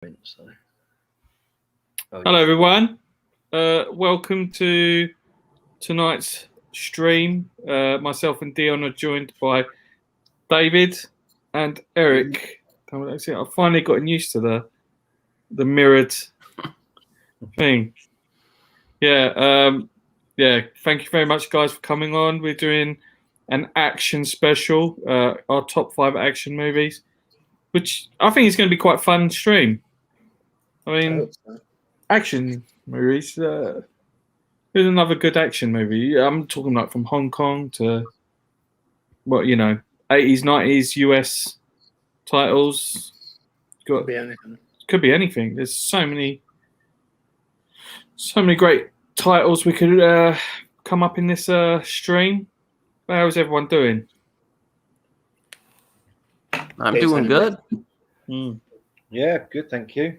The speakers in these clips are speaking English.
So. Hello, everyone. Welcome to tonight's stream. Myself and Dion are joined by David and Erik. I've finally gotten used to the mirrored thing. Yeah. Thank you very much, guys, for coming on. We're doing an action special, our top 5 action movies, which I think is going to be quite a fun stream. I mean, action movies. Here's another good action movie. I'm talking like from Hong Kong to 80s, 90s US titles. Could be anything. Could be anything. There's so many great titles we could come up in this stream. How's everyone doing? I'm doing good. Yeah, good, thank you.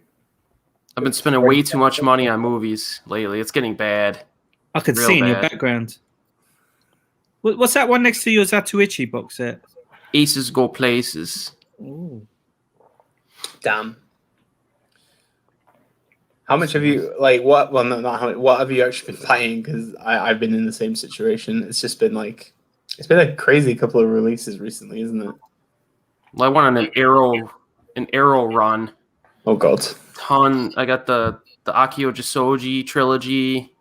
I've been spending way too much money on movies lately. It's getting bad. I could see in your background. What's that one next to your Zatoichi box set? Aces Go Places. Ooh. Damn. How much have you what? Well, no, not how much. What have you actually been buying? Because I've been in the same situation. It's just been it's been a crazy couple of releases recently, isn't it? Well, I went on an arrow run. Oh God. I got the Akio Jisoji trilogy.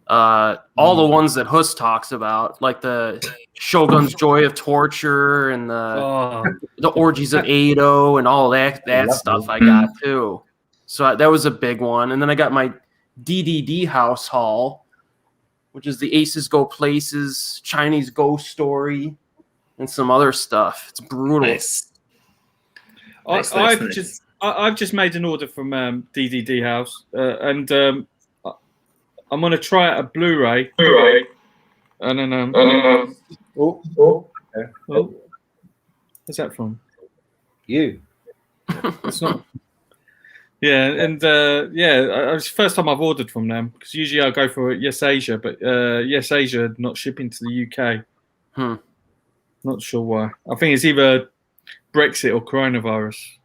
All the ones that Huss talks about, like the Shogun's Joy of Torture and the Orgies of Edo and all that stuff I got too. So that was a big one. And then I got my DDD House Haul, which is the Aces Go Places, Chinese Ghost Story, and some other stuff. It's brutal. Nice. I've just made an order from DDD House, and I'm gonna try out a Blu-ray. And then what's that from? You. It's not. Yeah, and it's the first time I've ordered from them because usually I go for Yes Asia, but Yes Asia not shipping to the UK. Not sure why. I think it's either Brexit or coronavirus.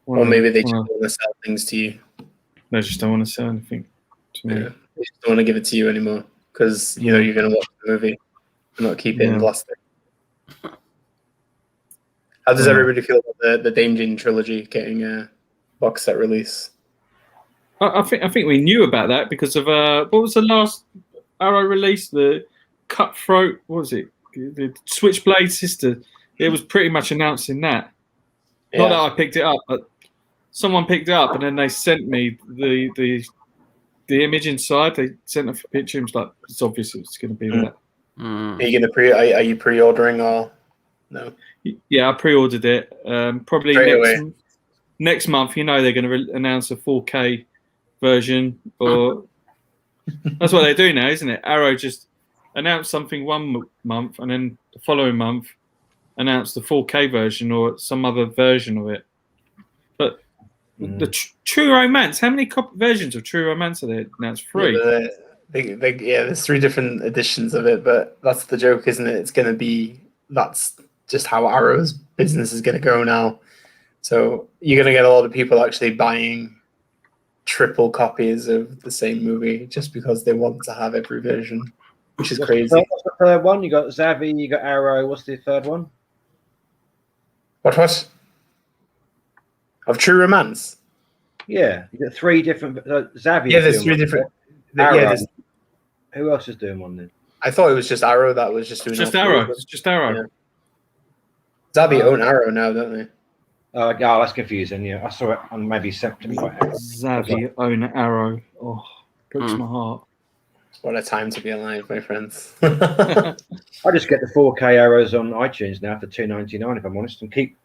Or maybe they just want to sell things to you. They just don't want to sell anything to me. Yeah, they just don't want to give it to you anymore because you're going to watch the movie and not keep it in plastic. How does everybody feel about the Danjin trilogy getting a box set release? I think we knew about that because of what was the last Arrow release? The Cutthroat. What was it? The Switchblade Sister. It was pretty much announcing that. Yeah. Not that I picked it up, but someone picked it up and then they sent me the image inside. They sent a picture. It was like, it's obvious it's going to be that. Are you going to are you pre-ordering or no? Yeah, I pre-ordered it. Probably next month. You know they're going to announce a 4K version, or that's what they do now, isn't it? Arrow just announced something one month and then the following month announce the 4K version or some other version of it. But the True Romance, how many versions of True Romance are there? Now it's 3. There's 3 different editions of it, but that's the joke, isn't it? It's going to be, that's just how Arrow's business is going to go now. So you're going to get a lot of people actually buying triple copies of the same movie just because they want to have every version, which is crazy. What's the third one? You got Zavi, you got Arrow. What's the third one? What? Of True Romance? Yeah, you got 3 different. Zavi. Yeah, there's 3 different. Arrow. Who else is doing one then? I thought it was just Arrow that was just doing. Just Arrow. It's just Arrow. Yeah. Zavi own Arrow now, don't they? Oh, that's confusing. Yeah, I saw it on maybe September. Zavi own Arrow. Oh, breaks my heart. What a time to be alive, my friends. I just get the 4K Arrows on iTunes now for $2.99 if I'm honest, and keep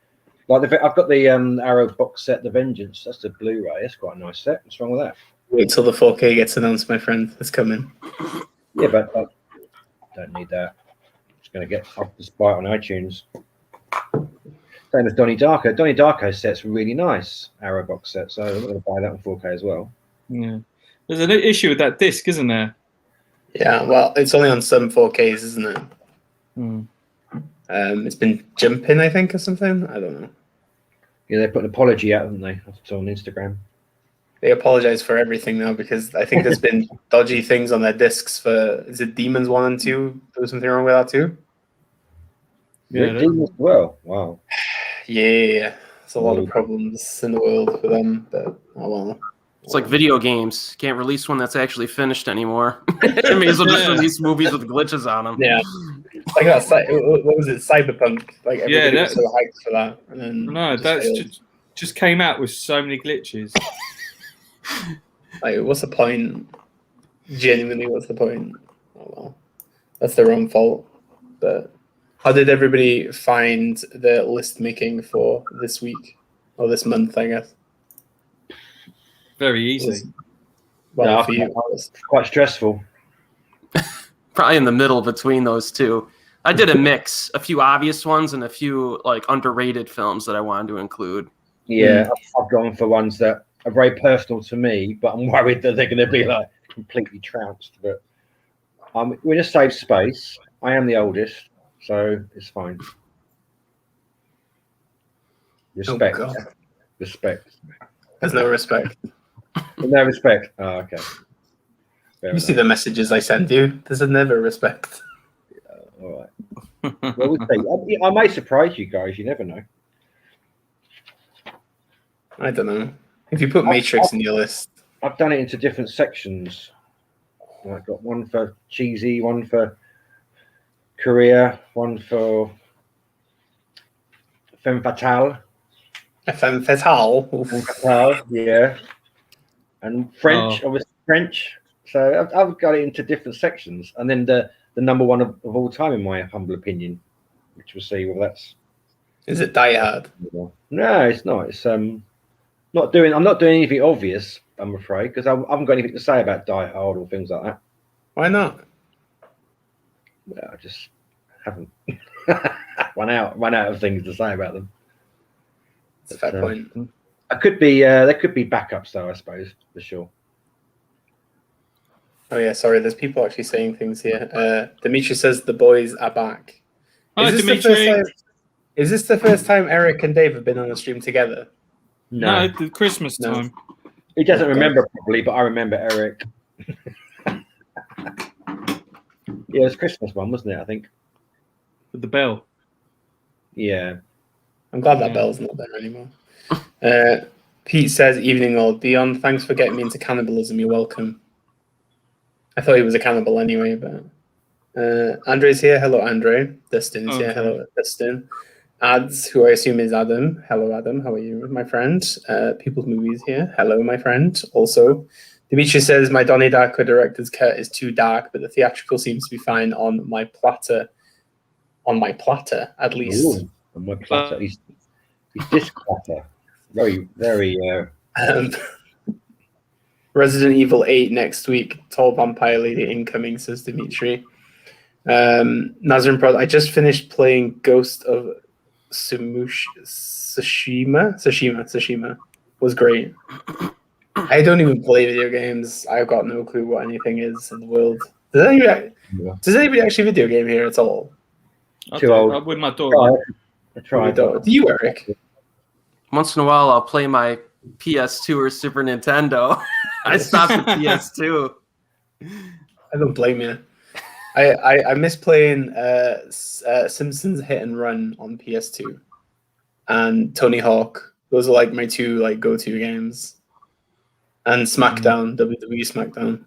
I've got the Arrow box set, The Vengeance. That's the Blu-ray. That's quite a nice set. What's wrong with that? Wait till the 4K gets announced, my friend. It's coming. Yeah, but I don't need that. I'm just going to I'll just buy it on iTunes. Same as Donnie Darko. Donnie Darko's set's really nice, Arrow box set, so I'm going to buy that on 4K as well. Yeah. There's an issue with that disc, isn't there? Yeah, well, it's only on some 4Ks, isn't it? It's been jumping, I think, or something. I don't know. Yeah, they put an apology out, haven't they? I saw on Instagram. They apologize for everything now because I think there's been dodgy things on their discs for, is it Demons 1 and 2? There was something wrong with that too? Yeah, Demons as well. Wow. Yeah. There's a lot of problems in the world for them, but oh well. It's like video games. Can't release one that's actually finished anymore. They may as well just release movies with glitches on them. Yeah. Like that, what was it, Cyberpunk? Like everybody was so hyped for that. And then no, that's just came out with so many glitches. Like, what's the point? Genuinely, what's the point? Oh well, that's their own fault. But how did everybody find the list making for this week or this month? I guess very easy. Well, for you, quite stressful. Probably in the middle between those two. I did a mix, a few obvious ones and a few like underrated films that I wanted to include. Yeah, I've gone for ones that are very personal to me, but I'm worried that they're going to be like completely trounced. But we're in a safe space. I am the oldest, so it's fine. Respect. Oh, respect. There's no respect. No respect. Oh, okay. You see the messages I send you. There's never respect. All right. Well, we'll see. I may surprise you guys. You never know. I don't know. If you put Matrix in your list, I've done it into different sections. I've got one for cheesy, one for Korea, one for femme fatale. Femme fatale. Femme fatale, yeah. And French, obviously French. So I've got it into different sections, and then the number one of all time, in my humble opinion, which we'll see. Well, that's. Is it Die Hard? No, it's not. It's not doing. I'm not doing anything obvious, I'm afraid, because I haven't got anything to say about Die Hard or things like that. Why not? Well, I just haven't run out of things to say about them. That's a fair point. I could be. There could be backups, though. I suppose for sure. Oh yeah, sorry. There's people actually saying things here. Dimitri says the boys are back. Hi, Dimitri. Is this the first time Erik and Dave have been on a stream together? No, the Christmas time. He doesn't remember properly, but I remember Erik. Yeah, it was Christmas one, wasn't it? I think. With the bell. Yeah. I'm glad that bell's not there anymore. Pete says, "Evening all. Dion, thanks for getting me into cannibalism. You're welcome." I thought he was a cannibal anyway, but Andre's here. Hello, Andre. Dustin's here. Hello, Dustin. Ads, who I assume is Adam. Hello, Adam. How are you, my friend? People's Movies here. Hello, my friend. Also, Dimitri says, my Donnie Darko director's cut is too dark, but the theatrical seems to be fine on my platter. On my platter, at least. Ooh, on my platter. He's disc platter. Very, very... Resident Evil 8 next week. Tall Vampire Lady incoming, says Dimitri. Nazarene Prod, I just finished playing Ghost of Tsushima. Was great. I don't even play video games. I've got no clue what anything is in the world. Does anybody actually video game here at all? Too old. With my daughter. I tried. Do you, Erik? Once in a while, I'll play my PS2 or Super Nintendo. I stopped at PS2. I don't blame you. I miss playing Simpsons Hit and Run on PS2 and Tony Hawk. Those are like my two go-to games. And SmackDown, WWE SmackDown.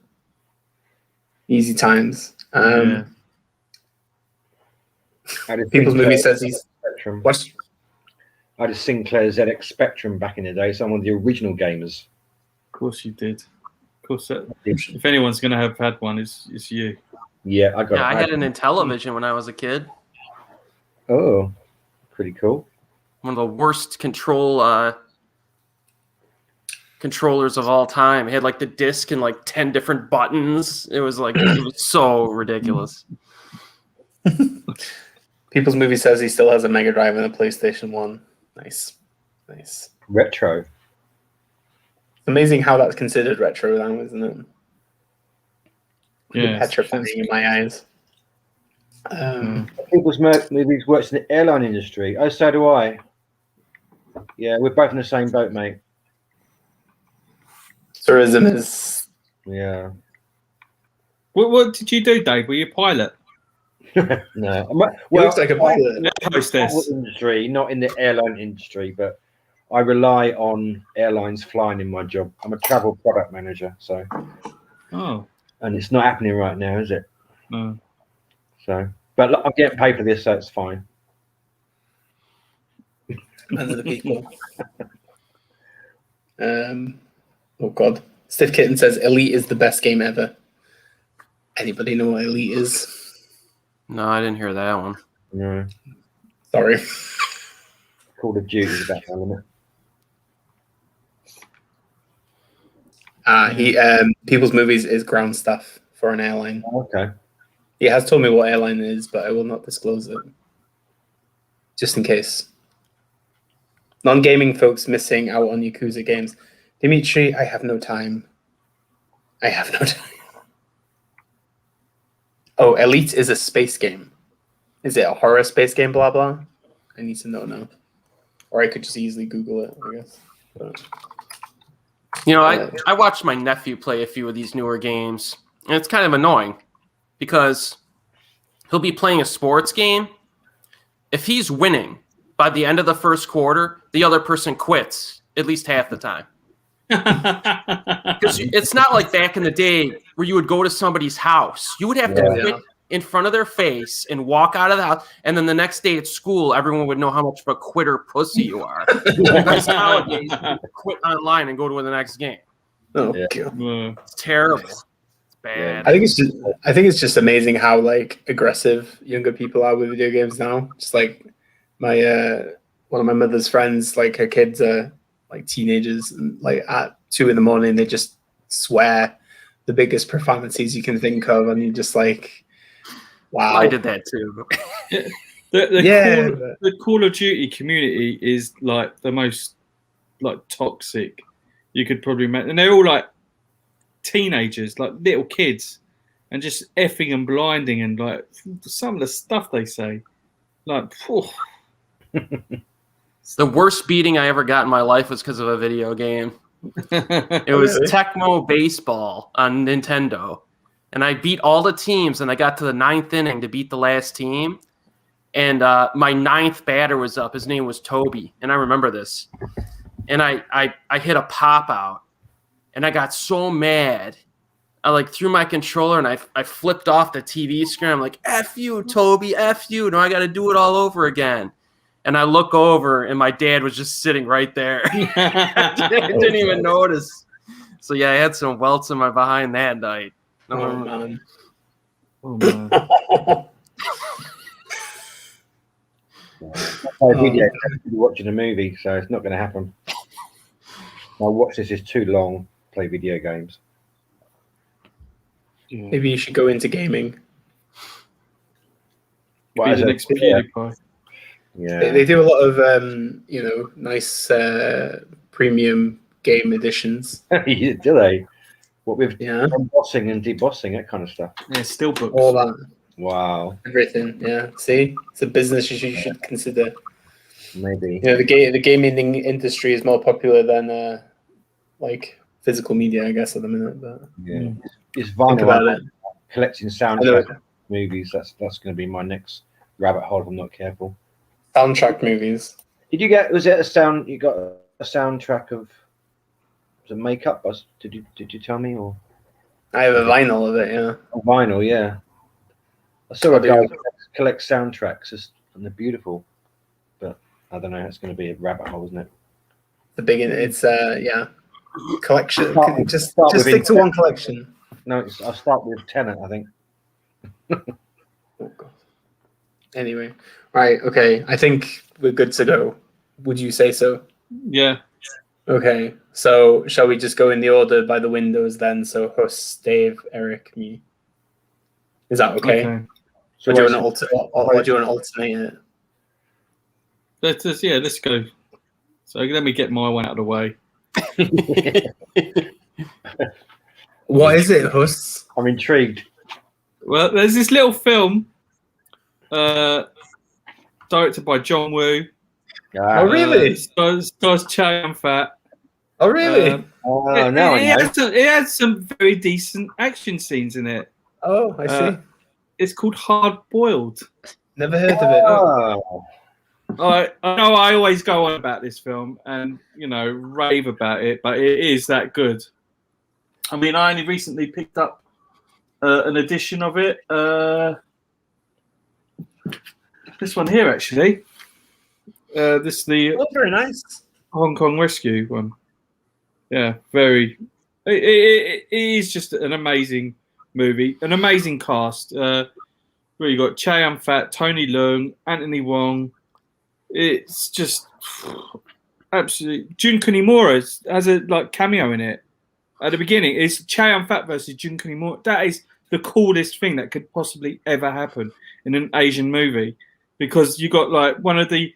Easy times. People's Movie says he's what? I had a Sinclair ZX Spectrum back in the day, so I'm one of the original gamers. Of course you did. Of course, if anyone's going to have had one, it's you. Yeah, I got. Yeah, I had an Intellivision when I was a kid. Oh, pretty cool. One of the worst controllers of all time. It had like the disc and like 10 different buttons. It was so ridiculous. People's Movie says he still has a Mega Drive and a PlayStation 1. Nice. Retro. It's amazing how that's considered retro now, isn't it? Yeah. Petrifying in my eyes. People's Movies works in the airline industry. Oh, so do I. Yeah, we're both in the same boat, mate. Tourism is. Yeah. What did you do, Dave? Were you a pilot? No. He looks like a pilot. Air hostess. Industry, not in the airline industry, but I rely on airlines flying in my job. I'm a travel product manager, so. Oh. And it's not happening right now, is it? No. So, but look, I'm getting paid for this, so it's fine. And the people. Oh God. Stiff Kitten says Elite is the best game ever. Anybody know what Elite is? No, I didn't hear that one. No. Sorry. Call of Duty is about element. People's Movies is ground stuff for an airline. Okay. He has told me what airline it is, but I will not disclose it. Just in case. Non-gaming folks missing out on Yakuza games. Dimitri, I have no time. I have no time. Oh, Elite is a space game. Is it a horror space game, blah, blah? I need to know now. Or I could just easily Google it, I guess. But, You know, I watched my nephew play a few of these newer games, and it's kind of annoying because he'll be playing a sports game. If he's winning by the end of the first quarter, the other person quits at least half the time. Because it's not like back in the day where you would go to somebody's house. You would have to quit in front of their face and walk out of the house. And then the next day at school, everyone would know how much of a quitter pussy you are. Because nowadays, you quit online and go to the next game. oh, Yeah. God. It's terrible. It's bad. I think it's just amazing how like aggressive younger people are with video games now. Just like my one of my mother's friends, like her kids are like teenagers, and like at 2 a.m. they just swear the biggest profanities you can think of, and you're just like, wow. I did that too. The Call of Duty community is like the most like toxic you could probably imagine, and they're all like teenagers, like little kids, and just effing and blinding, and like some of the stuff they say, like. Whew. The worst beating I ever got in my life was because of a video game. It was Tecmo Baseball on Nintendo. And I beat all the teams, and I got to the 9th inning to beat the last team. And my 9th batter was up. His name was Toby, and I remember this. And I hit a pop out, and I got so mad. I like threw my controller, and I flipped off the TV screen. I'm like, F you, Toby, F you. No, I got to do it all over again. And I look over, and my dad was just sitting right there. I didn't even notice. So, yeah, I had some welts in my behind that night. Oh, man. Oh, man. Video, watching a movie, so it's not going to happen. My watch this is too long. Play video games. Maybe you should go into gaming. Be the next PewDiePie. Yeah, They do a lot of nice premium game editions. do they? What with Yeah, embossing and debossing, that kind of stuff. Yeah, still books. all that, Wow, everything. Yeah, see, it's a business you should consider. maybe. You know, the gaming industry is more popular than like physical media, I guess, at the minute. But Yeah, it's think vinyl. about it. Collecting soundtrack movies. That's going to be my next rabbit hole if I'm not careful. Soundtrack movies. Did you get? Was it a sound? You got a soundtrack of the makeup? Did you tell me or I have a vinyl of it. Yeah. a vinyl? Yeah, I saw a guy collect soundtracks, and they're beautiful. But I don't know. It's going to be a rabbit hole, isn't it? The big. It's collection. Just Start with stick to one collection. No, I'll start with Tenet, I think. Oh, God. Anyway, right. Okay, I think we're good to go. Would you say so? Yeah. Okay, so shall we just go in the order by the windows then? So Huss, Dave, Eric, me. Is that okay? So Or do you want to alternate it? Let's go. So let me get my one out of the way. What is it, Huss? I'm intrigued. Well, there's this little film directed by John Woo, Oh, really? Stars Chow Yun-fat. Oh, really? No, It has some very decent action scenes in it. Oh, I see. It's called Hard Boiled. Never heard of it. Oh. I know I always go on about this film and rave about it, but it is that good. I mean, I only recently picked up an edition of it. This one here, actually. This is the very nice Hong Kong Rescue one. Yeah, very. It is just an amazing movie, an amazing cast. Where you got Chow Yun-fat, Tony Leung, Anthony Wong. It's just absolutely. Jun Kunimura has a cameo in it at the beginning. It's Chow Yun-fat versus Jun Kunimura. That is the coolest thing that could possibly ever happen in an Asian movie, because you got one of the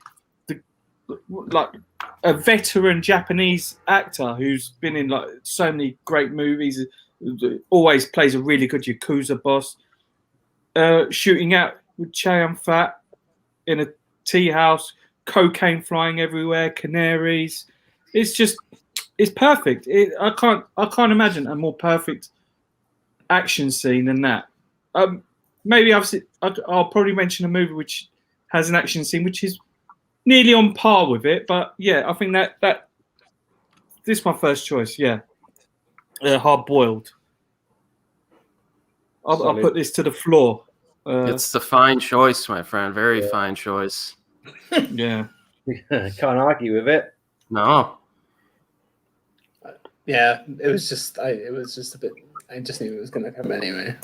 a veteran Japanese actor who's been in so many great movies, always plays a really good Yakuza boss, shooting out with Chow Yun-fat in a tea house, cocaine flying everywhere, canaries. It's perfect. I can't imagine a more perfect action scene than that. Maybe I'll probably mention a movie which has an action scene which is nearly on par with it, but yeah, I think that this is my first choice. Yeah, Hard Boiled. I'll put this to the floor. It's the fine choice, my friend. Very fine choice. Yeah, can't argue with it. No. Yeah, it was just a bit. I just knew it was going to come anyway.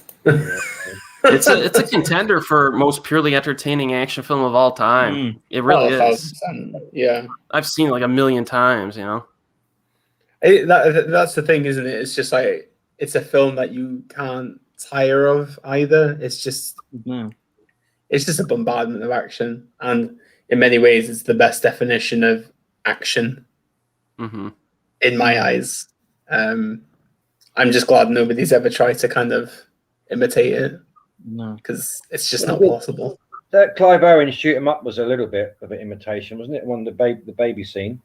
It's a contender for most purely entertaining action film of all time. It really is. Yeah, I've seen it a million times. That's the thing, isn't it? It's just it's a film that you can't tire of either. It's just a bombardment of action, and in many ways, it's the best definition of action in my eyes. I'm just glad nobody's ever tried to kind of imitate it. No, because it's just not possible. That Clive Owen shoot 'em up was a little bit of an imitation, wasn't it? One of the baby scene.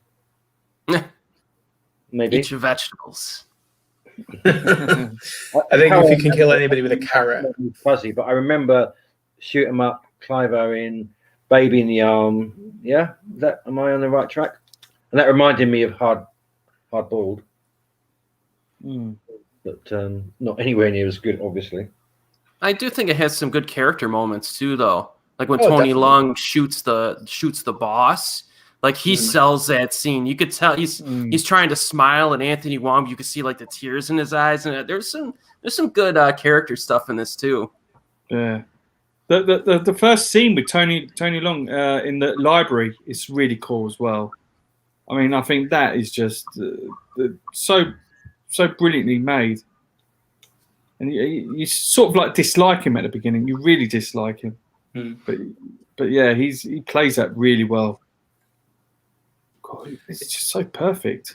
Maybe. Eat your vegetables. I think if you can kill anybody with a carrot, fuzzy. But I remember shoot 'em up, Clive Owen, baby in the arm. Yeah, am I on the right track? And that reminded me of Hard Boiled. But not anywhere near as good, obviously. I do think it has some good character moments too, though. Like when Tony Leung shoots the boss, he sells that scene. You could tell he's trying to smile at Anthony Wong, but you could see the tears in his eyes, and there's some good character stuff in this too. Yeah, the first scene with Tony Leung in the library is really cool as well. I mean, I think that is just so brilliantly made. And you sort of dislike him at the beginning. You really dislike him, but yeah, he plays that really well. God, it's just so perfect.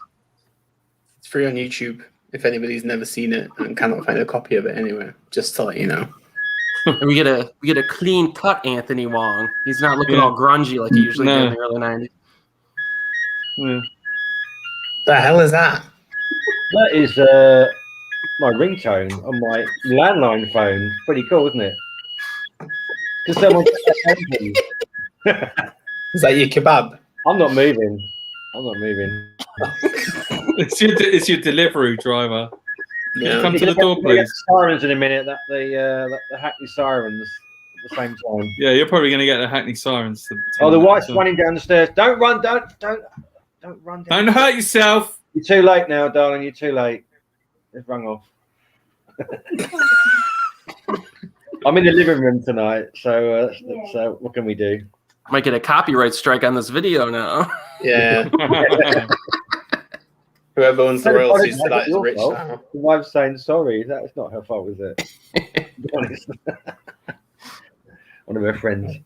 It's free on YouTube if anybody's never seen it and cannot find a copy of it anywhere. Just to let you know. And we get a clean cut Anthony Wong. He's not looking all grungy like he usually did in the early 90s. Yeah. The hell is that? That is my ringtone on my landline phone. Pretty cool, isn't it? Can someone Is that your kebab? I'm not moving. It's your delivery driver. Yeah. Come to the door, please. Sirens in a minute. The Hackney sirens at the same time. Yeah, you're probably going to get the Hackney sirens. The wife's running down the stairs. Don't run! Don't run! Don't hurt yourself. You're too late now, darling. You're too late. It's rung off. I'm in the living room tonight, so what can we do? Might get a copyright strike on this video now. Yeah. Whoever owns the royalties to that is rich fault. now. The wife's saying sorry. That's not her fault, is it? Be honest. One of her friends.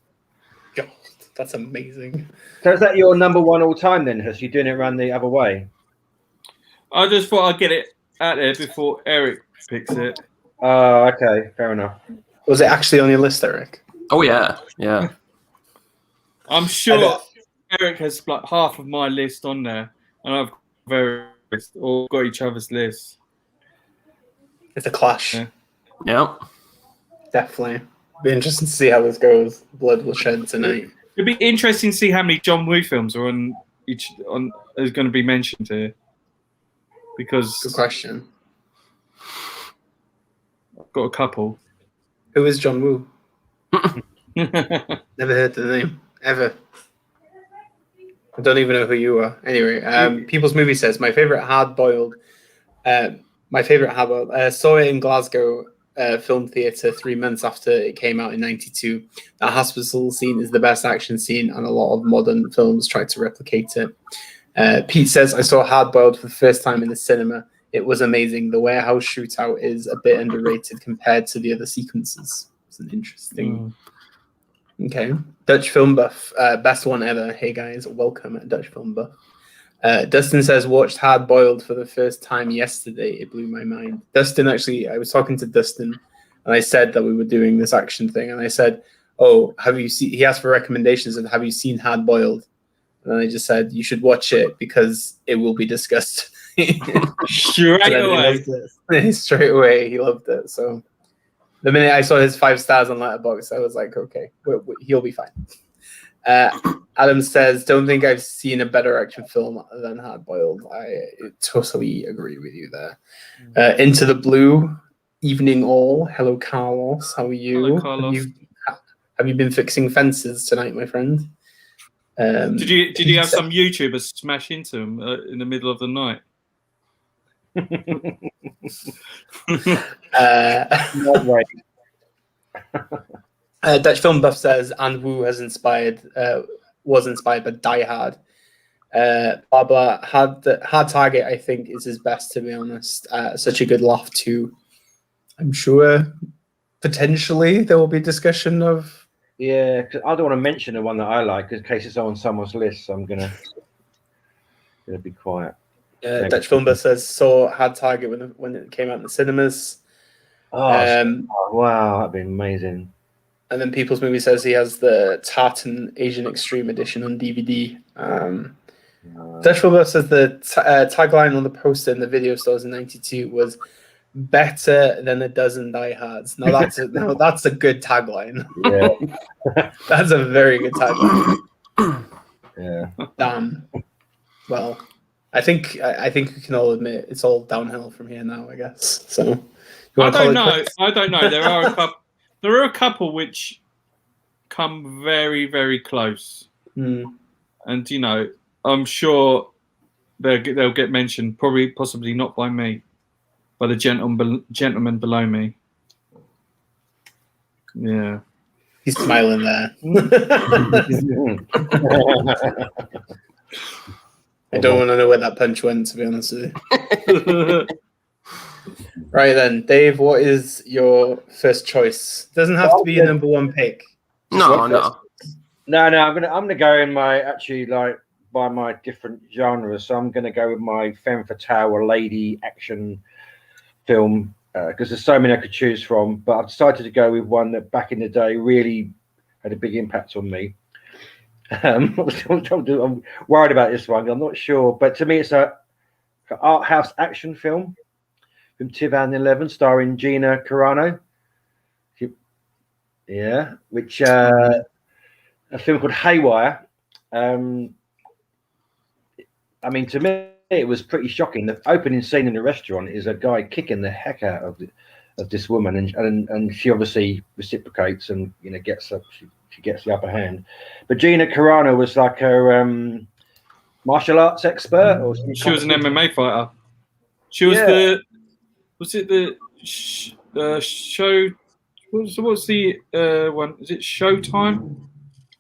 God, that's amazing. So is that your number one all time then, Hus? You're doing it around the other way? I just thought I'd get it out there before Erik picks it. Oh, okay. Fair enough. Was it actually on your list, Erik? Oh, yeah. Yeah. I'm sure Erik has like half of my list on there, and I've all got each other's lists. It's a clash. Yeah. Yep. Definitely. Be interesting to see how this goes. Blood will shed tonight. It'd be interesting to see how many John Woo films are on is going to be mentioned here. Because Good question. I've got a couple. Who is John Woo? Never heard the name ever. I don't even know who you are. Anyway, People's Movie says my favorite hard-boiled. Saw it in Glasgow film theatre 3 months after it came out in '92. That hospital scene is the best action scene, and a lot of modern films try to replicate it. Pete says I saw Hard-Boiled for the first time in the cinema. It was amazing. The warehouse shootout is a bit underrated compared to the other sequences. It's an interesting. Okay. Dutch Film Buff, best one ever. Hey guys, welcome at Dutch Film Buff. Dustin says, watched Hard Boiled for the first time yesterday. It blew my mind. Dustin, actually, I was talking to Dustin and I said that we were doing this action thing. And I said, oh, have you seen, he asked for recommendations and have you seen Hard Boiled? And then I just said, you should watch it because it will be discussed. Straight away. Straight away, he loved it. So the minute I saw his 5 stars on Letterboxd, I was like, okay, he'll be fine. Adam says, don't think I've seen a better action film than Hard Boiled. I totally agree with you there. Into the Blue, Evening All. Hello, Carlos. How are you? Hello, Carlos. Have you been fixing fences tonight, my friend? Did you have some YouTubers smash into him in the middle of the night? Not right. Dutch Film Buff says, and Wu was inspired by Die Hard. Blah blah. Hard Target, I think, is his best, to be honest. Such a good laugh too. I'm sure potentially there will be discussion of. Yeah, because I don't want to mention the one that I like in case it's on someone's list. So I'm gonna be quiet. Dutch Film Buff says saw Hard Target when it came out in the cinemas. Oh, wow, that'd be amazing. And then People's Movie says he has the Tartan Asian Extreme Edition on DVD. Dutch Film Buff says the tagline on the poster in the video stores in '92 was better than a dozen Die Hards. Now that's a good tagline. Yeah. That's a very good tagline. Yeah. Damn. Well, I think we can all admit it's all downhill from here now, I guess. So I don't know. There are a couple which come very, very close. And you know, I'm sure they'll get mentioned, possibly not by me, by the gentleman below me. Yeah. He's smiling there. I don't want to know where that punch went, to be honest with you. Right then, Dave, what is your first choice? Doesn't have to be a number one pick. No. I'm gonna go in by my different genres. So I'm gonna go with my femme fatale or lady action film because there's so many I could choose from. But I've decided to go with one that back in the day really had a big impact on me. I'm worried about this one. I'm not sure, but to me, it's an art house action film from 2011, starring Gina Carano. Yeah, which a film called Haywire. I mean, to me, it was pretty shocking. The opening scene in the restaurant is a guy kicking the heck out of this woman, and she obviously reciprocates and gets up. She gets the upper hand. But Gina Carano was like a martial arts expert, or she was an MMA fighter. She was the show? What's the one? Is it Showtime?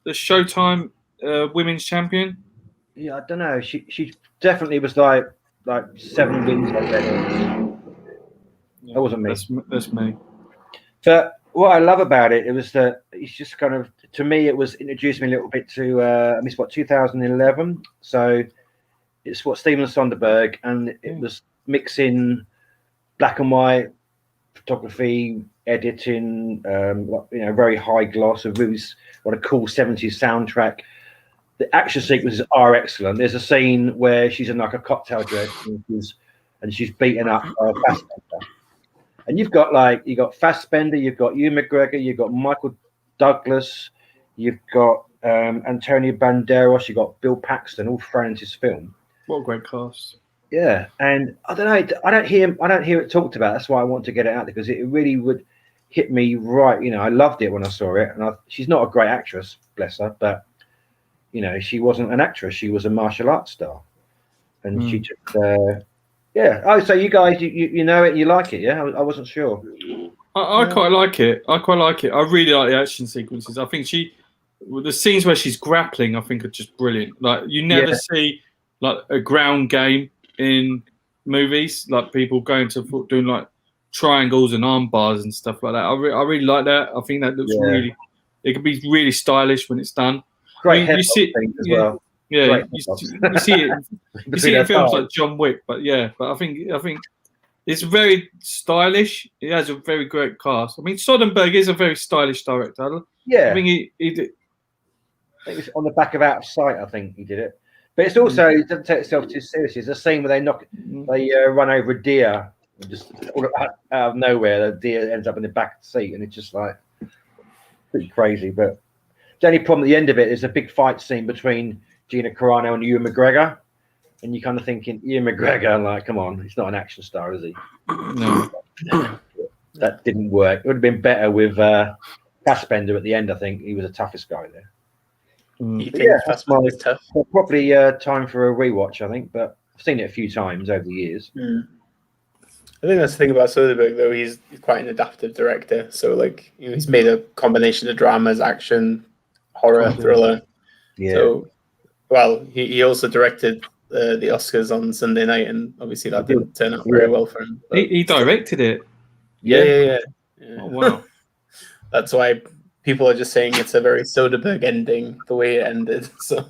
The Showtime women's champion? Yeah, I don't know. She definitely was like 7 wins. That wasn't me. That's me. But what I love about it was that it's just kind of, to me, it was introduced me a little bit to, 2011. So it's what Steven Soderbergh, and it was mixing black and white photography, editing, very high gloss, what a cool 70s soundtrack. the action sequences are excellent. There's a scene where she's in like a cocktail dress and she's beaten up Fassbender. And you got Fassbender, you've got Ewan McGregor, you've got Michael Douglas, you've got Antonio Banderas, you've got Bill Paxton, all thrown into this film. What a great cast! Yeah, and I don't know, I don't hear it talked about. That's why I want to get it out there, because it really would hit me right. You know, I loved it when I saw it, and she's not a great actress, bless her, but you know, she wasn't an actress; she was a martial arts star, and she just. Yeah. Oh, so you guys, you know it, you like it, yeah? I wasn't sure. I quite like it. I really like the action sequences. I think the scenes where she's grappling, I think are just brilliant. Like you never see like a ground game in movies, like people going to doing like triangles and arm bars and stuff like that. I really like that. I think that looks really. It can be really stylish when it's done. Great you see as well. Yeah, you see it. You see it in films like John Wick, but I think it's very stylish. It has a very great cast. I mean, Soderbergh is a very stylish director. Yeah, I think he did. I think it's on the back of Out of Sight. I think he did it, but it's also it doesn't take itself too seriously. There's a scene where they run over a deer, and just out of nowhere, the deer ends up in the back seat, and it's just like pretty crazy. But the only problem at the end of it is a big fight scene between Gina Carano and Ewan McGregor, and you're kind of thinking, Ewan McGregor, like, come on, he's not an action star, is he? No. That didn't work. It would have been better with Fassbender at the end. I think he was the toughest guy there. You think Fassbender is tough? Probably time for a rewatch, I think, but I've seen it a few times over the years. I think that's the thing about Soderbergh, though. He's quite an adaptive director. So, like, you know, he's made a combination of dramas, action, horror, thriller. Yeah. So, well, he also directed the Oscars on Sunday night, and obviously that didn't turn out very well for him. But He directed it. Yeah. Oh, wow. That's why people are just saying it's a very Soderbergh ending, the way it ended. So,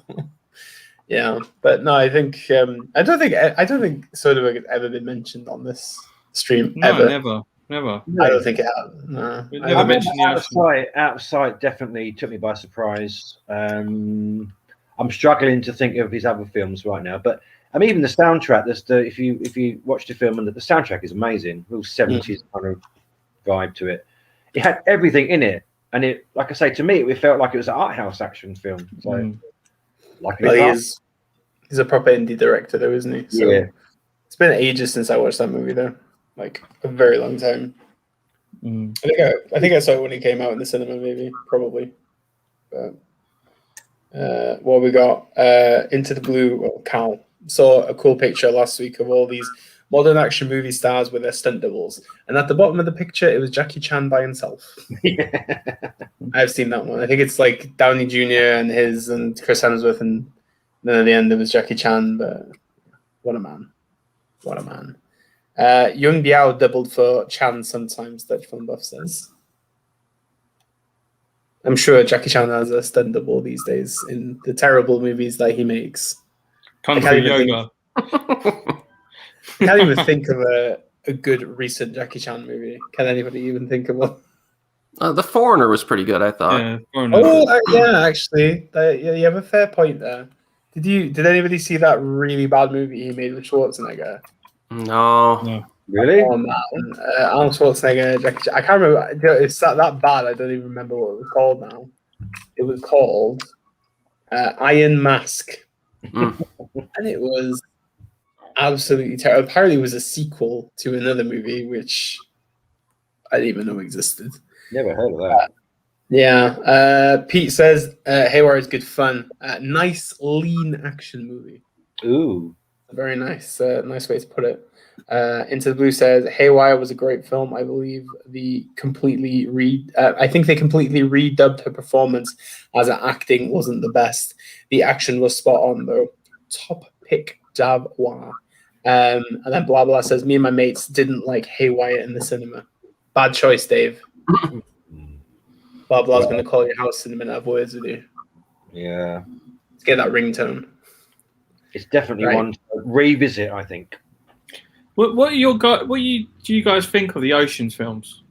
yeah. But no, I think I don't think Soderbergh has ever been mentioned on this stream. No, ever. never. I don't think it has. No. We never mentioned the ocean. Out of Sight definitely took me by surprise. I'm struggling to think of his other films right now, but I mean, even the soundtrack. If you watch the film, and the soundtrack is amazing, real 70s kind of vibe to it. It had everything in it, and it, like I say, to me, it felt like it was an art house action film. So, he's a proper indie director, though, isn't he? So it's been ages since I watched that movie, though, like a very long time. I think I saw it when it came out in the cinema, maybe, probably. But what we got? Into the Blue. Well, Cal saw a cool picture last week of all these modern action movie stars with their stunt doubles, and at the bottom of the picture, it was Jackie Chan by himself. I've seen that one. I think it's like Downey Jr. and Chris Hemsworth, and then at the end it was Jackie Chan. But what a man! What a man! Young Biao doubled for Chan sometimes. Dutch Film Buff says. I'm sure Jackie Chan has a stunt double these days in the terrible movies that he makes. Kung Fu Yoga. I can't even think of a good recent Jackie Chan movie. Can anybody even think of one? The Foreigner was pretty good, I thought. Yeah, actually, you have a fair point there. Did anybody see that really bad movie he made with Schwarzenegger? No. Really? Oh man, Arnold Schwarzenegger, Jackie Chan. I can't remember. It's that bad. I don't even remember what it was called now. It was called Iron Mask, and it was absolutely terrible. Apparently, it was a sequel to another movie which I didn't even know existed. Never heard of that. Yeah. Pete says Haywire is good fun. Nice lean action movie. Ooh, very nice. Nice way to put it. Into the Blue says Haywire was a great film. I believe I think they completely redubbed her performance as her acting wasn't the best. The action was spot on though. Top pick Jaguar. And then blah blah says me and my mates didn't like Haywire in the cinema. Bad choice, Dave. Blah blah's going to call your house in a minute. Have words with you. Yeah. Let's get that ringtone. It's definitely one to revisit, I think. What do you guys think of the Oceans films?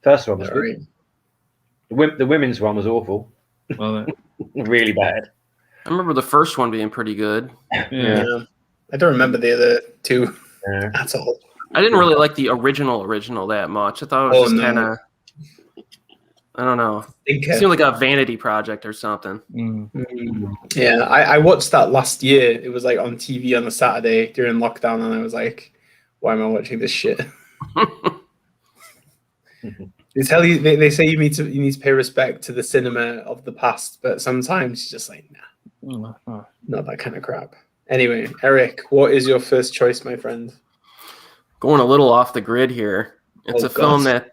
First one was good. The women's one was awful. Well, Really bad. I remember the first one being pretty good. yeah. I don't remember the other two Yeah. at all. I didn't really like the original that much. I thought it was just kind of, I don't know. It seemed like a vanity project or something. Yeah, I watched that last year. It was like on TV on a Saturday during lockdown, and I was like, "Why am I watching this shit?" They tell you, they say you need to pay respect to the cinema of the past, but sometimes you're just like, nah, not that kind of crap. Anyway, Erik, what is your first choice, my friend? Going a little off the grid here. It's a film that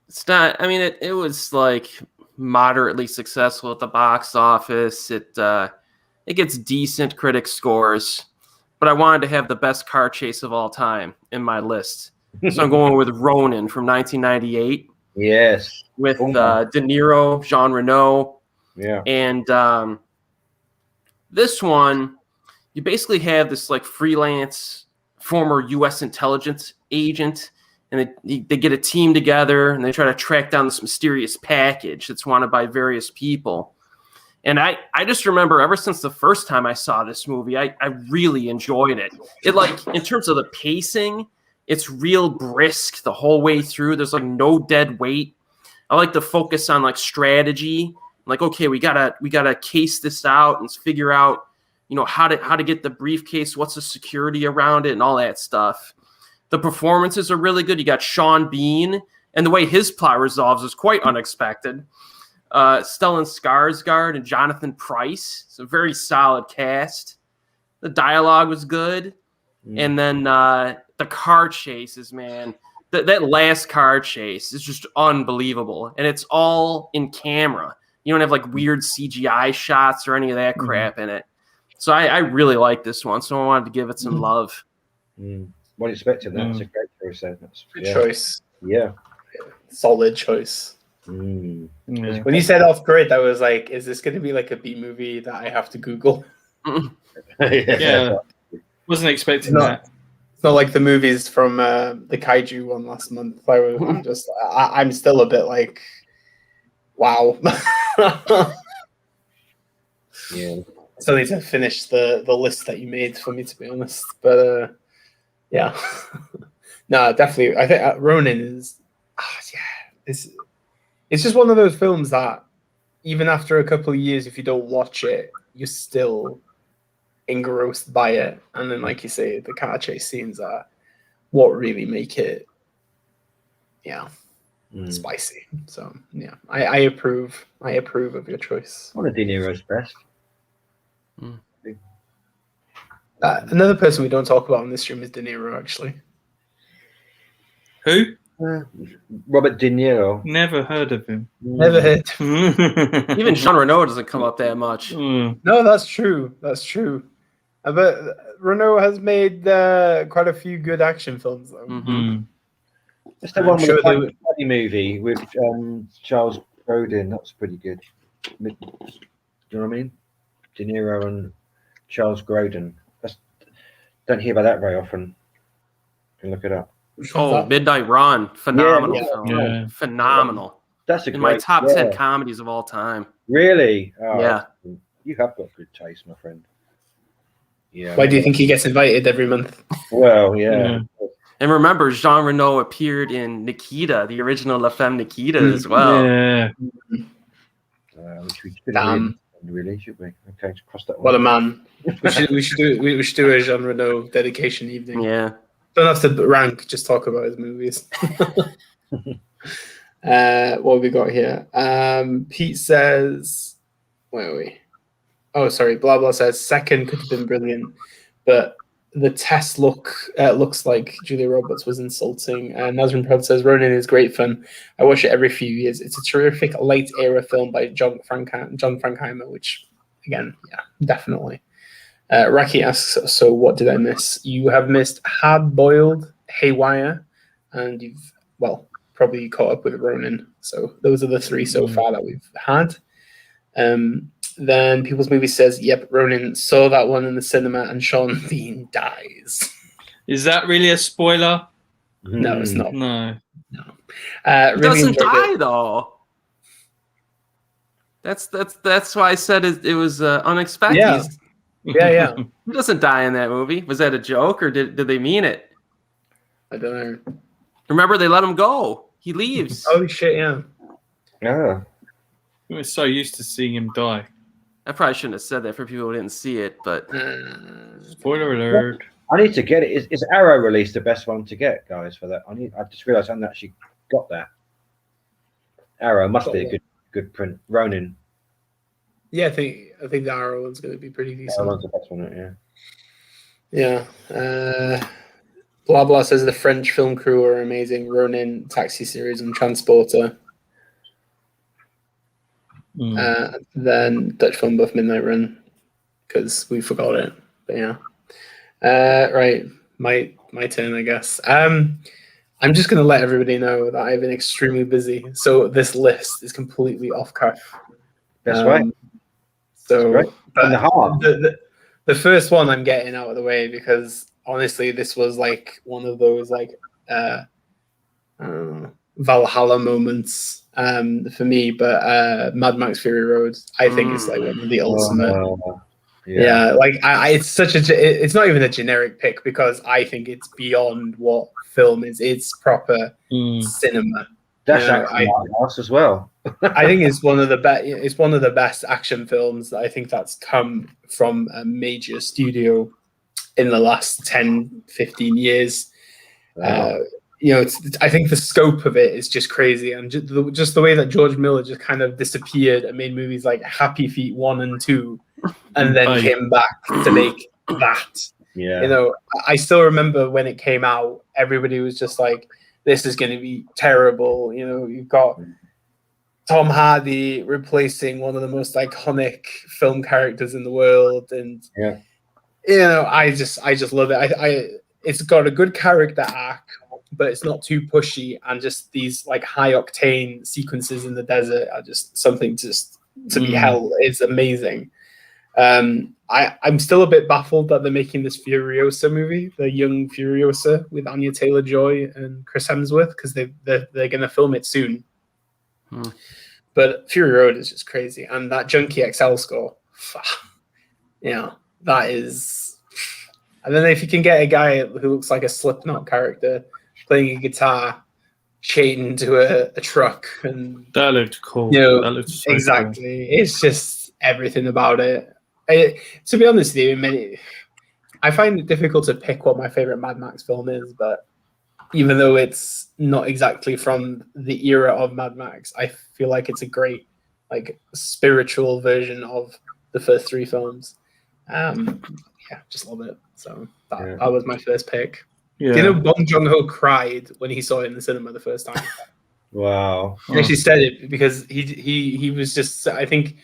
it's not. I mean, it was like moderately successful at the box office. It gets decent critic scores, but I wanted to have the best car chase of all time in my list. So I'm going with Ronin from 1998. Yes. With De Niro, Jean Reno. Yeah. And this one, you basically have this like freelance former U.S. intelligence agent, and they get a team together and they try to track down this mysterious package that's wanted by various people. And I just remember ever since the first time I saw this movie, I really enjoyed it. It like, in terms of the pacing, it's real brisk the whole way through. There's like no dead weight. I like to focus on like strategy. Like, okay, we gotta case this out and figure out, you know, how to get the briefcase, what's the security around it, and all that stuff. The performances are really good. You got Sean Bean, and the way his plot resolves is quite unexpected. Stellan Skarsgård and Jonathan Pryce. It's a very solid cast. The dialogue was good. And then the car chases, man. That last car chase is just unbelievable. And it's all in camera. You don't have like weird CGI shots or any of that crap in it. So I really like this one. So I wanted to give it some love. What expected that? It's a great choice. Good choice. Yeah. Solid choice. When you said off grid, I was like, is this going to be like a B movie that I have to Google? Yeah. Wasn't expecting that. It's not like the movies from the Kaiju one last month. I'm still a bit like, wow. Yeah. Still need to finish the list that you made for me, to be honest. But yeah. No, definitely. I think Ronin is, it's just one of those films that even after a couple of years, if you don't watch it, you're still engrossed by it. And then, like you say, the car chase scenes are what really make it, spicy. So yeah, I approve. I approve of your choice. One of De Niro's best. Another person we don't talk about in this stream is De Niro, actually. Who? Robert De Niro. Never heard of him. Never heard. Even Jean Reno doesn't come up that much. No, that's true. That's true. But Reno has made quite a few good action films, though. Just the one with the funny movie with Charles Grodin. That was pretty good. Do you know what I mean? De Niro and Charles Grodin. Don't hear about that very often. You can look it up. Oh, Midnight Run. Phenomenal film. Yeah. Phenomenal. That's in my top 10 comedies of all time. Really? Oh, yeah. You have got good taste, my friend. Yeah. Why do you think he gets invited every month? Well, yeah. And remember, Jean Reno appeared in Nikita, the original La Femme Nikita as well. Yeah. Which we should really, should we? Okay, cross that one. What a man. we should do a Jean Reno dedication evening. Yeah. Don't have to rank, just talk about his movies. What have we got here? Pete says, where are we? Oh, sorry. Blah blah says second could have been brilliant, but the test looks like Julia Roberts was insulting. And Nazrin Prod says Ronin is great fun. I watch it every few years. It's a terrific late era film by John Frankheimer, which again, yeah, definitely. Raki asks, so what did I miss? You have missed Hard Boiled, Haywire, and you've probably caught up with Ronin. So those are the three so far that we've had. Then People's Movie says, yep, Ronin saw that one in the cinema and Sean Bean dies. Is that really a spoiler? No, it's not. No. He doesn't die, though. That's why I said it was unexpected. Yeah. Yeah. He doesn't die in that movie. Was that a joke, or did they mean it? I don't know. Remember, they let him go. He leaves. Oh shit! Yeah. Yeah. We're so used to seeing him die. I probably shouldn't have said that for people who didn't see it, but Spoiler alert. I need to get it. Is Arrow release the best one to get, guys? For that, I just realised I haven't actually got that. Arrow must be a good print. Ronin. Yeah, I think the Arrow one's going to be pretty decent. Arrow's the best one, yeah. Yeah. Blah blah says the French film crew are amazing. Ronin, Taxi Series, and Transporter. Then Dutch Film Buff Midnight Run, because we forgot it. But yeah. Right, my turn, I guess. I'm just going to let everybody know that I've been extremely busy, so this list is completely off cuff. That's right. So right. The first one I'm getting out of the way, because honestly, this was like one of those like Valhalla moments for me. But Mad Max Fury Road, I think it's like one of the ultimate. Yeah, like it's such it's not even a generic pick, because I think it's beyond what film is. It's proper cinema. That's actually nice as well. I think it's one of the best. It's one of the best action films that I think that's come from a major studio in the last 10, 15 years. Wow. I think the scope of it is just crazy, and just the way that George Miller just kind of disappeared and made movies like Happy Feet 1 and 2, and then came back to make that. Yeah. I still remember when it came out, everybody was just like, "This is going to be terrible." You've got Tom Hardy replacing one of the most iconic film characters in the world, and I just love it. It's got a good character arc, but it's not too pushy, and just these like high octane sequences in the desert are just something to be held. It's amazing. I'm still a bit baffled that they're making this Furiosa movie, the young Furiosa, with Anya Taylor-Joy and Chris Hemsworth, because they're going to film it soon. But Fury Road is just crazy, and that Junkie XL score, that is. I don't know if you can get a guy who looks like a Slipknot character playing a guitar, chained into a truck, and that looked cool. That looked so exactly. Cool. It's just everything about it. To be honest with you, I find it difficult to pick what my favorite Mad Max film is, but even though it's not exactly from the era of Mad Max, I feel like it's a great, like, spiritual version of the first three films. Just love it. So that was my first pick. Yeah. Do you know Bong Joon-ho cried when he saw it in the cinema the first time? Wow. He actually said it because he was just, I think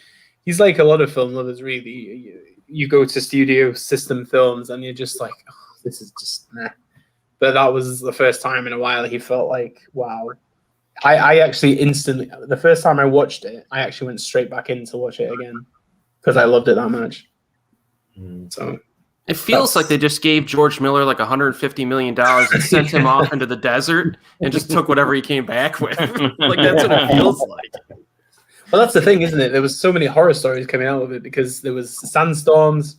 he's like a lot of film lovers, really. You go to studio system films and you're just like, oh, this is just meh. But that was the first time in a while he felt like, wow. I actually instantly, the first time I watched it, I actually went straight back in to watch it again because I loved it that much. So it feels like they just gave George Miller like $150 million and sent him off into the desert and just took whatever he came back with. Like, that's what it feels like. Well, that's the thing, isn't it? There was so many horror stories coming out of it because there was sandstorms.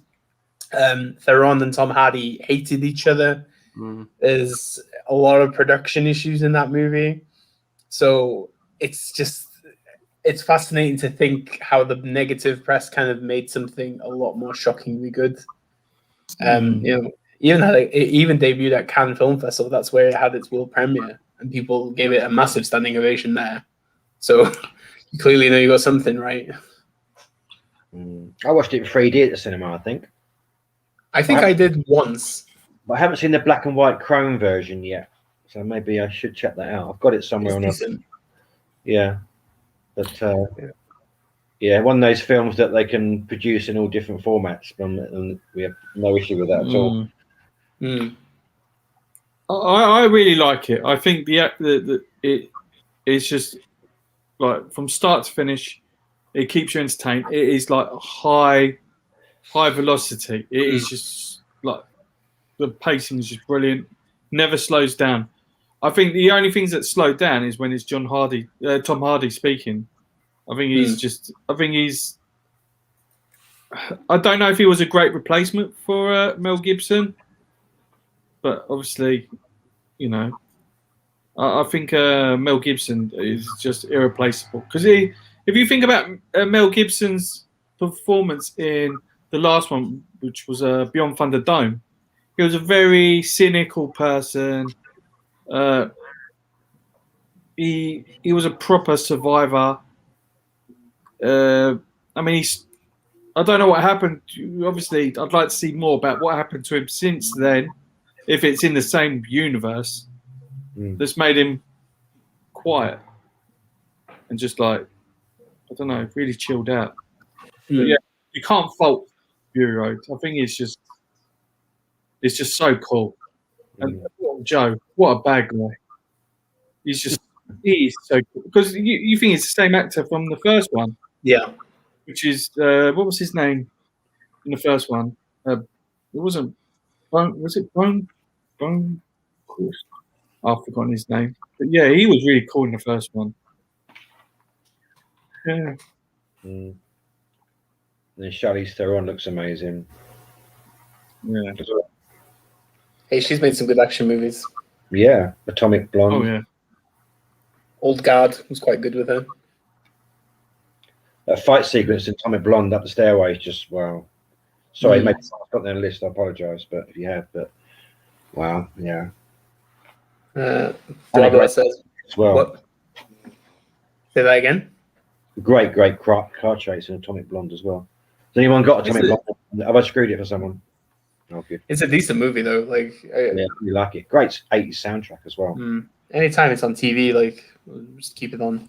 Theron and Tom Hardy hated each other. There's a lot of production issues in that movie. So it's fascinating to think how the negative press kind of made something a lot more shockingly good. Even debuted at Cannes Film Festival. That's where it had its world premiere, and people gave it a massive standing ovation there. So you clearly know you got something right. I watched it in 3D at the cinema. I think I did once, but I haven't seen the black and white chrome version yet. So maybe I should check that out. I've got it somewhere on decent. But one of those films that they can produce in all different formats, and we have no issue with that at all. I really like it. I think it's just like from start to finish, it keeps you entertained. It is like high velocity. It is just like the pacing is just brilliant. Never slows down. I think the only things that slow down is when it's Tom Hardy speaking. I think he's I don't know if he was a great replacement for Mel Gibson, but obviously, you know, I think Mel Gibson is just irreplaceable. Because if you think about Mel Gibson's performance in the last one, which was Beyond Thunderdome, he was a very cynical person. He was a proper survivor. I mean, I don't know what happened. Obviously, I'd like to see more about what happened to him since then, if it's in the same universe. That's made him quiet and just like, I don't know, really chilled out. But yeah, you can't fault Fury Road. I think it's just so cool. And Joe, what a bad guy. He's so cool. Because you think it's the same actor from the first one. Yeah. Which is, what was his name in the first one? It wasn't, was it Bone? I've forgotten his name. But yeah, he was really cool in the first one. Yeah. And then Charlize Theron looks amazing. Yeah. Hey, she's made some good action movies. Yeah, Atomic Blonde. Oh yeah. Old Guard was quite good with her. That fight sequence in Atomic Blonde up the stairway is just wow. Sorry, maybe I've got that on the list. I apologise, but if you have, but wow, yeah. Says, as well. What? Say that again. Great car chase in Atomic Blonde as well. Has anyone got Atomic Blonde? Have I screwed it for someone? Oh, good. It's a decent movie though. Like, yeah, you like it. Great 80s soundtrack as well. Anytime it's on TV, like, we'll just keep it on.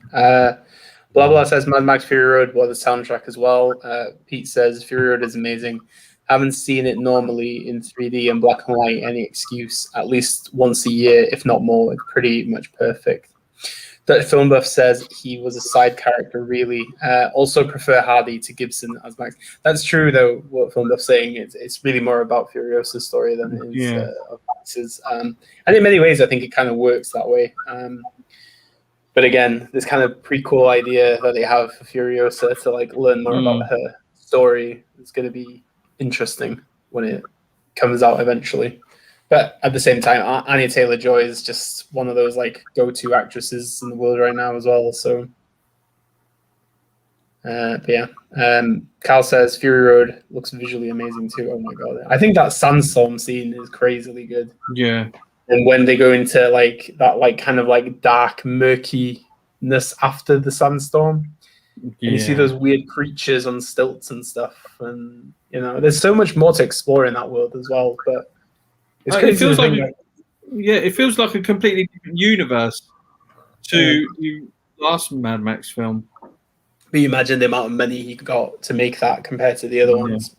Blah blah says Mad Max Fury Road was the soundtrack as well. Pete says Fury Road is amazing. Haven't seen it normally in 3D and black and white. Any excuse, at least once a year, if not more. It's pretty much perfect. That Film Buff says he was a side character, really. Also prefer Hardy to Gibson as Max. That's true, though, what Film Buff's saying. It's really more about Furiosa's story than it is of Max's. And in many ways, I think it kind of works that way. But again, this kind of prequel idea that they have for Furiosa to like learn more about her story is going to be interesting when it comes out eventually. But at the same time, Anya Taylor-Joy is just one of those like go-to actresses in the world right now as well. So, but yeah, Cal says Fury Road looks visually amazing too. Oh my god, I think that sandstorm scene is crazily good. Yeah. And when they go into like that, like kind of like dark murkiness after the sandstorm, and you see those weird creatures on stilts and stuff, and you know, there's so much more to explore in that world as well. But it's crazy. It feels like it feels like a completely different universe to the last Mad Max film. But you imagine the amount of money he got to make that compared to the other ones.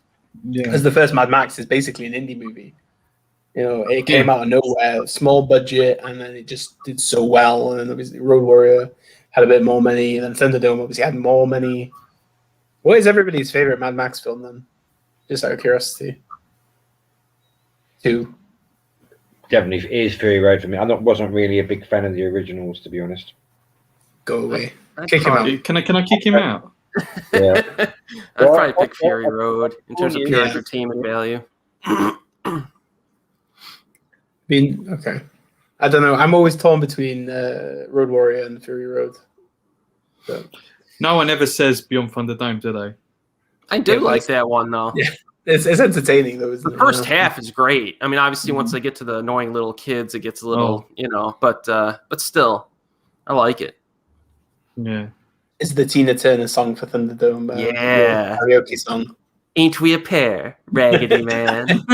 Yeah. Because the first Mad Max is basically an indie movie. You know, it came out of nowhere, small budget, and then it just did so well. And then obviously Road Warrior had a bit more money, and then Thunderdome obviously had more money. What is everybody's favorite Mad Max film then? Just out of curiosity. 2. Definitely is Fury Road for me. I wasn't really a big fan of the originals, to be honest. Go away. Kick him out. Can I kick him out? Yeah. I'd probably pick Fury Road in terms of pure entertainment value. Okay. I don't know. I'm always torn between Road Warrior and Fury Road. So. No one ever says Beyond Thunderdome, do they? I do like that one, though. Yeah. It's entertaining, though, isn't it? The first half is great. I mean, obviously, once they get to the annoying little kids, it gets a little, but still, I like it. Yeah. It's the Tina Turner song for Thunderdome. Yeah. Karaoke song. Ain't we a pair, Raggedy Man?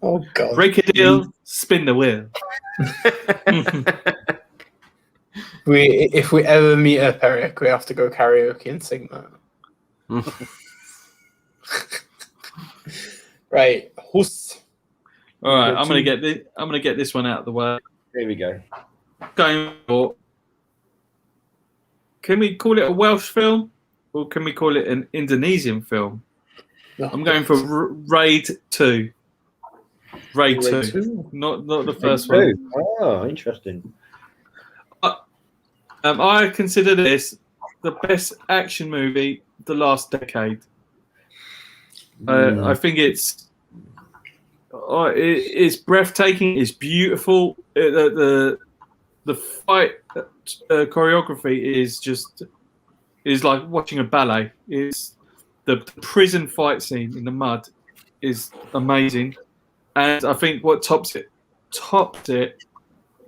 Oh, God. Break a deal, spin the wheel. If we ever meet up, Erik, we have to go karaoke and sing that. Right. Hus. All right, I'm gonna get this one out of the way. There we go. Going for. Can we call it a Welsh film, or can we call it an Indonesian film? No. I'm going for Raid 2. Raid 2, not the first one. Oh, interesting. I consider this the best action movie of the last decade. I think it's breathtaking. It's beautiful. The fight choreography is like watching a ballet. It's the prison fight scene in the mud is amazing, and I think what tops it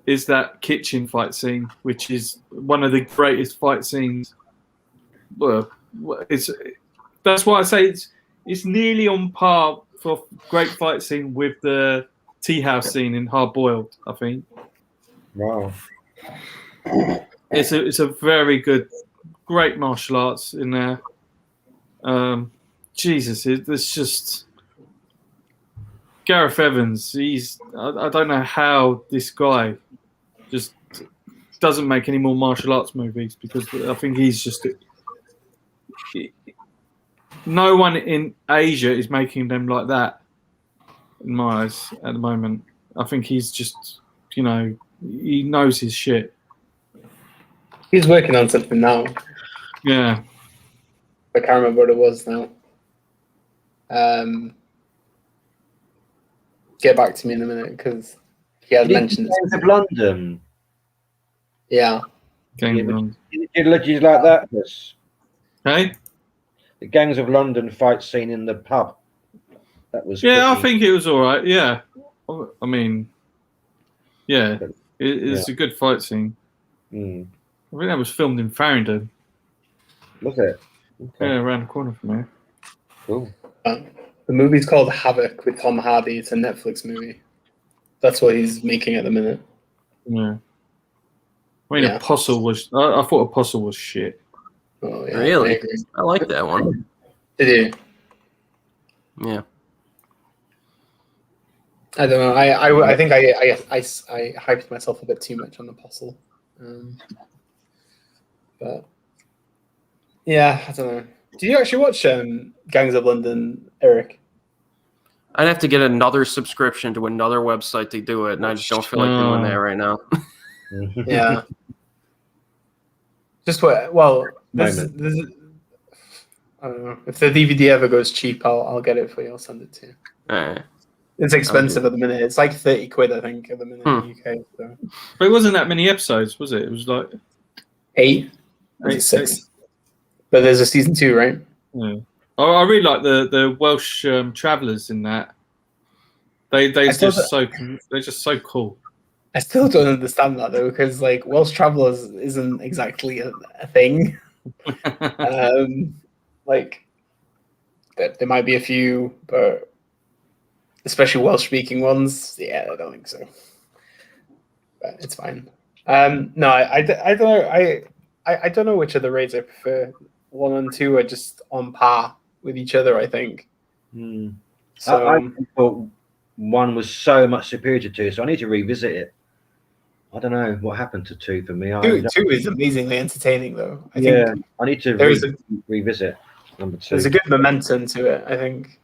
is that kitchen fight scene, which is one of the greatest fight scenes. Well, that's why I say it's nearly on par for great fight scene with the tea house scene in Hard Boiled. I think. Wow. It's a very good, great martial arts in there. Jesus, it's just Gareth Evans. I don't know how this guy just doesn't make any more martial arts movies, because I think he's just. No one in Asia is making them like that, in my eyes, at the moment. I think he's just, he knows his shit. He's working on something now. Yeah. I can't remember what it was now. Get back to me in a minute, because he had mentioned it. Gangs of London. Yeah. Gangs of London. Did you like that? Yes. Hey? The Gangs of London fight scene in the pub. That was. Yeah, I think it was all right. Yeah. I mean, yeah. It's a good fight scene. Mm. I think that was filmed in Farringdon. Was it? Okay. Yeah, around the corner from here. Cool. The movie's called Havoc with Tom Hardy. It's a Netflix movie. That's what he's making at the minute. Yeah. I mean, Apostle was. I thought Apostle was shit. Oh, yeah, Really? I like that one. Did you? Yeah. I don't know. I think I hyped myself a bit too much on Apostle. But yeah, I don't know. Did you actually watch Gangs of London, Eric? I'd have to get another subscription to another website to do it, and I just don't feel like doing that right now. Yeah. Just what? Well, this I don't know. If the DVD ever goes cheap, I'll get it for you. I'll send it to you. All right. It's expensive at the minute. It's like 30 quid, I think, at the minute in the UK. So. But it wasn't that many episodes, was it? It was like 8. 6. But there's a season 2, right? Yeah. I really like the Welsh travellers in that. They're just so cool. I still don't understand that though, because like Welsh travellers isn't exactly a thing. Like there might be a few, but especially Welsh speaking ones, yeah, I don't think so. But it's fine. No, I don't know. I don't know which of the raids I prefer. 1 and 2 are just on par with each other, I think. So I thought 1 was so much superior to 2, so I need to revisit it. I don't know what happened to 2 for me. 2 is amazingly entertaining, though. I need to revisit number 2. There's a good momentum to it, I think.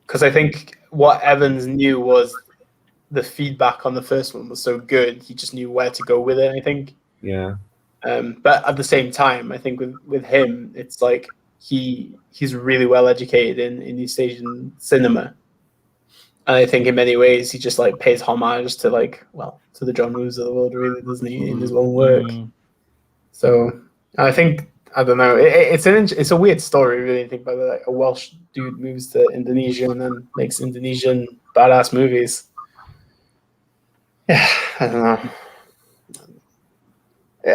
Because I think what Evans knew was the feedback on the first one was so good, he just knew where to go with it, I think. Yeah. But at the same time, I think with him, it's like he's really well educated in East Asian cinema. And I think in many ways he just like pays homage to to the John Woos of the world, really, doesn't he, in his own work? So I think, I don't know, it's a weird story, really. Think about it. Like a Welsh dude moves to Indonesia and then makes Indonesian badass movies. Yeah, I don't know.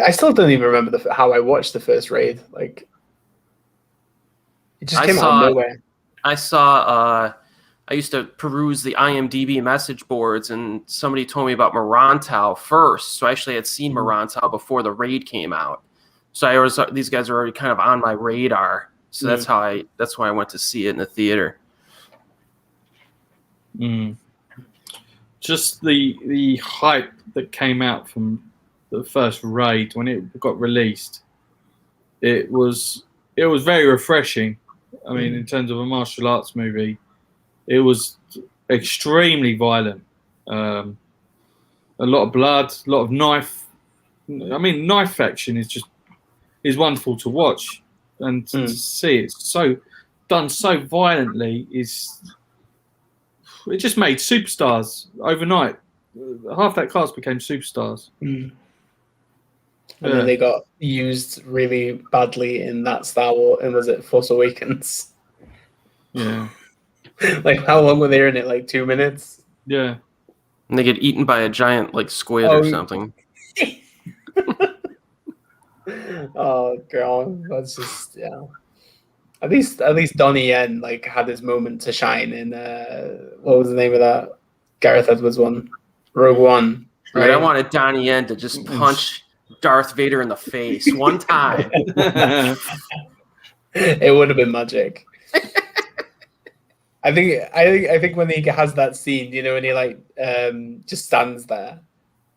I still don't even remember how I watched the first raid. Like, it just came out of nowhere. I used to peruse the IMDb message boards, and somebody told me about Marantau first. So I actually had seen Marantau before the raid came out. So these guys are already kind of on my radar. So that's why I went to see it in the theater. Just the hype that came out from the first raid when it got released, it was very refreshing. I mean, in terms of a martial arts movie, it was extremely violent. A lot of blood, a lot of knife I mean, knife action is wonderful to watch, and to see it done so violently it just made superstars overnight. Half that cast became superstars. And then they got used really badly in that Star Wars, and was it Force Awakens? Yeah. Like, how long were they in it? Like 2 minutes? Yeah. And they get eaten by a giant like squid or something. Oh god, that's just At least Donnie Yen like had his moment to shine in what was the name of that Gareth Edwards one? Rogue One. Right? I wanted Donnie Yen to just punch Darth Vader in the face one time. It would have been magic. I think when he has that scene, when he like just stands there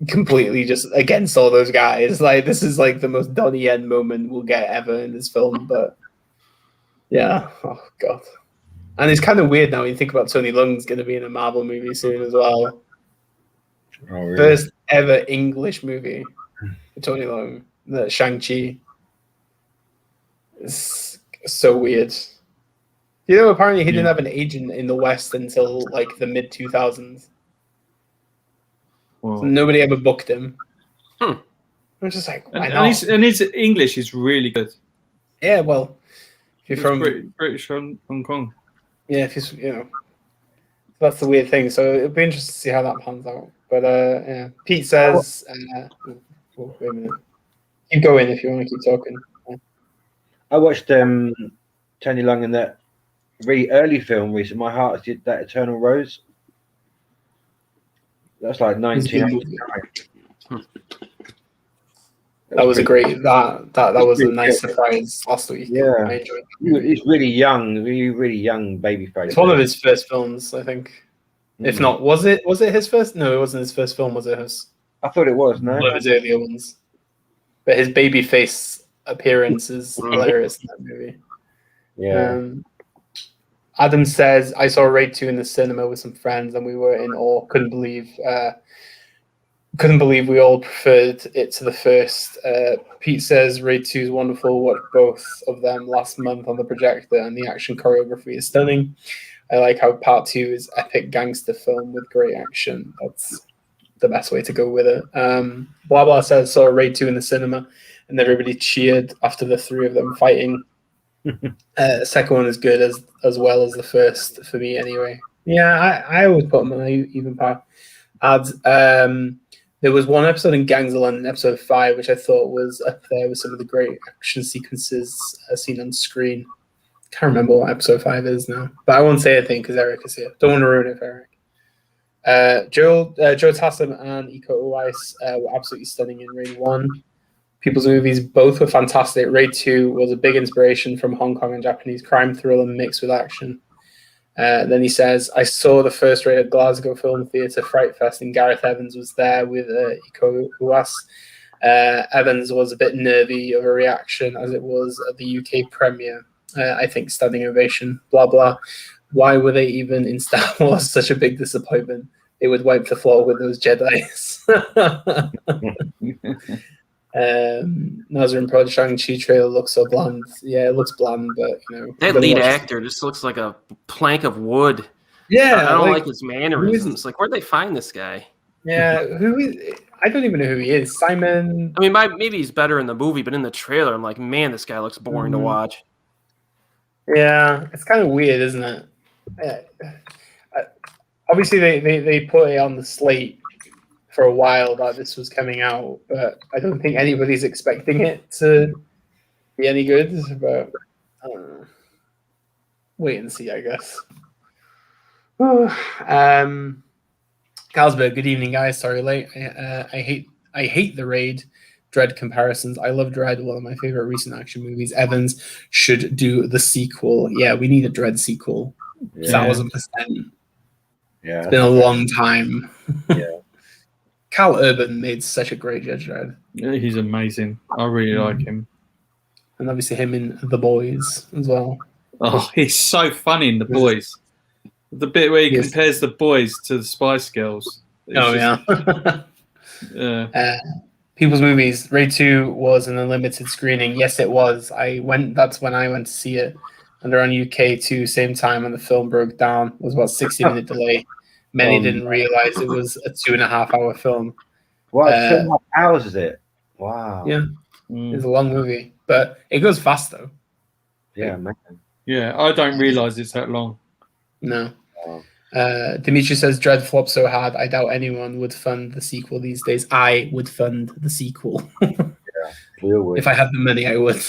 completely just against all those guys, like this is like the most Donnie Yen moment we'll get ever in this film. But yeah, oh god, and it's kind of weird now when you think about Tony Leung's going to be in a Marvel movie soon as well. Oh, really? First ever English movie for Tony Leung, the Shang-Chi. It's so weird. Apparently he didn't have an agent in the West until like the mid 2000s. So nobody ever booked him. I'm just like, why not? And his English is really good. Yeah, well, if you're from British from Hong Kong. Yeah, if he's that's the weird thing. So it'll be interesting to see how that pans out. But yeah, Pete says, wait a minute. Keep going if you want to keep talking. I watched Tony Leung in that really early film recently. My Heart did that Eternal Rose. That's like 1989. That was a great. That was a nice surprise last week. Yeah, I enjoyed it. He's really young, really young baby face. It's one of his first films, I think. If not, was it his first? No, it wasn't his first film. Was it his? I thought it was. No, one of his earlier ones. But his baby face appearance is hilarious in that movie. Yeah. Adam says, I saw Raid 2 in the cinema with some friends and we were in awe. Couldn't believe we all preferred it to the first. Pete says Raid 2 is wonderful. Watched both of them last month on the projector and the action choreography is stunning. I like how part 2 is epic gangster film with great action. That's the best way to go with it. Blah Blah says saw Raid 2 in the cinema and everybody cheered after the three of them fighting. Second one is good as well as the first for me anyway. Yeah, I always put them on even par. There was one episode in Gangs of London, episode 5, which I thought was up there with some of the great action sequences seen on screen. Can't remember what episode 5 is now, but I won't say anything because Erik is here. Don't want to ruin it for Erik. Joe Tassim and Iko Uwais were absolutely stunning in Raid 1. People's movies both were fantastic. Raid 2 was a big inspiration from Hong Kong and Japanese crime thriller mixed with action. Then he says, I saw the first Raid at Glasgow Film Theatre Fright Fest and Gareth Evans was there with Iko Uwais. Evans was a bit nervy of a reaction as it was at the UK premiere. I think standing ovation, blah, blah. Why were they even in Star Wars such a big disappointment? They would wipe the floor with those Jedis. Nazarene Pro Shang-Chi trailer looks so bland. Yeah, it looks bland, but that lead actor just looks like a plank of wood. Yeah, I don't like his mannerisms. Like, where'd they find this guy? Yeah, who is? I don't even know who he is. Simon. I mean, maybe he's better in the movie, but in the trailer, I'm like, man, this guy looks boring to watch. Yeah, it's kind of weird, isn't it? Yeah. Obviously, they put it on the slate for a while that this was coming out, but I don't think anybody's expecting it to be any good. But I don't know. Wait and see, I guess. Carlsberg, good evening, guys. Sorry, late. I hate the Raid. Dread comparisons. I love Dread, one of my favorite recent action movies. Evans should do the sequel. Yeah, we need a Dread sequel. 1,000%. Yeah, it's been a long time. Yeah. Cal Urban made such a great Judge Dredd. Yeah, he's amazing. I really like him. And obviously him in The Boys as well. Oh, he's so funny in The Boys. The bit where he compares The Boys to the Spice Girls. Yeah. Yeah. People's Movies. Raid 2 was an unlimited screening. Yes, it was. That's when I went to see it. And they're on UK 2, same time, and the film broke down. It was about 60-minute delay. Many didn't realize it was a 2.5-hour film. Wow, 2.5 hours is it? Wow. Yeah, it's a long movie, but it goes fast though. Yeah, man. Yeah, I don't realize it's that long. No. Dimitri says Dread flopped so hard, I doubt anyone would fund the sequel these days. I would fund the sequel. We all would. If I had the money, I would.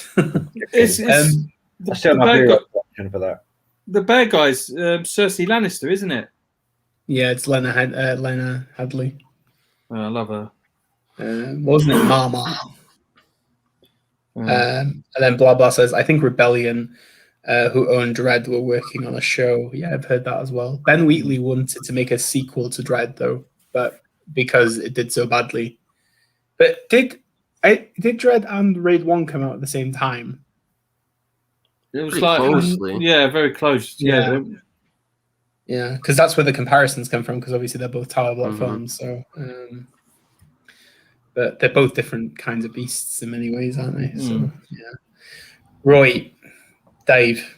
I still have a option for that. The bad guy's Cersei Lannister, isn't it? Yeah, it's Lena Hadley. Oh, I love her. Wasn't it Mama? And then blah blah says, I think Rebellion, who owned Dread, were working on a show. Yeah, I've heard that as well. Ben Wheatley wanted to make a sequel to Dread though, but because it did so badly. But did Dread and Raid 1 come out at the same time? It was Pretty like closely. Yeah, very close. Yeah. Yeah, because that's where the comparisons come from. Because obviously they're both Tower Block films, so. But they're both different kinds of beasts in many ways, aren't they? So yeah. Roy, Dave.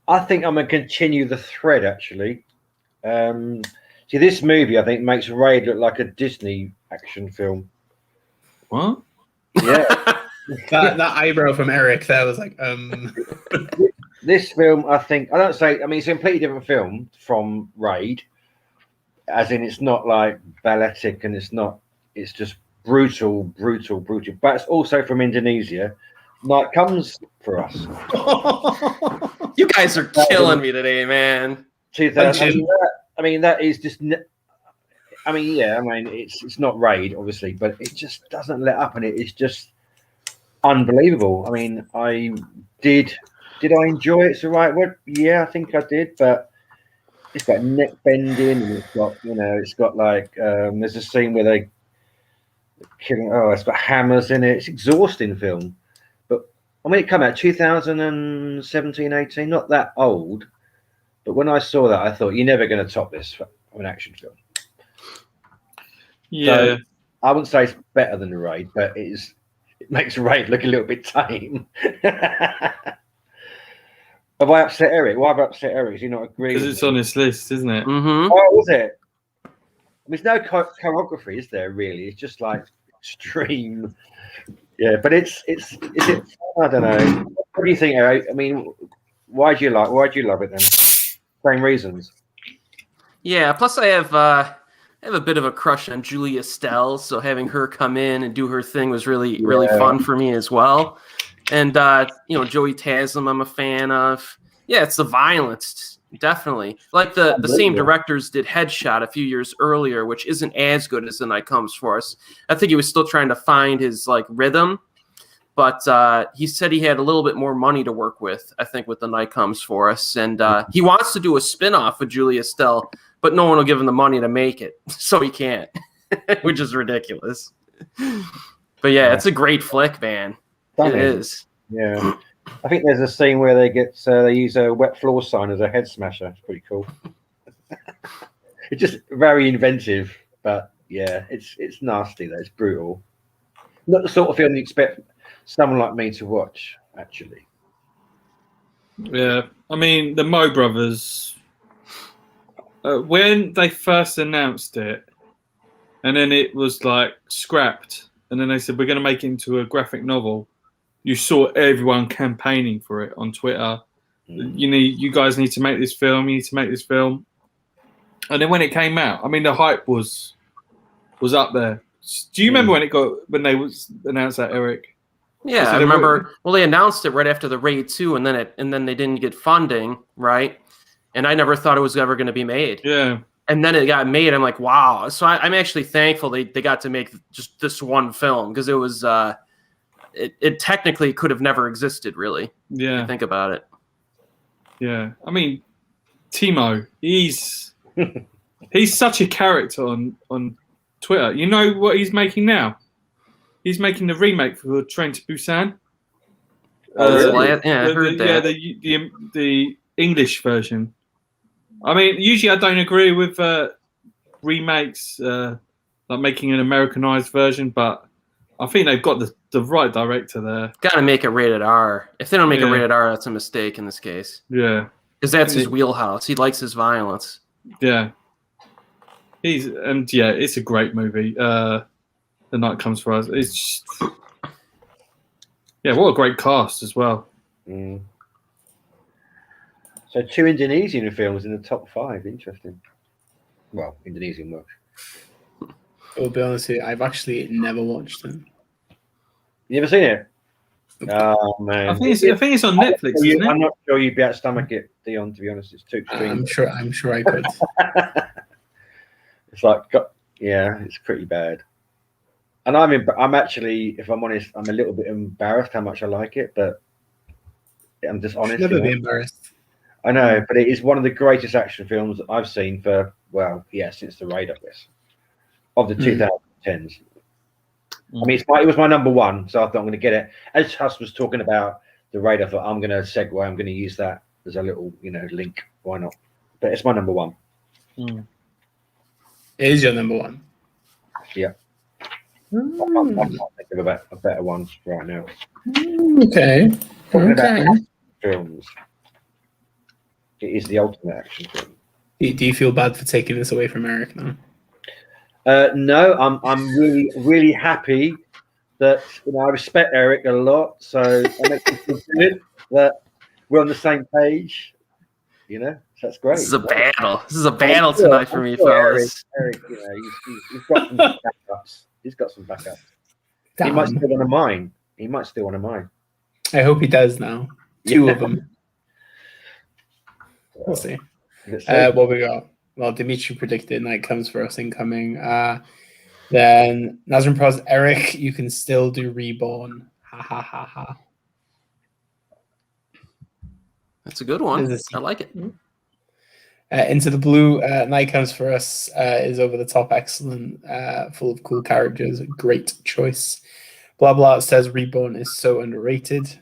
I think I'm going to continue the thread, actually. See, this movie, I think, makes Raid look like a Disney action film. What? Yeah. that eyebrow from Erik there was like, This film, I mean, it's a completely different film from Raid, as in it's not like balletic and it's just brutal. But it's also from Indonesia. Night Comes for us. You guys are killing me today, man. 2000. That is just. It's not Raid, obviously, but it just doesn't let up, and it's just unbelievable. I mean, Did I enjoy it? It's the right word. Yeah, I think I did, but it's got neck bending, and it's got like there's a scene where they killing. Oh, it's got hammers in it. It's exhausting film. But I mean, it came out 2017, 18, not that old. But when I saw that, I thought you're never going to top this for an action film. Yeah, so, I wouldn't say it's better than the Raid, but it makes Raid look a little bit tame. Have I upset Erik? Why have I upset Erik? Is he not agreeing? because it's on his list, isn't it? Mm-hmm. Oh, was it? There's no choreography, is there? Really, it's just like extreme. Yeah, but is it? I don't know. What do you think, Erik? I mean, why do you love it then? Same reasons. Yeah. Plus, I have a bit of a crush on Julia Stiles, so having her come in and do her thing was really fun for me as well. And Joey Taslim, I'm a fan of. Yeah, it's the violence, definitely. Like the same directors did Headshot a few years earlier, which isn't as good as The Night Comes for Us. I think he was still trying to find his rhythm, but he said he had a little bit more money to work with, I think, with The Night Comes for Us. And he wants to do a spin-off with Julia Stiles, but no one will give him the money to make it, so he can't, which is ridiculous. But yeah, it's a great flick, man. It is. Yeah. I think there's a scene where they use a wet floor sign as a head smasher. It's pretty cool. It's just very inventive, but yeah, it's nasty though. It's brutal. Not the sort of film you expect someone like me to watch, actually. Yeah, I mean the Mo brothers. When they first announced it, and then it was scrapped, and then they said we're going to make it into a graphic novel. You saw everyone campaigning for it on Twitter. You guys need to make this film. You need to make this film. And then when it came out, I mean, the hype was up there. Do you remember when they announced that, Erik? Yeah, I remember. Well, they announced it right after the Raid 2, and then they didn't get funding, right? And I never thought it was ever going to be made. Yeah. And then it got made. I'm like, wow. So I'm actually thankful they got to make just this one film, because it was. It technically could have never existed, really. Yeah. If you think about it. Yeah. I mean, Timo, he's such a character on Twitter. You know what he's making now? He's making the remake for Train to Busan. I heard that. Yeah, the English version. I mean, usually I don't agree with remakes, like making an Americanized version, but I think they've got the right director there. Gotta make it rated R. If they don't make it Yeah. rated R, that's a mistake in this case. Yeah, Because that's his wheelhouse. He likes his violence. yeah. It's a great movie. The Night Comes for Us. It's just, what a great cast as well. Mm. So 2 Indonesian films in the top 5. Interesting. Well, Indonesian work. I'll be honest with you, I've actually never watched them. You ever seen it? Oh man, I think it's on Netflix, isn't it? I'm not sure you'd be able to stomach it, Dion. To be honest, it's too extreme. I'm sure I could. It's like, it's pretty bad. And I'm actually, if I'm honest, I'm a little bit embarrassed how much I like it, but I'm just honest. Never be embarrassed. I know, but it is one of the greatest action films that I've seen since the Raid of the 2010s. I mean, it was my number 1, so I thought I'm going to get it. As Huss was talking about the Raid, I thought I'm going to segue. I'm going to use that as a little, link. Why not? But it's my number 1. It is your number 1. Yeah. I can't think of a better one right now. Okay. Films. It is the ultimate action film. Do you feel bad for taking this away from Erik now? No, I'm really, really happy that I respect Erik a lot, so it makes me feel good that we're on the same page. So that's great. This is a battle. This is a battle tonight for me, fellas. Erik, he's got some backups. He's got some backups. Damn. He might still want to mine. I hope he does now. 2 of them. We'll see. What we got? Well, Dimitri predicted Night Comes for Us incoming. Then Nazrin Pros, Erik, you can still do Reborn. Ha ha ha ha. That's a good one. I like it. Into the Blue, Night Comes for Us is over the top, excellent, full of cool characters, great choice. Blah blah says Reborn is so underrated.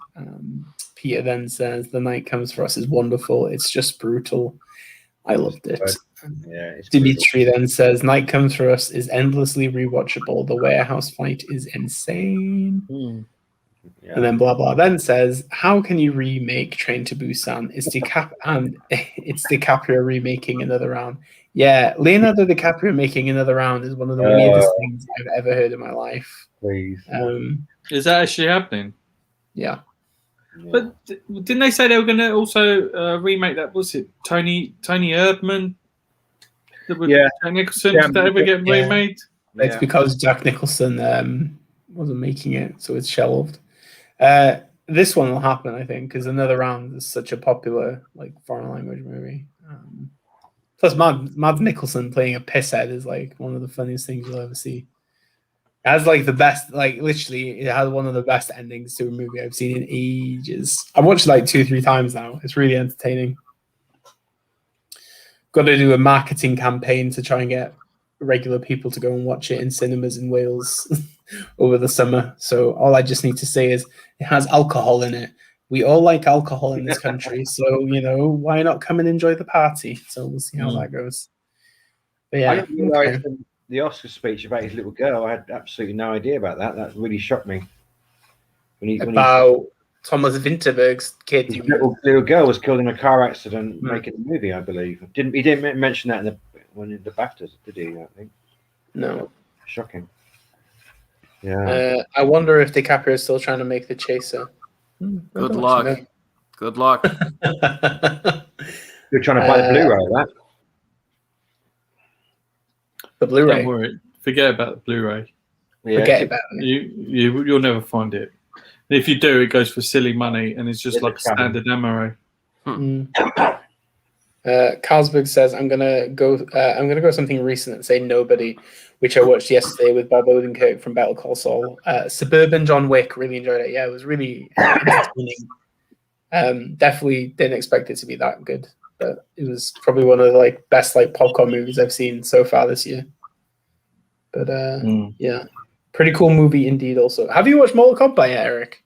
Peter then says The Night Comes for Us is wonderful. It's just brutal. I loved it. Yeah, Dimitri then says Night Comes for Us is endlessly rewatchable. The warehouse fight is insane. Yeah. And then blah blah then says, how can you remake Train to Busan? It's DiCaprio remaking Another Round. Yeah, Leonardo DiCaprio making Another Round is one of the weirdest things I've ever heard in my life. Please. Is that actually happening? Yeah. But didn't they say they were going to also remake that? Was it Tony Erdmann? Jack Nicholson. Did that ever get remade? It's because Jack Nicholson wasn't making it, so it's shelved. This one will happen, I think, because Another Round is such a popular foreign language movie. Plus, Mads Nicholson playing a pisshead is one of the funniest things you'll ever see. It has the best, literally, it has one of the best endings to a movie I've seen in ages. I've watched it 2-3 times now. It's really entertaining. Got to do a marketing campaign to try and get regular people to go and watch it in cinemas in Wales over the summer. So all I just need to say is it has alcohol in it. We all like alcohol in this country, so why not come and enjoy the party? So we'll see how that goes. But yeah, I didn't realize the Oscar speech about his little girl. I had absolutely no idea about that. That really shocked me. About Thomas Vinterberg's kid. His little girl was killed in a car accident making the movie, I believe. He didn't mention that in the BAFTAs, did he? I think. No. Shocking. Yeah. I wonder if DiCaprio is still trying to make The Chaser. Good luck. Good luck. You're trying to buy the Blu-ray of that. The Blu-ray. Don't worry. Forget about the Blu-ray. Yeah. Forget about it. You'll never find it. And if you do, it goes for silly money, and it's just like a standard MRA. Carlsberg says, I'm gonna go something recent and say Nobody, which I watched yesterday with Bob Odenkirk from Better Call Saul. Suburban John Wick, really enjoyed it. Yeah, it was really entertaining. Definitely didn't expect it to be that good, but it was probably one of the best popcorn movies I've seen so far this year. But yeah, pretty cool movie indeed. Also, have you watched Mortal Kombat yet, Erik?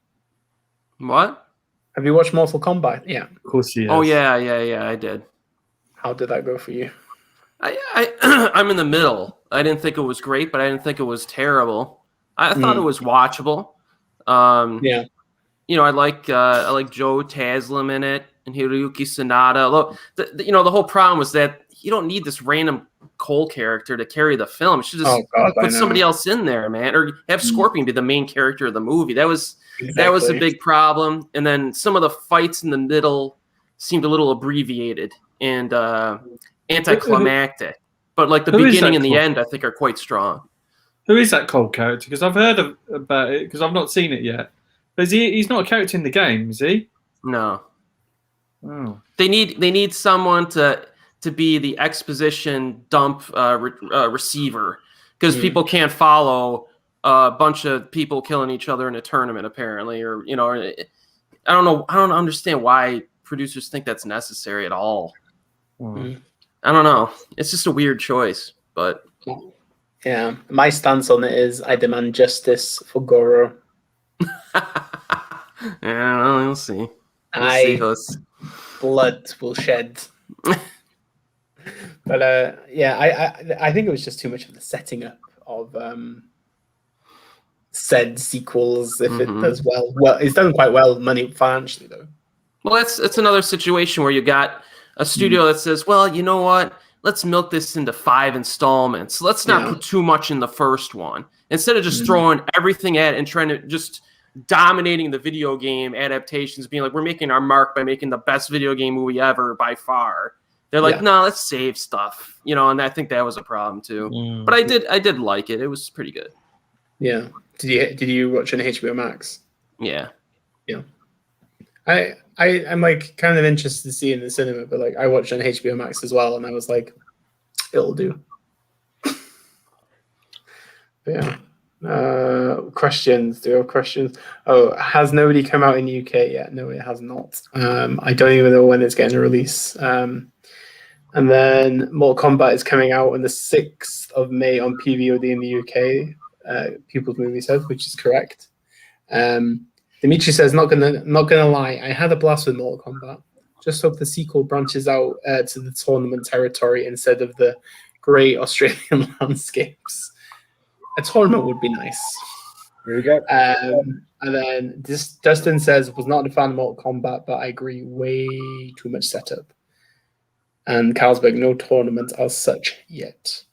What? Have you watched Mortal Kombat? Yeah. Of course he has. Oh yeah, I did. How did that go for you? I'm in the middle. I didn't think it was great, but I didn't think it was terrible. I thought it was watchable. Yeah. You know, I like Joe Taslim in it and Hiroyuki Sanada. Although the whole problem was that you don't need this random Cole character to carry the film. You should just put somebody else in there, man, or have Scorpion be the main character of the movie. That was a big problem. And then some of the fights in the middle seemed a little abbreviated and anticlimactic. But like the beginning and the end, I think are quite strong. Who is that Cole character? Because I've heard about it because I've not seen it yet. But he's not a character in the game, is he? No. Oh. They need someone to be the exposition dump receiver because people can't follow a bunch of people killing each other in a tournament apparently, or I don't know. I don't understand why producers think that's necessary at all. Mm. I don't know. It's just a weird choice, but yeah, my stance on it is I demand justice for Goro. Yeah, well, we'll see. Blood will shed. But I think it was just too much of the setting up of said sequels. If it does well, it's done quite well money financially though. Well, it's another situation where you got a studio that says, well, you know what? Let's milk this into 5 installments. Let's not put too much in the first one. Instead of just throwing everything at it and trying to just dominating the video game adaptations, being like, we're making our mark by making the best video game movie ever by far. They're like, no, let's save stuff, and I think that was a problem too. But I did like it. It was pretty good. Yeah. Did you watch on HBO Max? Yeah. Yeah. I'm like kind of interested to see it in the cinema, but like I watched on HBO Max as well, and I was like, it'll do. Yeah. Questions. Do we have questions? Oh, has nobody come out in the UK yet? No, it has not. I don't even know when it's getting a release. And then Mortal Kombat is coming out on the 6th of May on PVOD in the UK. People's Movie says, which is correct. Dimitri says, not gonna lie, I had a blast with Mortal Kombat. Just hope the sequel branches out to the tournament territory instead of the great Australian landscapes. A tournament would be nice. Here we go. And then Dustin says, was not a fan of Mortal Kombat, but I agree, way too much setup. And Carlsberg, no tournament as such yet.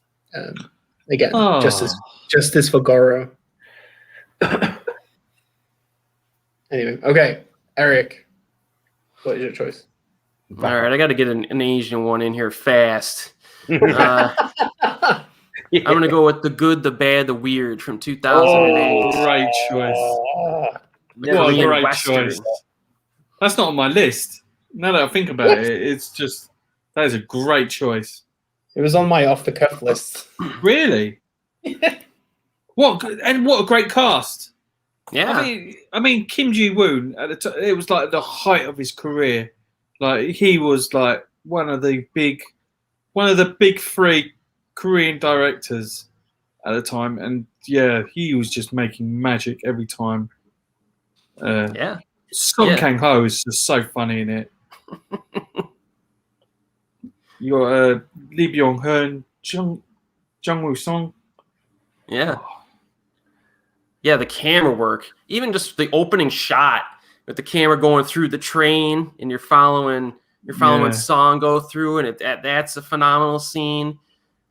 Again, justice for Goro. Anyway, okay, Erik, what is your choice? All right, I got to get an Asian one in here fast. I'm going to go with The Good, the Bad, the Weird from 2008. Great choice. What a great choice. That's not on my list. Now that I think about it, it's just, that is a great choice. It was on my off-the-cuff list. Really? What a great cast. Yeah. I mean, Kim Ji-woon at the time, it was like the height of his career. Like he was like one of the big 3 Korean directors at the time, and he was just making magic every time. Song Kang-ho is just so funny in it. You got Lee Byung-hun, Jung Woo-song. Yeah. Yeah, the camera work. Even just the opening shot with the camera going through the train and you're following Song go through, and that's a phenomenal scene.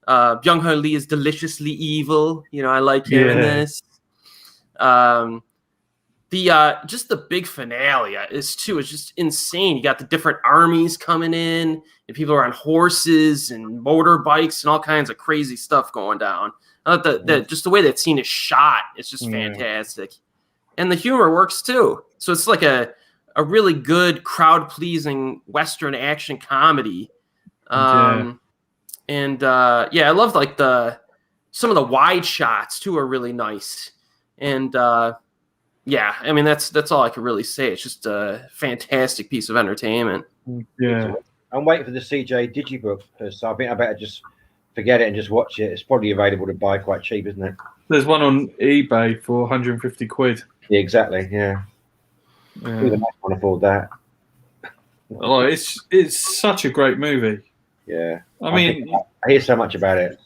Byung-hun Lee is deliciously evil. I like him in this. Just the big finale is just insane. You got the different armies coming in, and people are on horses and motorbikes and all kinds of crazy stuff going down. Just the way that scene is shot is just fantastic, and the humor works too. So it's like a really good crowd-pleasing Western action comedy. I love like some of the wide shots too are really nice, and I mean that's all I can really say. It's just a fantastic piece of entertainment. Yeah, I'm waiting for the CJ Digibook, so I think I better just forget it and just watch it. It's probably available to buy quite cheap, isn't it? There's one on eBay for 150 quid. Yeah, exactly. Yeah. Who the heck can afford that? Oh, it's such a great movie. Yeah. I mean, I hear so much about it.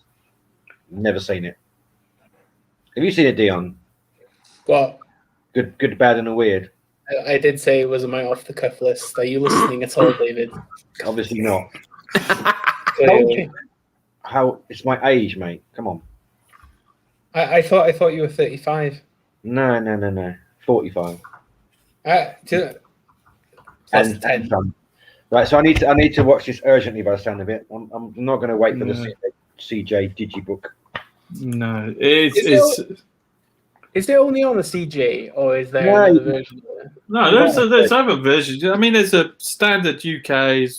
Never seen it. Have you seen it, Dion? Well, Good, bad, and the weird. I did say it was on my off the cuff list. Are you listening at all, David? Obviously not. Clearly. How it's my age, mate. Come on. I thought you were 35. No. 45. Plus And 10. Right, so I need to watch this urgently by the sound of it. I'm not going to wait for the CJ Digibook. no, it's Is it only on the CJ, or is there No, another version of it? no. There's other versions. I mean, there's a standard UK.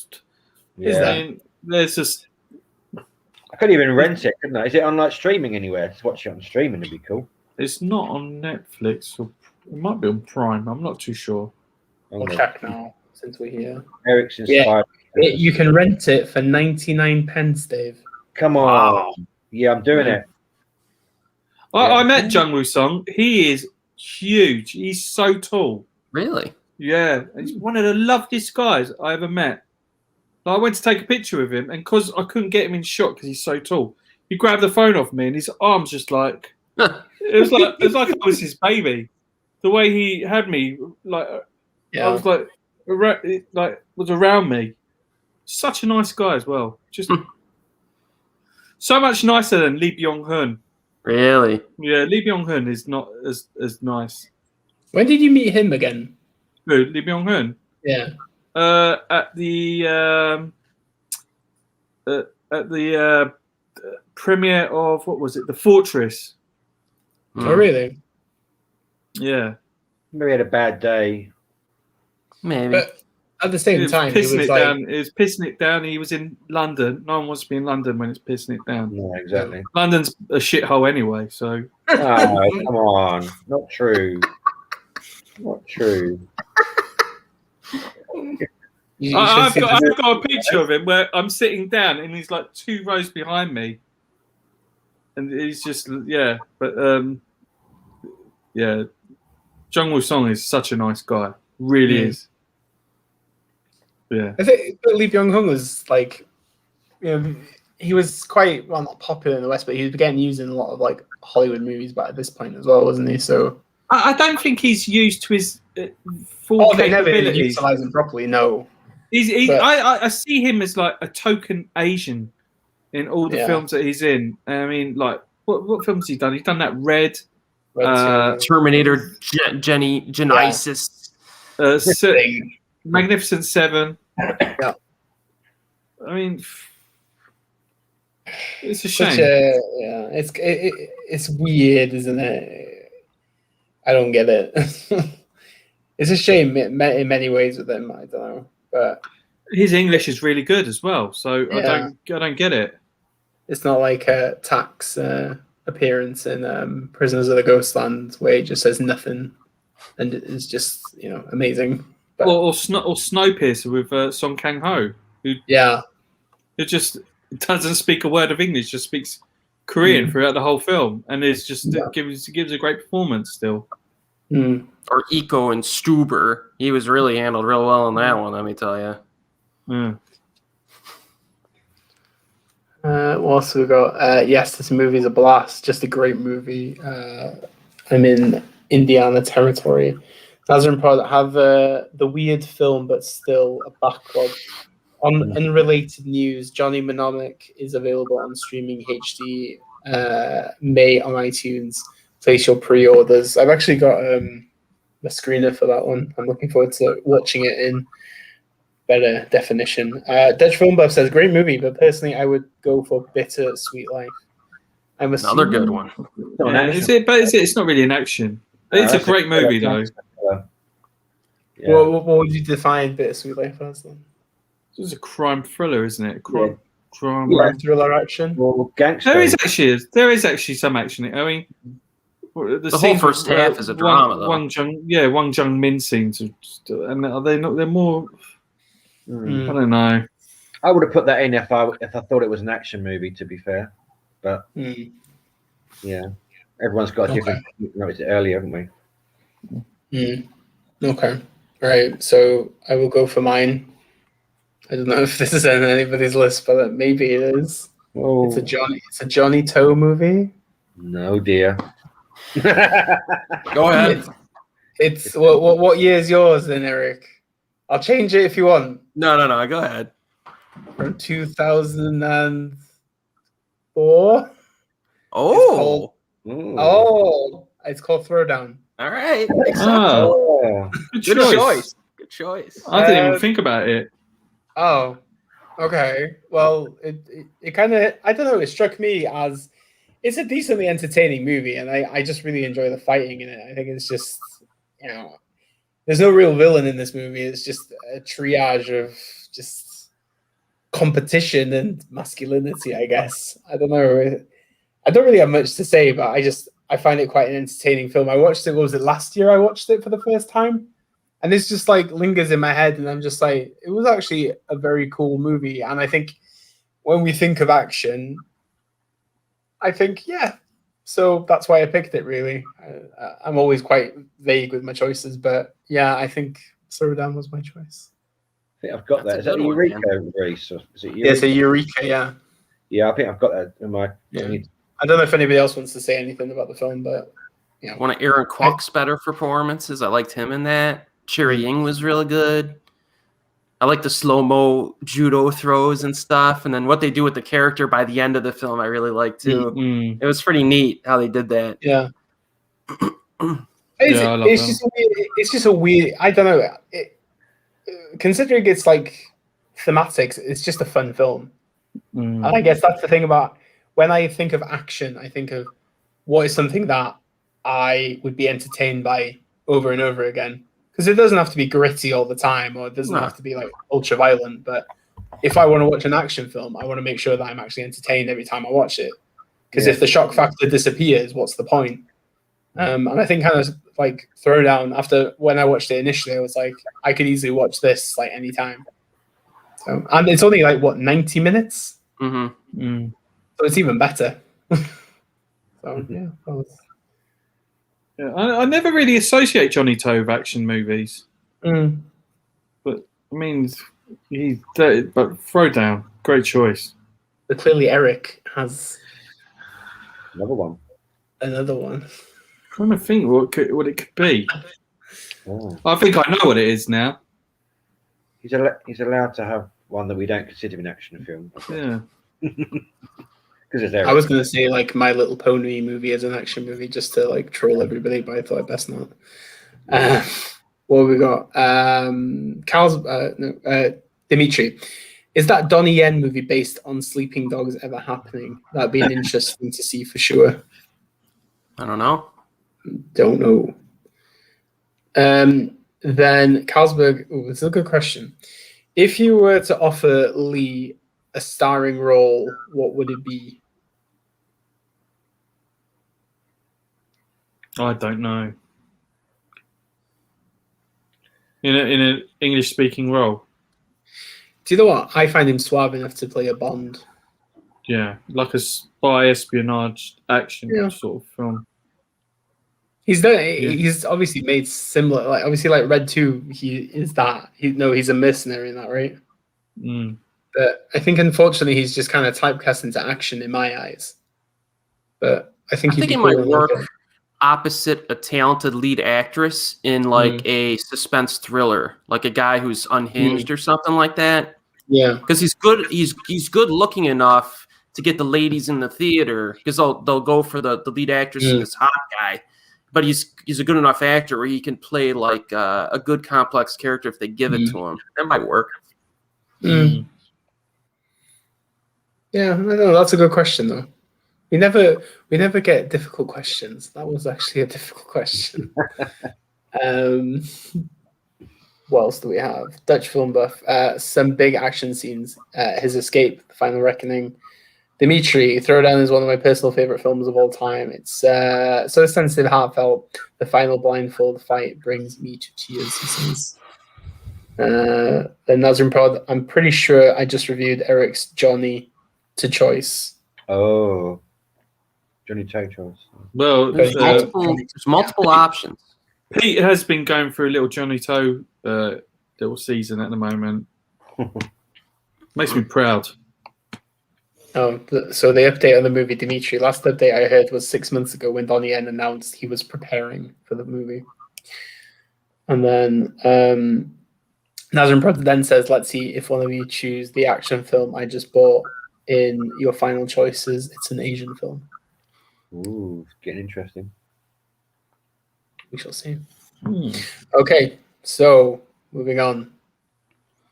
Yeah. I mean, there's just. I couldn't even rent it, couldn't I? Is it on like streaming anywhere? To watch it on streaming would be cool. It's not on Netflix, or it might be on Prime. I'm not too sure. We'll check now since we're here. Eric's inspired. Yeah, you can rent it for 99 pence, Dave. Come on. Wow. Yeah, I'm doing it. I met Jung Woo Song. He is huge. He's so tall. Really? Yeah, he's one of the loveliest guys I ever met. I went to take a picture of him, and because I couldn't get him in shot because he's so tall, he grabbed the phone off me, and his arms just like it was like I was his baby. The way he had me, like I was like was around me. Such a nice guy as well. Just so much nicer than Lee Byung-hun. Really? Yeah, Lee Byung-hun is not as nice. When did you meet him again? Who? Lee Byung-hun? Yeah. At the premiere of what was it? The Fortress. Oh, really? Yeah. Maybe had a bad day. Maybe. But at the same time, he was down. It was pissing it down. He was in London. No one wants to be in London when it's pissing it down. Yeah, exactly. London's a shithole anyway. So. Oh, come on. Not true. Not true. I've got a picture of him where I'm sitting down and he's like 2 rows behind me, and he's just But Jung Woo Song is such a nice guy, really is. Yeah, I think Lee Byung-hun was like, he was quite not popular in the West, but he was getting used in a lot of like Hollywood movies back at this point as well, wasn't he? So I don't think he's used to his full they never capabilities. utilize him properly. No. I see him as like a token Asian in all the films that he's in. I mean, like, what films has he done? He's done that Red Terminator, Genesis, Magnificent Seven. Yeah. I mean, it's a shame. It's weird, isn't it? I don't get it. It's a shame in many ways with him. I don't know. But his English is really good as well, so I don't get it. It's not like a Tax appearance in Prisoners of the Ghostland where he just says nothing, and it's just amazing. But, or Snowpiercer with Song Kang-ho, who just doesn't speak a word of English, just speaks Korean throughout the whole film, and it's just gives a great performance still. Mm. Or Iko and Stuber. He was really handled real well in that one, let me tell you. Mm. What else have we got? Yes, this movie's a blast. Just a great movie. I'm in Indiana territory. Nazarene Product have the weird film, but still a backlog. On unrelated news, Johnny Mnemonic is available on streaming HD May on iTunes. Place your pre-orders. I've actually got the screener for that one. I'm looking forward to watching it in better definition. Dutch Film Buff says, great movie, but personally I would go for Bitter Sweet Life. Another good one. Is it? But it's not really an action. It's a great movie though. Yeah. What would you define Bitter Sweet Life as then? It's a crime thriller, isn't it? Crime thriller action. Well, gangster. There is actually some action. I mean, the whole first half is a drama, though. Wang Jung Min scenes, and they're more. I don't know. I would have put that in if I thought it was an action movie. To be fair, but yeah, everyone's got a different. We noticed it earlier, haven't we? Okay. All right. So I will go for mine. I don't know if this is on anybody's list, but maybe it is. Oh, It's a Johnny Toe movie. no, dear. Go ahead. It's what year is yours then, Eric? I'll change it if you want. No. Go ahead. From 2004. Oh. It's called Throwdown. All right. Oh. Good Good choice. choice. Good choice. I didn't even think about it. Oh, okay. Well, it kind of, I don't know, it struck me as it's a decently entertaining movie, and I just really enjoy the fighting in it. I think it's just, there's no real villain in this movie. It's just a triage of just competition and masculinity, I guess. I don't know. I don't really have much to say, but I find it quite an entertaining film. I watched it, what was it, last year I watched it for the first time? And this just like lingers in my head, and I'm just like, it was actually a very cool movie. And I think when we think of action, I think, yeah. So that's why I picked it, really. I'm always quite vague with my choices, but yeah, I think Throwdown was my choice. I think I've got That's that. a Is that good one, Eureka man. race? Or is it Eureka? Yeah, so Eureka, yeah. Yeah, I think I've got that in my. Yeah. I don't know if anybody else wants to say anything about the film, but One of Aaron Kwok's better performances. I liked him in that. Cherry Ying was really good. I like the slow-mo judo throws and stuff. And then what they do with the character by the end of the film, I really liked too. Mm. It was pretty neat how they did that. yeah. Yeah, I love It's them. just a weird, it's just a weird, I don't know. Considering it's like thematics, it's just a fun film. Mm. And I guess that's the thing about when I think of action, I think of what is something that I would be entertained by over and over again. Because it doesn't have to be gritty all the time, or it doesn't have to be like ultra violent. But if I want to watch an action film, I want to make sure that I'm actually entertained every time I watch it. Because if the shock factor disappears, what's the point? And I think kind of like Throwdown, after when I watched it initially, I was like, I could easily watch this like anytime. So, and it's only like, what, 90 minutes? Mm-hmm. Mm. So it's even better. So, yeah. That was... Yeah, I never really associate Johnny Toe with action movies. Mm. But, I mean, but Throwdown, great choice. But clearly Erik has Another one. another one. I'm trying to think what it could be. Oh. I think I know what it is now. He's allowed to have one that we don't consider an action film. Yeah. Because it's Erik. I was going to say like My Little Pony movie as an action movie just to like troll everybody, but I thought I'd best not. What have we got? Dimitri. Is that Donnie Yen movie based on Sleeping Dogs ever happening? That'd be an interesting to see for sure. I don't know. Don't know. Then Carlsberg, it's a good question. If you were to offer Lee a starring role, what would it be? I don't know. In an English speaking role. Do you know what? I find him suave enough to play a Bond. Yeah, like a spy espionage action Yeah. sort of film. He's done. He's obviously made similar. Like obviously, like Red 2, he is that. He's a mercenary in that, right? Mm. But I think unfortunately he's just kind of typecast into action in my eyes. But I think it might work opposite a talented lead actress in like a suspense thriller, like a guy who's unhinged or something like that. Yeah, because he's good. He's good looking enough to get the ladies in the theater because they'll go for the lead actress and this hot guy. But he's a good enough actor where he can play like a good complex character if they give it to him. That might work. Yeah, I don't know. That's a good question though. We never get difficult questions. That was actually a difficult question. What else do we have? Dutch film buff. Some big action scenes. His Escape, The Final Reckoning. Dimitri, Throwdown is one of my personal favorite films of all time. It's so sensitive, heartfelt. The final blindfold fight brings me to tears, he says. Then Nazrim Prod, I'm pretty sure I just reviewed Eric's Johnny to choice. Oh, Johnny Toe choice. Well, There's multiple options. Pete has been going through a little Johnny Toe little season at the moment. Makes me proud. So the update on the movie Dimitri. Last update I heard was 6 months ago when Donnie Yen announced he was preparing for the movie. And then Nazarene Brother then says, "Let's see if one of you choose the action film I just bought in your final choices. It's an Asian film." Ooh, getting interesting. We shall see. Okay, so moving on.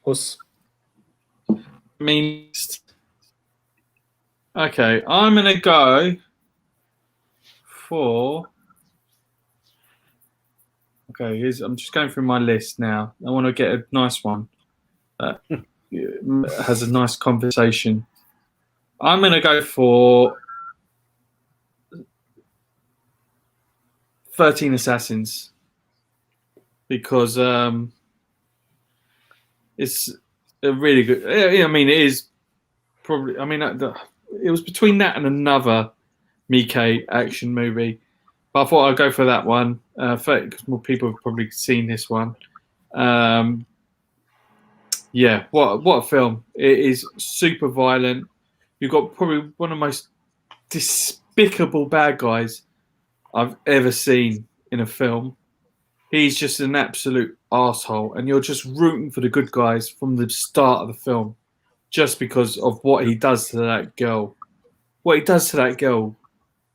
Us. Okay, I'm gonna go for. Okay, I'm just going through my list now. I want to get a nice one that has a nice conversation. I'm gonna go for 13 Assassins because it's a really good. I mean, it is probably. I mean, it was between that and another Miike action movie, but I thought I'd go for that one because more people have probably seen this one. Yeah, what a film! It is super violent. You've got probably one of the most despicable bad guys I've ever seen in a film. He's just an absolute asshole, and you're just rooting for the good guys from the start of the film, just because of what he does to that girl. What he does to that girl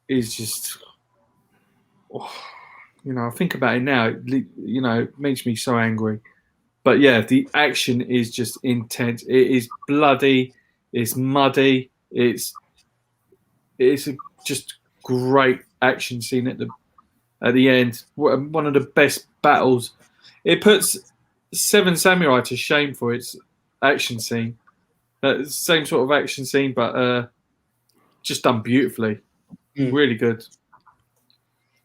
is just, I think about it now. It makes me so angry. But yeah, the action is just intense. It is bloody. It's muddy. It's a just great action scene at the end. One of the best battles. It puts Seven Samurai to shame for its action scene. Same sort of action scene, but just done beautifully. Really good.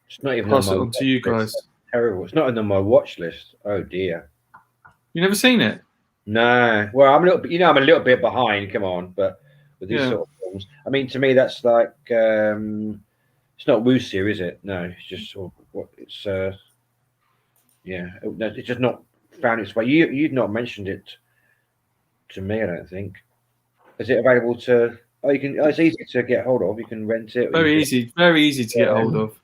It's not even pass it on to you guys. Terrible. It's not on my watch list. Oh dear. You never seen it? No. Well, I'm a little bit. I'm a little bit behind. Come on, but with these sort of films, I mean, to me, that's like it's not wuxia, is it? No, it's just sort of what it's. Yeah, it's just not found its way. You'd not mentioned it to me, I don't think. Is it available to? Oh, you can. Oh, it's easy to get hold of. You can rent it. Very easy to get hold of.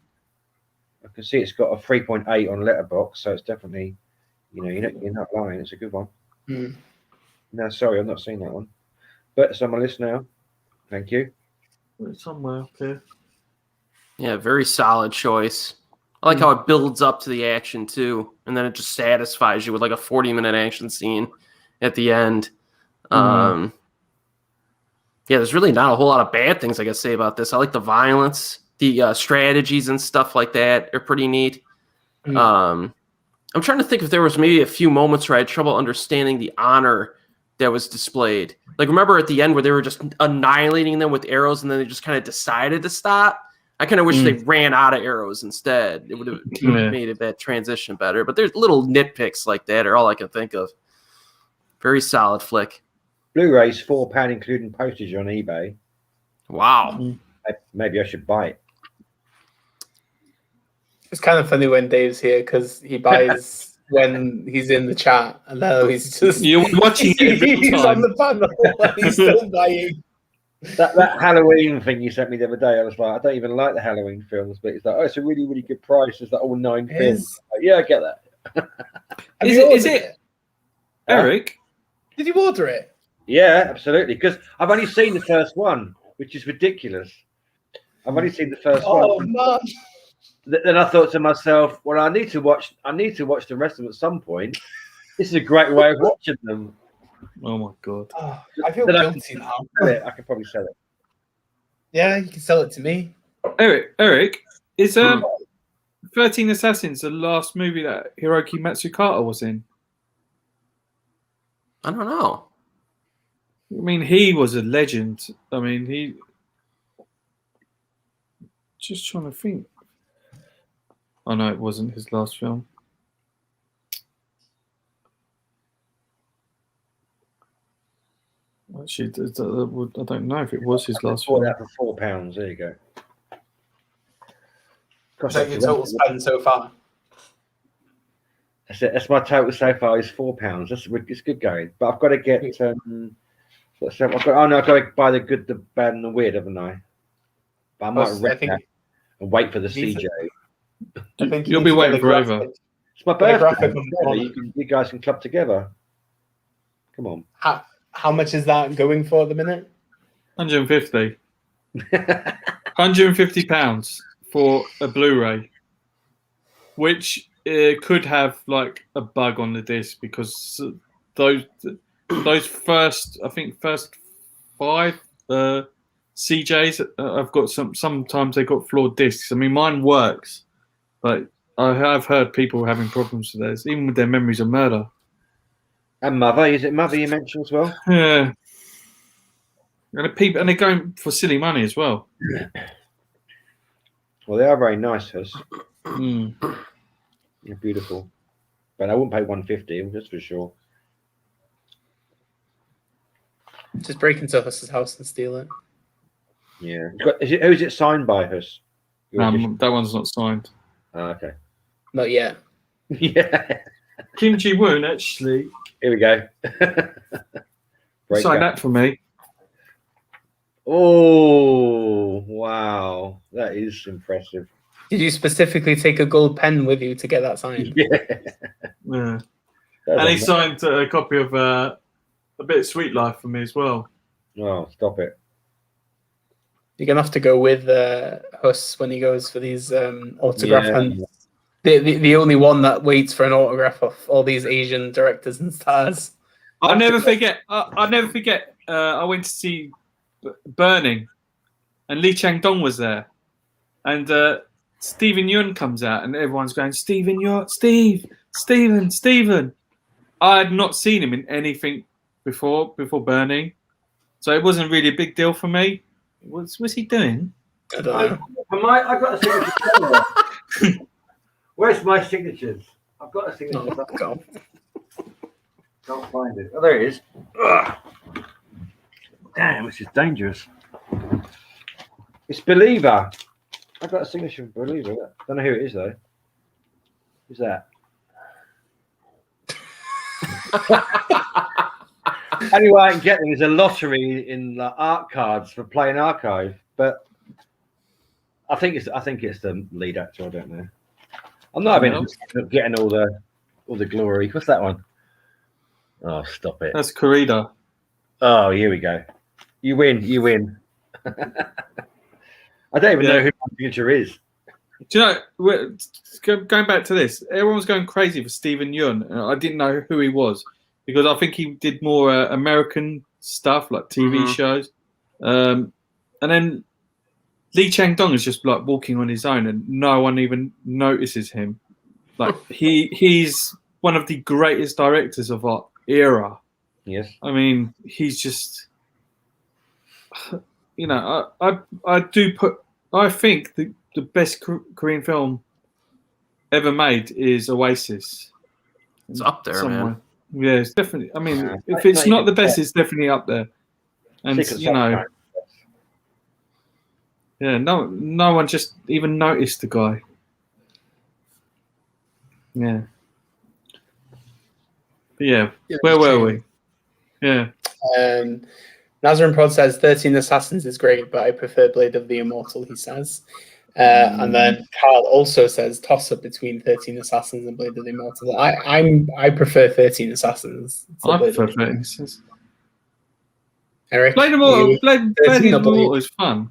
I can see it's got a 3.8 on Letterboxd, so it's definitely, you're not lying. It's a good one. No, sorry, I've not seen that one, but it's on my list now. Thank you. It's somewhere up here. Yeah, very solid choice. I like how it builds up to the action too, and then it just satisfies you with like a 40-minute action scene at the end. Yeah, there's really not a whole lot of bad things I can say about this. I like the violence, the strategies and stuff like that are pretty neat. I'm trying to think if there was maybe a few moments where I had trouble understanding the honor that was displayed. Like, remember at the end where they were just annihilating them with arrows and then they just kind of decided to stop? I kind of wish they ran out of arrows instead. It would have made that transition better. But there's little nitpicks like that are all I can think of. Very solid flick. Blu-ray's £4 including postage on eBay. Wow. Maybe I should buy it. It's kind of funny when Dave's here because he buys when he's in the chat, and now he's just you're watching it every he's time. on the panel. He's still buying. That Halloween thing you sent me the other day, I was like, I don't even like the Halloween films, but it's like, it's a really, really good price. It's like all 9 films. Like, yeah, I get that. Is it Erik? Did you order it? Yeah, absolutely. Because I've only seen the first one, which is ridiculous. I've only seen the first one. Oh man. Then I thought to myself, well, I need to watch the rest of them at some point. This is a great way of watching them. Oh my god! Oh, I feel guilty now. I could probably sell it. Yeah, you can sell it to me. Erik, is 13 Assassins the last movie that Hiroki Matsukata was in? I don't know. I mean, he was a legend. I mean, he. Just trying to think. Oh no, it wasn't his last film. Actually, I don't know if it was his last film. That for £4. There you go. Is that your total spend so far? That's it. That's my total so far is £4. It's good going. But I've got to get I've got to buy the good, the bad, and the weird, haven't I? But I might rent that and wait for the CJ. I think you'll be waiting forever. It's my birthday. You guys can club together. Come on. How much is that going for at the minute? 150. 150 pounds for a Blu-ray, which could have like a bug on the disc because those first 5 CJs I've got sometimes they got flawed discs. I mean, mine works, but I have heard people having problems with theirs, even with their memories of murder. And Mother, is it Mother you mentioned as well? Yeah. And they're going for silly money as well. Well, they are very nice, Hus. Mm. They're beautiful. But I wouldn't pay 150, that's for sure. Just break into Hus's house and steal it. Yeah. Who's it signed by, Hus? That one's not signed. Oh, okay. Not yet. Yeah. Kim Ji-woon, actually. Here we go. Sign that for me. Oh, wow. That is impressive. Did you specifically take a gold pen with you to get that signed? Yeah. And he signed a copy of A Bit of Sweet Life for me as well. Oh, stop it. You're going to have to go with Hus when he goes for these autograph hunts. The only one that waits for an autograph of all these Asian directors and stars. I'll never forget. I went to see Burning, and Lee Chang-dong was there, and Steven Yeun comes out, and everyone's going, Steven. I had not seen him in anything before Burning, so it wasn't really a big deal for me. What's he doing? I don't know. I got a signature. Where's my signatures? I've got a signature. Oh, God. Can't find it. Oh, there it is. Ugh. Damn, this is dangerous. It's Believer. I got a signature from Believer. Don't know who it is though. Who's that? Anyway, I can get them. There's a lottery in the art cards for playing archive, but I think it's the lead actor. I don't know. I'm not getting all the glory. What's that one? Oh, stop it. That's Corrida. Oh, here we go. You win. I don't even know who my signature is. Do you know, going back to this, everyone was going crazy for Steven Yeun. And I didn't know who he was because I think he did more American stuff like TV shows. And then Lee Chang-dong is just like walking on his own and no one even notices him. Like he's one of the greatest directors of our era. Yes. I mean, he's just, you know, I think the best Korean film ever made is Oasis. It's up there, man. Yeah, it's definitely. I mean, if it's not the best, it's definitely up there. And you know, yeah, no one just even noticed the guy. Yeah. But yeah, where were we? Yeah. Nazarene Prod says 13 Assassins is great, but I prefer Blade of the Immortal, he says. And then Carl also says toss up between 13 Assassins and Blade of the Immortal. I prefer 13 Assassins. I prefer 13 Assassins. Eric? Blade of the Immortal is fun.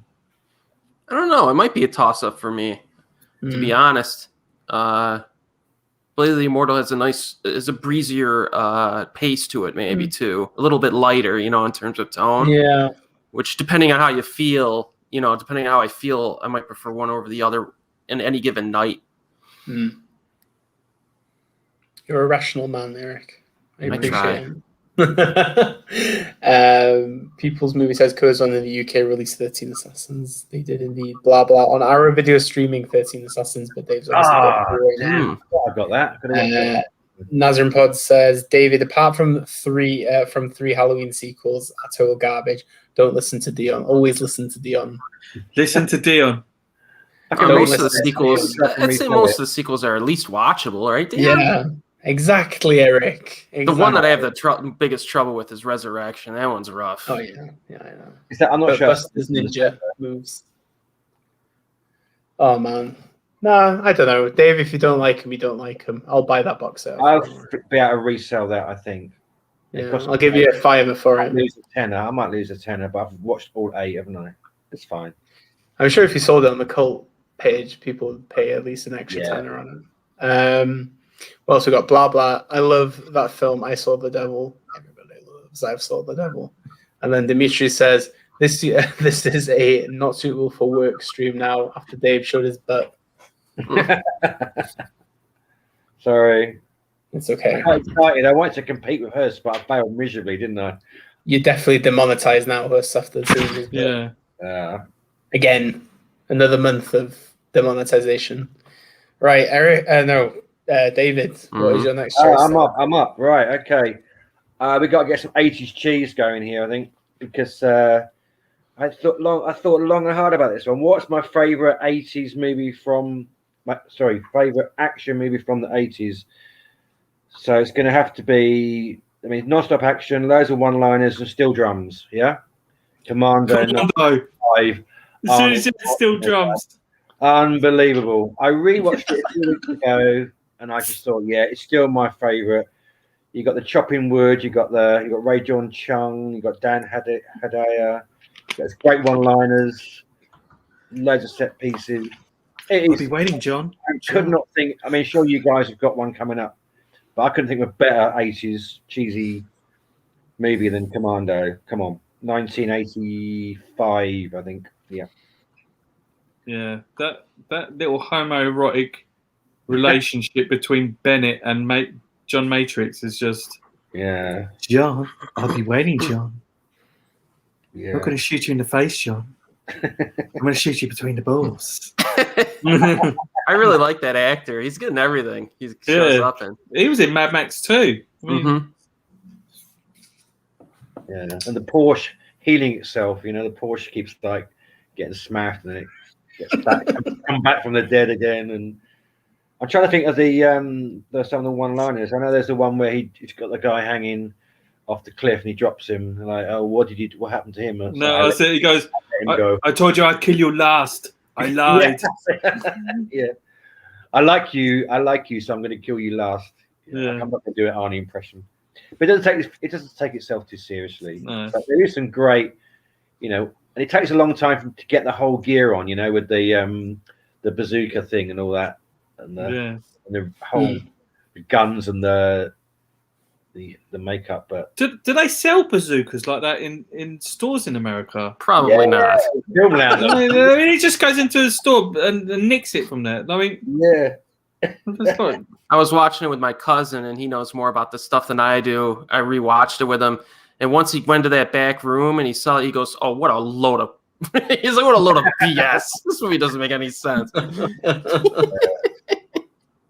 I don't know. It might be a toss up for me, to be honest. Blade of the Immortal has a breezier pace to it, maybe too. A little bit lighter, in terms of tone. Yeah. Which, depending on how you feel, depending on how I feel, I might prefer one over the other in any given night. You're a rational man, Eric. I appreciate it. People's Movie says Curzon in the UK released 13 Assassins. They did indeed. Blah blah on our video streaming 13 Assassins, but Dave's obviously I got that. Nazarene Pod says David, apart from three Halloween sequels, are total garbage. Don't listen to Dion. Always listen to Dion. Listen to Dion. Most of the sequels, I'd say most of the sequels are at least watchable, right? Dion? Yeah. Exactly, Erik. Exactly. The one that I have the biggest trouble with is Resurrection. That one's rough. Oh yeah, I know. Is that I'm not But sure. Buster's ninja moves. Oh man, no, I don't know, Dave. If you don't like him, you don't like him. I'll buy that box set. I'll be able to resell that. I think. Yeah, I'll give you a $5 for I it. lose a tenner. I might lose a tenner, but I've watched all 8, haven't I? It's fine. I'm sure if you sold it on the cult page, people would pay at least an extra tenner on it. We also got Blah Blah. I love that film. I Saw the Devil. Everybody loves I've Saw the Devil. And then Dimitri says, this is a not suitable for work stream now after Dave showed his butt. Sorry. It's okay. I'm excited. I wanted to compete with hers, but I failed miserably, didn't I? You're definitely demonetized now, Hus, after seeing his Yeah. Again, another month of demonetization. Right, Erik. David. What is your next choice? I'm up. Right. Okay. We got to get some 80s cheese going here, I think, because I thought long and hard about this one. What's my favorite 80s movie favorite action movie from the 80s? So it's going to have to be, non-stop action, loads of one-liners and steel drums. Yeah. Commando. 5. As soon as it's still drums. Unbelievable. I rewatched it a few weeks ago and I just thought, yeah, it's still my favorite. You got the chopping wood, you got Ray John Chung, you got Dan Hedaya. There's great one-liners, loads of set pieces. I'll be waiting, John. I could not think. Sure, you guys have got one coming up, but I couldn't think of a better 80s cheesy movie than Commando. Come on, 1985, I think. Yeah. Yeah, that little homoerotic relationship between Bennett and John Matrix is just. Yeah. John, I'll be waiting, John. Yeah. I'm not going to shoot you in the face, John. I'm going to shoot you between the balls. I really like that actor. He's good in everything. He shows up in. He was in Mad Max too. Yeah, and the Porsche healing itself. The Porsche keeps getting smashed and then it gets back, come back from the dead again. And I'm trying to think of some of the one-liners. I know there's the one where he's got the guy hanging off the cliff and he drops him. And oh, what happened to him? He goes, I told you I'd kill you last. I lied. Yeah. I like you, so I'm going to kill you last. Yeah. I'm not going to do an Arnie impression. But it doesn't take itself too seriously. No. But there is some great, and it takes a long time to get the whole gear on, with the bazooka thing and all that. And the whole guns and the makeup, but do they sell bazookas like that in stores in America? Probably not. Film lounge. He just goes into the store and nicks it from there. Yeah. I was watching it with my cousin, and he knows more about this stuff than I do. I rewatched it with him, and once he went to that back room and he saw it, he goes, "Oh, what a load of!" He's like, "What a load of BS! This movie doesn't make any sense."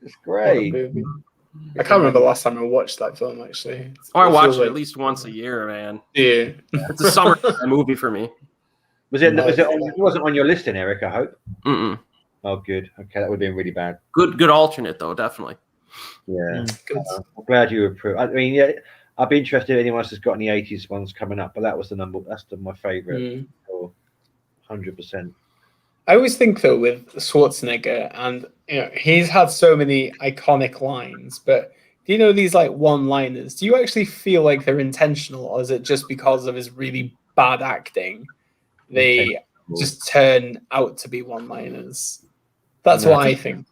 It's great. I can't remember the last time I watched that film, actually. I watch it at least once a year, man. Yeah. It's a summer movie for me. It wasn't on your listing, Erik, I hope? Mm-mm. Oh, good. Okay, that would have been really bad. Good alternate, though, definitely. Yeah. I'm glad you approved. I'd be interested if anyone else has got any 80s ones coming up, but that was my favorite. 100%. I always think, though, with Schwarzenegger, and he's had so many iconic lines, but do you know these one-liners? Do you actually feel like they're intentional, or is it just because of his really bad acting? They just turn out to be one-liners. That's what I think.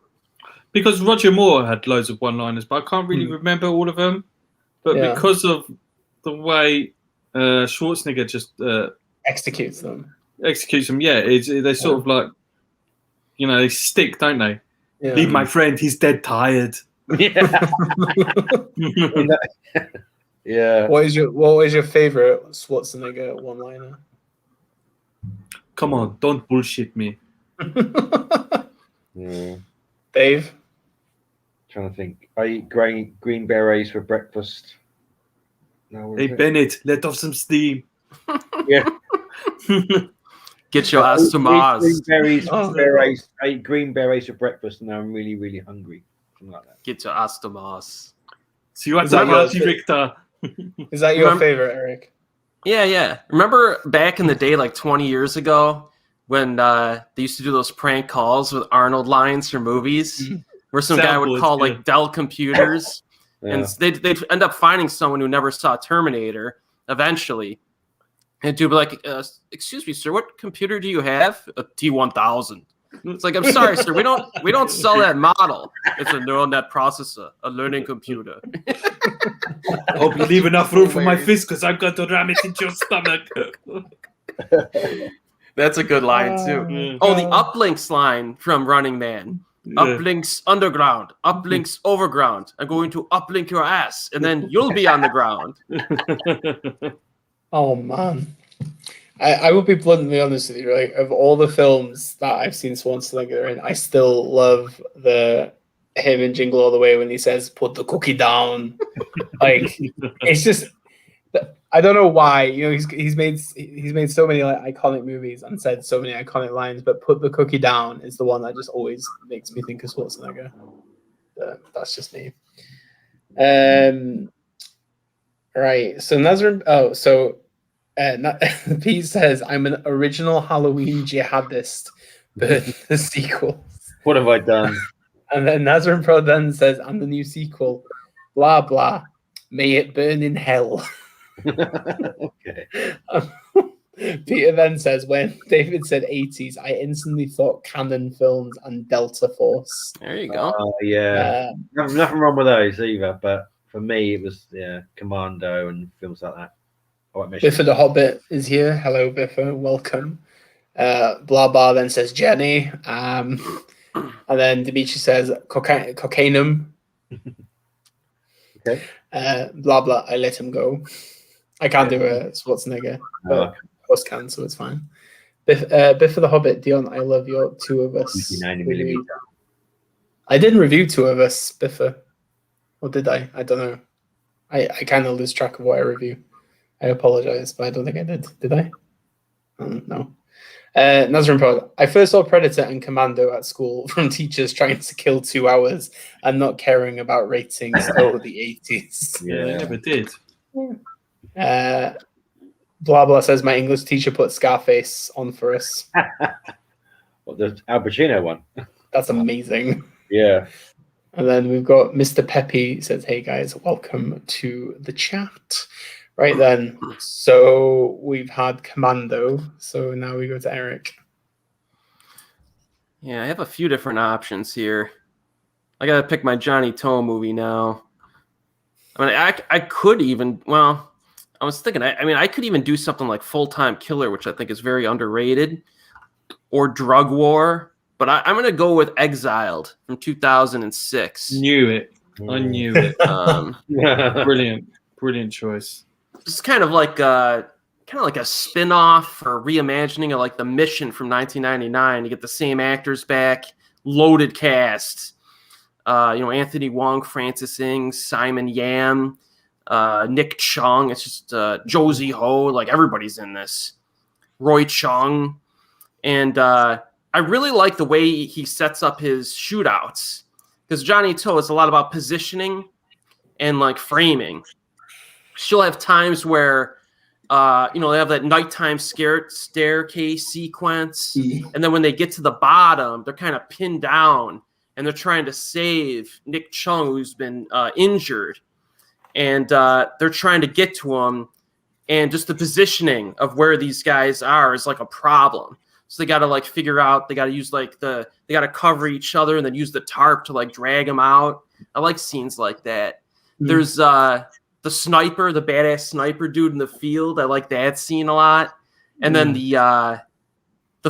Because Roger Moore had loads of one-liners, but I can't really remember all of them. But because of the way Schwarzenegger just executes them, they sort of they stick, don't they? Yeah. Leave my friend, he's dead tired. Yeah. Yeah. What is your favorite Schwarzenegger one-liner? Come on, don't bullshit me. Dave? Trying to think. I eat green berets for breakfast. No, hey, Bennett, let off some steam. Yeah. Get your ass to Mars. I eat green berets for breakfast, and I'm really, really hungry. Something like that. Get your ass to Mars. So you had Is that to your Marty fa- Richter. Is that your favorite, Eric? Yeah. Remember back in the day, like 20 years ago, when they used to do those prank calls with Arnold lines for movies, where some guy would Soundboards, call yeah. like Dell Computers, and they'd end up finding someone who never saw Terminator eventually. And to be like, excuse me, sir, what computer do you have? A T1000. It's like, I'm sorry, sir, we don't sell that model. It's a neural net processor, a learning computer. Hope you leave enough room for my fist because I'm going to ram it into your stomach. That's a good line too. Oh, the uplinks line from Running Man. Uplinks underground, uplinks overground. I'm going to uplink your ass, and then you'll be on the ground. Oh man, I will be bluntly honest with you. Right, of all the films that I've seen Schwarzenegger in, I still love him in Jingle All the Way when he says "Put the cookie down." Like, it's just, I don't know why. You know, he's made so many like iconic movies and said so many iconic lines, but "Put the cookie down" is the one that just always makes me think of Schwarzenegger. That's just me. Right. So Nazareth. Oh, so Pete says I'm an original Halloween jihadist, but the sequel. What have I done? And then Nazareth Pro then says I'm the new sequel. Blah blah. May it burn in hell. Okay. Peter then says, when David said 80s, I instantly thought Canon Films and Delta Force. There you go. Yeah. Nothing wrong with those either, but for me, it was Commando and films like that. Biffa the Hobbit is here. Hello, Biffa. Welcome. Blah blah then says Jenny. And then Dimitri says cocainum. Okay. Blah blah. I let him go. I can't do a Schwarzenegger, but host can, so it's fine. Biffa the Hobbit, Dion. I love your Two of Us. I didn't review Two of Us, Biffa. Or did I? I don't know. I kind of lose track of what I review. I apologize, but I don't think I did. Did I? No. Nazarene Pro. I first saw Predator and Commando at school from teachers trying to kill 2 hours and not caring about ratings over the 80s. Yeah, I never did. Blah blah says my English teacher put Scarface on for us. Well, the Al Pacino one. That's amazing. Yeah. And then we've got Mr. Peppy says, hey guys, welcome to the chat. Right then. So we've had Commando. So now we go to Eric. Yeah, I have a few different options here. I got to pick my Johnny Toe movie now. I mean, I could even, well, I was thinking, I could even do something like Full-Time Killer, which I think is very underrated, or Drug War. But I'm going to go with Exiled from 2006. Knew it. I knew it. Brilliant choice. It's kind of like a spin-off or reimagining of like The Mission from 1999. You get the same actors back, loaded cast. Anthony Wong, Francis Ng, Simon Yam, Nick Chung. It's just Josie Ho. Like everybody's in this. Roy Chung, and I really like the way he sets up his shootouts, because Johnny Toe is a lot about positioning and like framing. She'll have times where, they have that nighttime staircase sequence. And then when they get to the bottom, they're kind of pinned down and they're trying to save Nick Chung, who's been injured. And they're trying to get to him. And just the positioning of where these guys are is like a problem. So they got to like figure out, they got to use like they got to cover each other and then use the tarp to like drag them out. I like scenes like that. There's the sniper, the badass sniper dude in the field. I like that scene a lot. And then the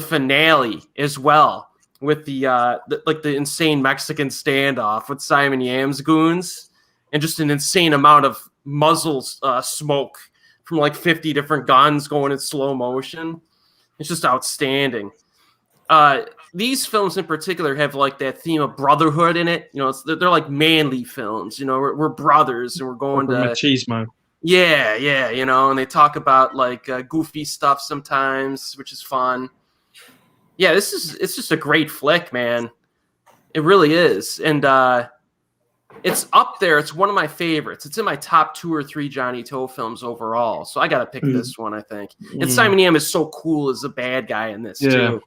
finale as well with the insane Mexican standoff with Simon Yam's goons and just an insane amount of muzzle smoke from like 50 different guns going in slow motion. It's just outstanding. These films in particular have like that theme of brotherhood in it. They're like manly films. We're brothers and we're going to machismo. Yeah, and they talk about like goofy stuff sometimes, which is fun. Yeah, it's just a great flick, man. It really is. And It's up there. It's one of my favorites. It's in my top 2 or 3 Johnny To films overall. So I got to pick this one, I think. And Simon Yam is so cool as a bad guy in this, too.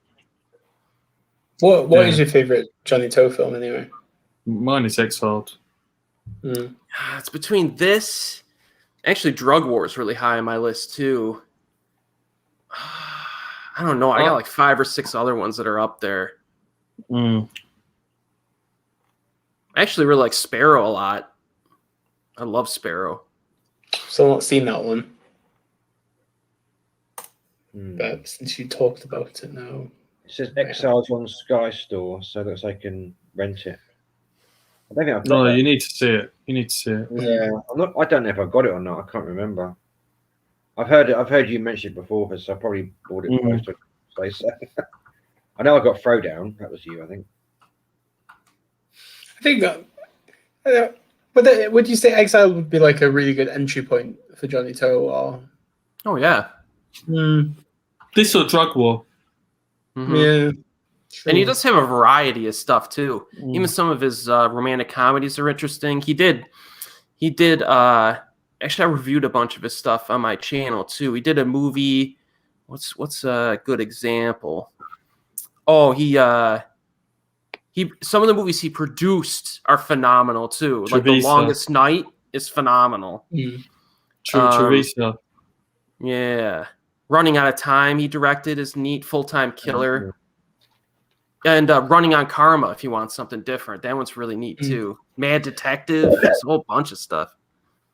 What is your favorite Johnny To film, anyway? Mine is Exiled. It's between this. Actually, Drug War is really high on my list, too. I don't know. I got like 5 or 6 other ones that are up there. I actually really like Sparrow a lot. I love Sparrow. Still not seen that one. But since you talked about it now. It says Exiles on Sky Store, so that I can rent it. I don't think I've got No, you need to see it. You need to see it. Yeah, I don't know if I got it or not. I can't remember. I've heard you mention it before, so I probably bought it most of the place. I know I got Throwdown. That was you, I think. I think that. Would you say Exile would be like a really good entry point for Johnny To? Or Oh yeah. This or Drug War. Yeah. True. And he does have a variety of stuff too. Even some of his romantic comedies are interesting. He did. Actually, I reviewed a bunch of his stuff on my channel too. He did a movie. What's a good example? Oh, he some of the movies he produced are phenomenal too. Like The Longest Night is phenomenal. Teresa. Yeah. Running Out of Time he directed is neat. Full-Time Killer. And Running on Karma if you want something different. That one's really neat too. Mad Detective. There's a whole bunch of stuff.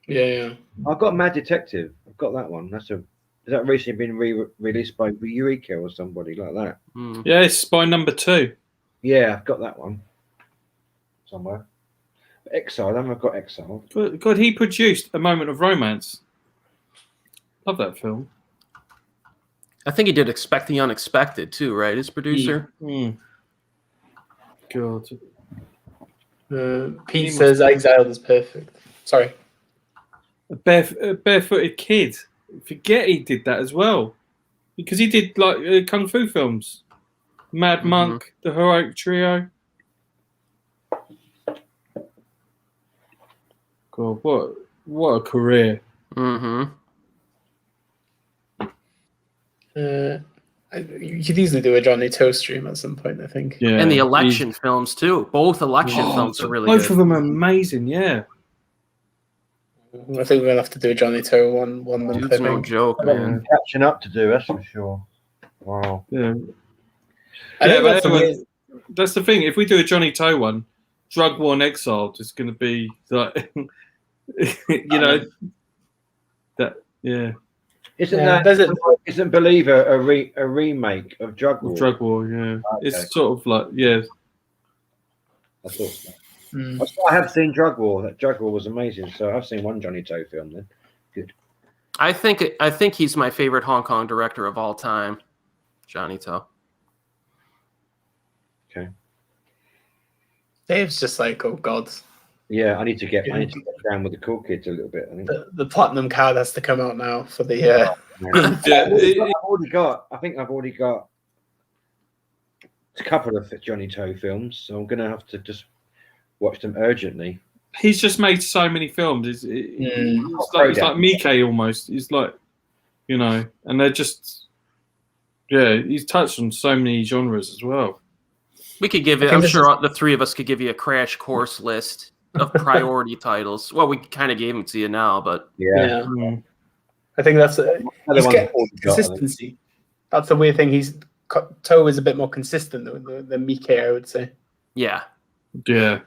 Yeah. I've got Mad Detective. I've got that one. Has that recently been released by Eureka or somebody like that? Yeah, it's by number 2. Yeah, I've got that one somewhere. Exile, I haven't got Exile. God, he produced A Moment of Romance. Love that film. I think he did Expect the Unexpected too, right? His producer. God. Pete says Exiled is perfect. Sorry. A barefooted kid. Forget he did that as well. Because he did like Kung Fu films. Mad Monk, The Heroic Trio. God, what a career. You could easily do a Johnny To stream at some point, I think. Yeah. And the election films too. Both election films are really good. Both of them are amazing, yeah. I think we're gonna have to do a Johnny To one month. Dude's no joke, man. Catching up to do, that's for sure. Wow. Yeah. That's That's the thing. If we do a Johnny To one, Drug War and Exiled is going to be like, Isn't Believer a remake of Drug War? Drug War, yeah. Okay. It's sort of like, yeah. I thought so. I have seen Drug War. That Drug War was amazing. So I've seen one Johnny To film then. Good. I think he's my favorite Hong Kong director of all time, Johnny To. Okay. Dave's just like, oh god. Yeah, I need to get down with the cool kids a little bit. I think The platinum card has to come out now for the. I've already got a couple of Johnny To films, so I'm gonna have to just watch them urgently. He's just made so many films. It's like Mike almost. He's like, and they're just, he's touched on so many genres as well. We could give it. I'm sure the three of us could give you a crash course list of priority titles. Well, we kind of gave them to you now, but yeah. I think that's consistency. That's the weird thing. To is a bit more consistent than Mike, I would say. Yeah. Yeah.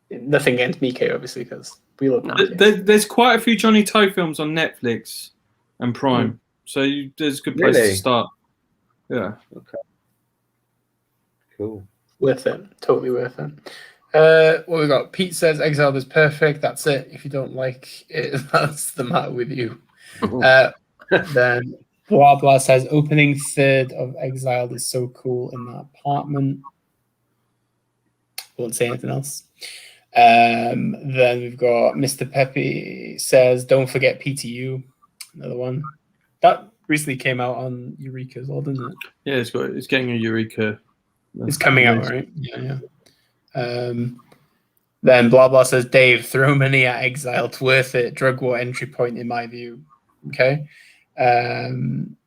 Nothing against Mike, obviously, because we love Mike. There's quite a few Johnny To films on Netflix and Prime, so there's a good place to start. Yeah. Okay. Cool. Worth it. Totally worth it. What we got? Pete says Exiled is perfect. That's it. If you don't like it, that's the matter with you. Then Blah Blah says opening third of Exiled is so cool in that apartment. Won't say anything else. Then we've got Mr. Peppy says don't forget PTU. Another one that recently came out on Eureka as well, didn't it? Yeah, it's getting a Eureka. It's coming out, right? Yeah. Then blah blah says, Dave, throw money at Exiled, worth it. Drug war entry point in my view. Okay. Then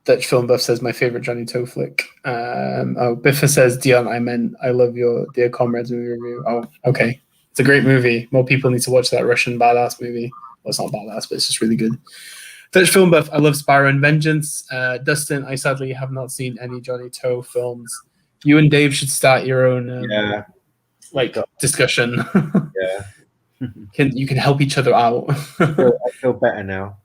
Dutch Film Buff says my favorite Johnny Toe flick. Biffa says, Dion, I love your Dear Comrades movie review. Oh, okay. It's a great movie. More people need to watch that Russian badass movie. Well, it's not badass, but it's just really good. Dutch Film Buff, I love Spyro and Vengeance. Dustin, I sadly have not seen any Johnny Toe films. You and Dave should start your own discussion. Yeah. You can help each other out. I feel better now.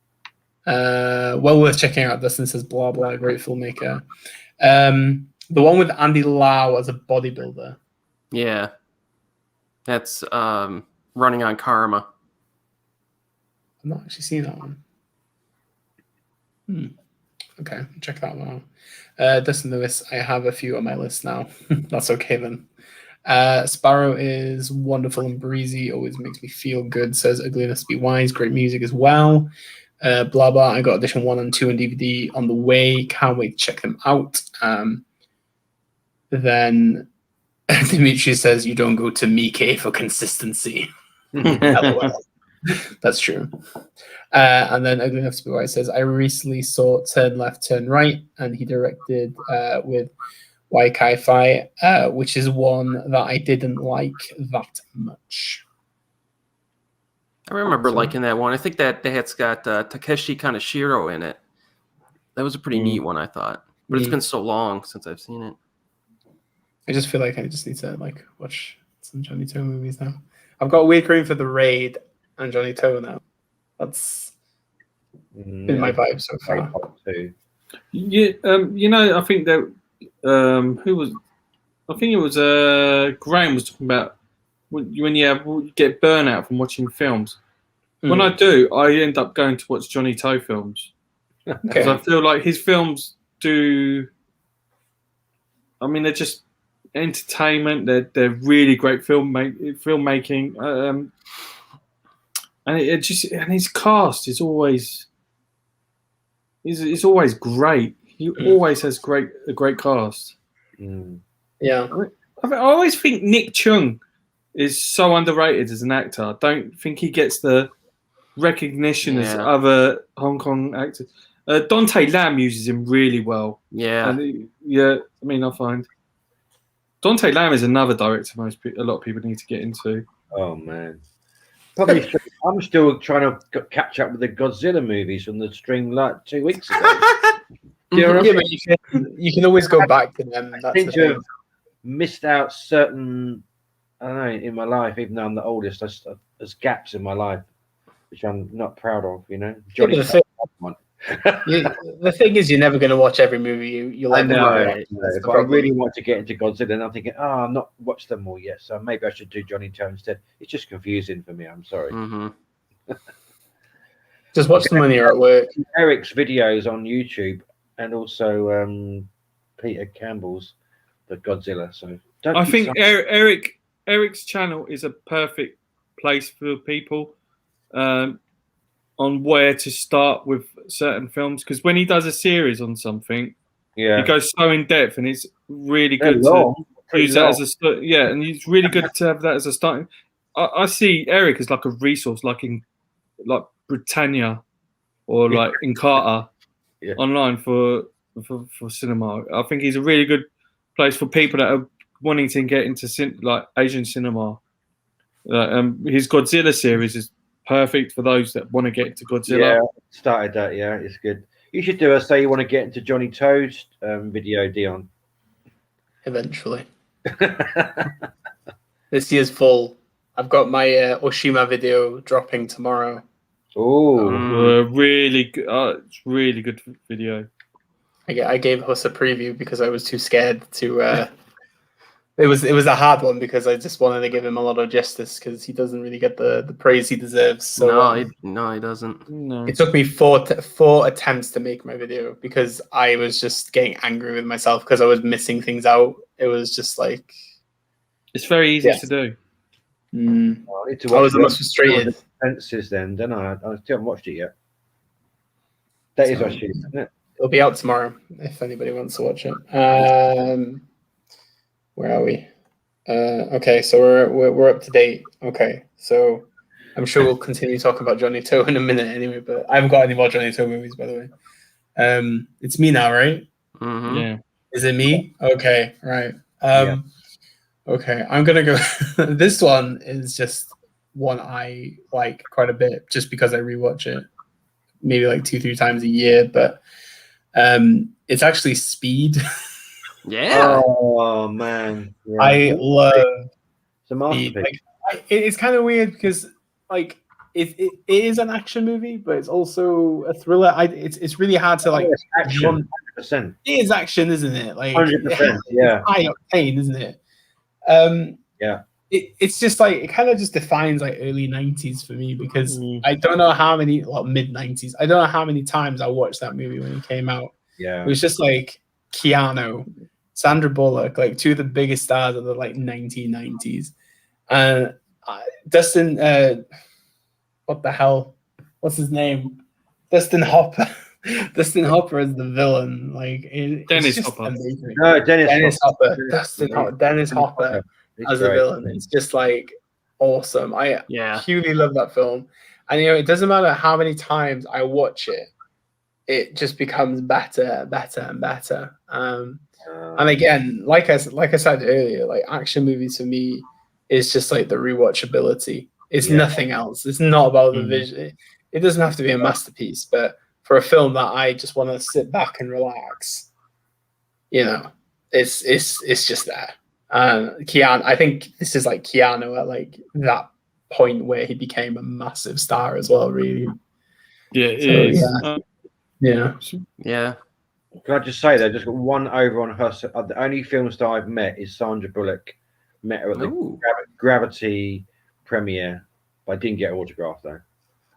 Well worth checking out. Dustin says blah blah, great filmmaker. The one with Andy Lau as a bodybuilder. Yeah. That's Running on Karma. I've not actually seen that one. Okay, check that one out. Dustin Lewis, I have a few on my list now. That's okay then. Sparrow is wonderful and breezy, always makes me feel good, says Ugliness to Be Wise, great music as well. Blah blah, I got edition 1 and 2 on DVD on the way, can't wait to check them out. Then Dimitri says you don't go to Miike for consistency. LOL. That's true. And then Ugly Enough to Be Wise says, I recently saw Turn Left, Turn Right, and he directed with Wai Kai Fai, which is one that I didn't like that much. I remember liking that one. I think that it's got Takeshi Kaneshiro in it. That was a pretty neat one, I thought. But it's been so long since I've seen it. I just feel like I just need to watch some Johnny Toe movies now. I've got a weird craving for The Raid and Johnny Toe now. That's been my vibe so far. Yeah, I think that I think it was Graham was talking about when you get burnout from watching films. When I do, I end up going to watch Johnny Toe films because I feel like his films do. I mean, they're just entertainment. They're really great filmmaking, and his cast is always always great. He always has a great cast. Yeah, I always think Nick Chung is so underrated as an actor. I don't think he gets the recognition as other Hong Kong actors. Dante Lam uses him really well. Yeah, I mean, I find Dante Lam is another director a lot of people need to get into. Oh man, probably. I'm still trying to catch up with the Godzilla movies from the stream like 2 weeks ago. But you can always go back to them. I seem to have missed out certain. I don't know, in my life, even though I'm the oldest, there's gaps in my life, which I'm not proud of. Johnny. The thing is, you're never going to watch every movie you like. I know, but I really want to get into Godzilla, and I'm thinking, I've not watched them all yet, so maybe I should do Johnny Toe instead. It's just confusing for me. I'm sorry. Just watch them when you're at work. Erik's videos on YouTube, and also Peter Campbell's the Godzilla. So I think Erik's channel is a perfect place for people on where to start with certain films, because when he does a series on something, he goes so in depth, and it's really good to use that as and it's really good to have that as a starting. I see Erik as like a resource, like in Britannia or like in Carter online for cinema. I think he's a really good place for people that are wanting to get into Asian cinema. His Godzilla series is perfect for those that want to get into Godzilla. Yeah, started that. Yeah, it's good. You should do say you want to get into Johnny Toe's video, Dion. Eventually. This year's full. I've got my Oshima video dropping tomorrow. Oh, really good! It's really good video. I gave Huss a preview because I was too scared to. It was a hard one because I just wanted to give him a lot of justice because he doesn't really get the praise he deserves. So no, he doesn't. No. It took me four attempts to make my video because I was just getting angry with myself because I was missing things out. It was just like it's very easy to do. I was the most frustrated. Fences, then, don't I? I still haven't watched it yet. That is actually, isn't it? It'll be out tomorrow if anybody wants to watch it. Where are we? Okay, so we're up to date. Okay, so I'm sure we'll continue talking about Johnny To in a minute anyway. But I haven't got any more Johnny To movies, by the way. It's me now, right? Mm-hmm. Yeah. Is it me? Okay, right. Okay, I'm gonna go. This one is just one I like quite a bit, just because I rewatch it maybe like 2-3 times a year. But it's actually Speed. Yeah. Oh man, yeah. I love It's a Speed. masterpiece. Like, it's kind of weird because like it is an action movie, but it's also a thriller. It's really hard to like. It's action, 100%. It is action, isn't it? Like 100%, yeah. it's high octane, isn't it? Yeah. It's just like it kind of just defines like early 90s for me, because I don't know how many, well, mid 90s. I don't know how many times I watched that movie when it came out. Yeah. It was just like Keanu, Sandra Bullock, like two of the biggest stars of the like 1990s. And Dustin, what the hell? What's his name? Dustin Hopper. Dustin Hopper is the villain. Like Dennis it's just Hopper. amazing. No, Dennis Hopper. Hopper. Dennis Hopper as the villain. It's just like awesome. I purely love that film. And it doesn't matter how many times I watch it, it just becomes better and better and better. And again, like I said earlier, like action movies for me is just like the rewatchability. It's nothing else. It's not about the vision. It doesn't have to be a masterpiece, but for a film that I just want to sit back and relax, it's just there. Keanu, I think this is like Keanu at like that point where he became a massive star as well. Really, yeah, it is. Yeah. Can I just say that I just got one over on her? The only film star I've met is Sandra Bullock. Met her at the Gravity premiere, but I didn't get her autograph though.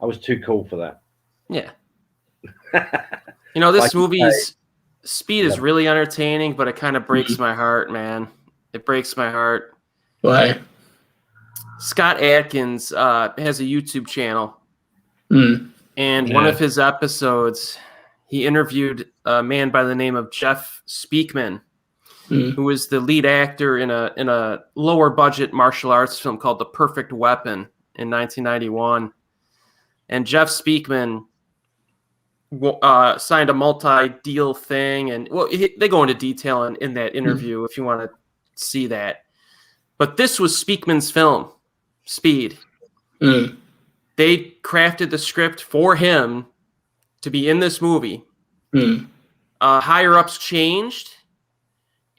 I was too cool for that. Yeah. This movie's Speed is really entertaining, but it kind of breaks my heart, man. It breaks my heart. Why? Scott Adkins has a YouTube channel. And one of his episodes, he interviewed a man by the name of Jeff Speakman, who was the lead actor in a lower budget martial arts film called The Perfect Weapon in 1991. And Jeff Speakman signed a multi-deal thing, and they go into detail in that interview if you want to see that. But this was Speakman's film, Speed. They crafted the script for him to be in this movie. Higher ups changed,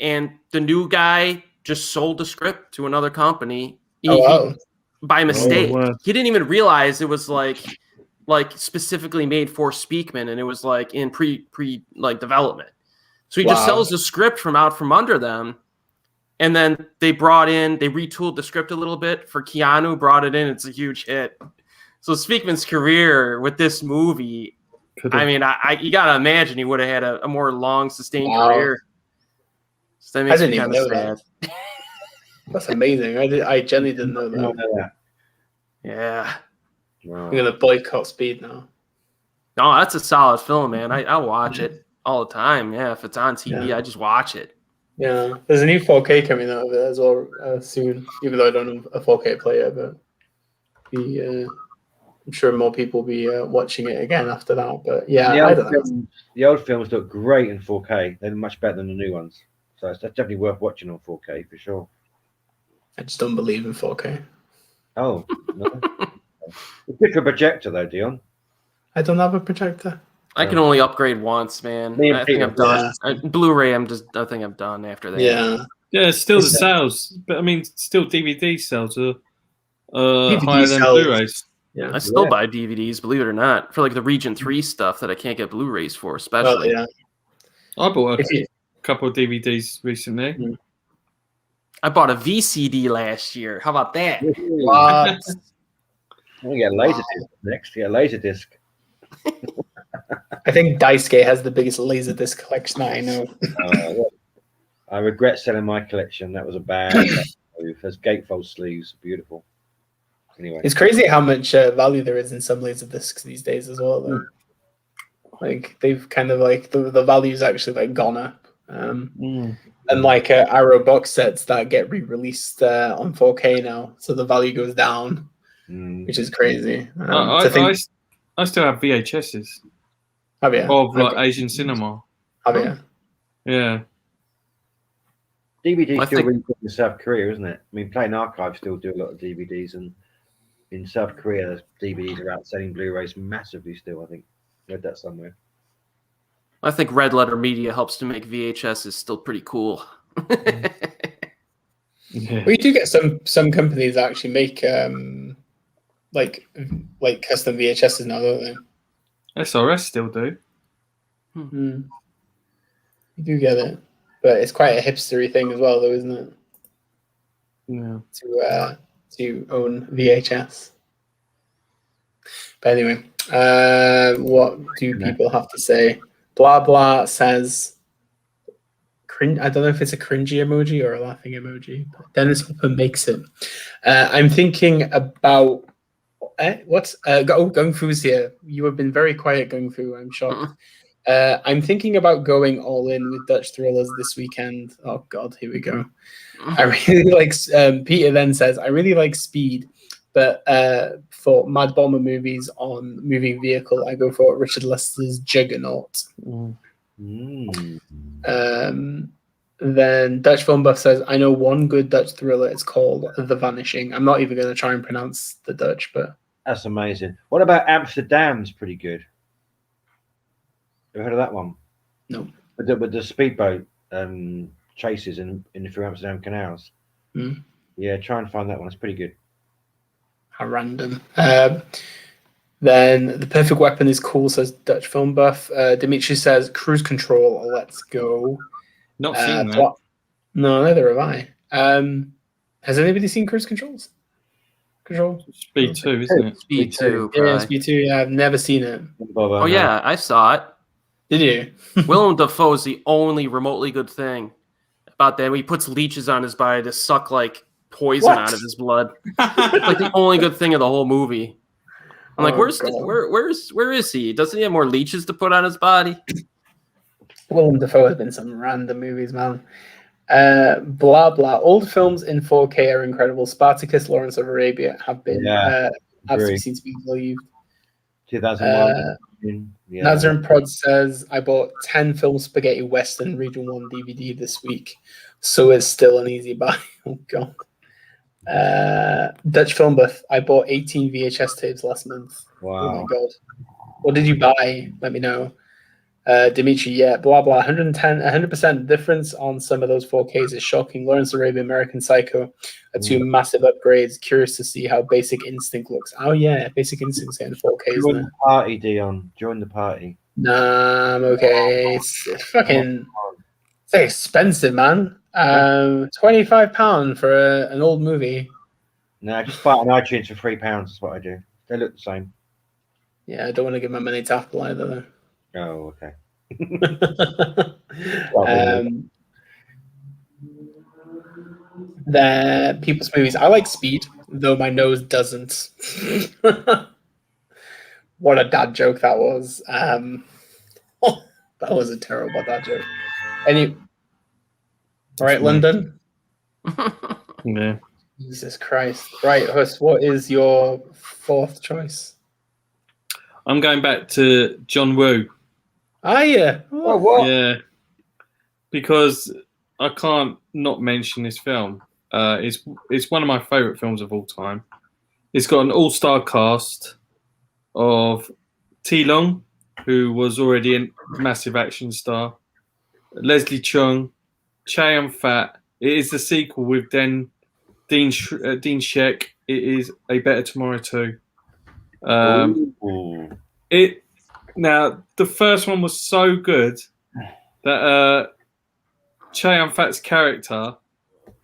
and the new guy just sold the script to another company by mistake. He didn't even realize it was like specifically made for Speakman, and it was like in pre development. So he just sells the script from out from under them. And then they retooled the script a little bit for Keanu, brought it in. It's a huge hit. So Speakman's career with this movie, I mean, you got to imagine he would have had a more long, sustained career. So that makes me kind of sad. That's amazing. I genuinely didn't know that. Yeah. Wow. I'm going to boycott Speed now. No, that's a solid film, man. I'll watch it all the time. Yeah, if it's on TV, I just watch it. Yeah, there's a new 4K coming out of it as well soon, even though I don't have a 4K player, but I'm sure more people will be watching it again after that. But yeah, the old films look great in 4K. They're much better than the new ones. So it's definitely worth watching on 4K for sure. I just don't believe in 4K. Oh, no. It's good for a projector though, Dion. I don't have a projector. I can only upgrade once, man. I think I'm done. Blu-ray, I think I'm done after that. Yeah. Still the sales, but I mean, still DVD sales are higher than Blu-rays. Yeah, I still buy DVDs, believe it or not, for like the Region 3 stuff that I can't get Blu-rays for, especially. I bought a couple of DVDs recently. I bought a VCD last year. How about that? What? I'm gonna get a laser disc next. Get a laser disc. I think Daisuke has the biggest laser disc collection I know. I regret selling my collection. That was a bad move. There's gatefold sleeves, beautiful. Anyway, it's crazy how much value there is in some laser discs these days as well. Though. Like they've kind of like the value's actually like gone up. And like Arrow box sets that get re-released on 4K now, so the value goes down, which is crazy. I still have VHSs Have you? of like Asian cinema. Have you? Yeah. DVD's still really good in South Korea, isn't it? I mean, Playing Archive still do a lot of DVDs, and in South Korea, DVDs are outselling Blu-rays massively still, I think. I read that somewhere. I think Red Letter Media helps to make VHS is still pretty cool. Yeah. We do get some companies that actually make like custom VHSs now, don't they? SRS still do. You do get it, but it's quite a hipstery thing as well, though, isn't it? Yeah. To own VHS. But anyway, what do people have to say? Blah blah says, cringe. I don't know if it's a cringy emoji or a laughing emoji, but Dennis Hopper makes it. I'm thinking about Gung Fu's here. You have been very quiet, Gung Fu. I'm shocked. I'm thinking about going all in with Dutch thrillers this weekend. Oh God, here we go. I really like. Peter then says, I really like Speed, but for Mad Bomber movies on moving vehicle, I go for Richard Lester's Juggernaut. Then Dutch Film Buff says, I know one good Dutch thriller. It's called The Vanishing. I'm not even going to try and pronounce the Dutch, but that's amazing. What about Amsterdam's pretty good? Ever heard of that one? No. With the speedboat chases in through Amsterdam canals. Yeah, try and find that one. It's pretty good. How random. Then The Perfect Weapon is cool, says Dutch Film Buff. Dimitri says Cruise Control. Let's go. Not seen that. No, neither have I. Has anybody seen Cruise Control? Speed 2, isn't it? Speed 2. Yeah, Speed 2. Yeah, I've never seen it. Oh yeah, I saw it. Did you? Willem Dafoe is the only remotely good thing about that. He puts leeches on his body to suck like poison out of his blood. It's like the only good thing of the whole movie. I'm like, where is he? Doesn't he have more leeches to put on his body? Willem Dafoe has been some random movies, man. Blah blah. Old films in 4K are incredible. Spartacus, Lawrence of Arabia have been absolutely seen to be believed. 2001. Nazar Prod says, I bought 10 film spaghetti western region 1 DVD this week, so it's still an easy buy. Oh god. Dutch Film Buff, I bought 18 VHS tapes last month. Wow. Oh my god. What did you buy? Let me know. Dimitri, yeah, blah blah. 100% difference on some of those 4Ks is shocking. Lawrence Arabia, American Psycho are two massive upgrades. Curious to see how Basic Instinct looks. Oh yeah, Basic Instinct's getting 4K. Join the party, Dion. Join the party. Nah, I'm okay. It's fucking. It's expensive, man. £25 for an old movie. No, just buy it on iTunes for £3. That's what I do. They look the same. Yeah, I don't want to give my money to Apple either, though. Oh, okay. The people's movies. I like Speed, though my nose doesn't. What a dad joke that was. That was a terrible dad joke. All right, London. Yeah. Jesus Christ. Right, Hus, what is your fourth choice? I'm going back to John Woo. Are you? Oh, what? Yeah. Because I can't not mention this film. It's one of my favourite films of all time. It's got an all-star cast of T. Long, who was already a massive action star, Leslie Chung, Chow Fat. It is the sequel with Dean Sheck. It is A Better Tomorrow 2. Now, the first one was so good that Chow Fat's character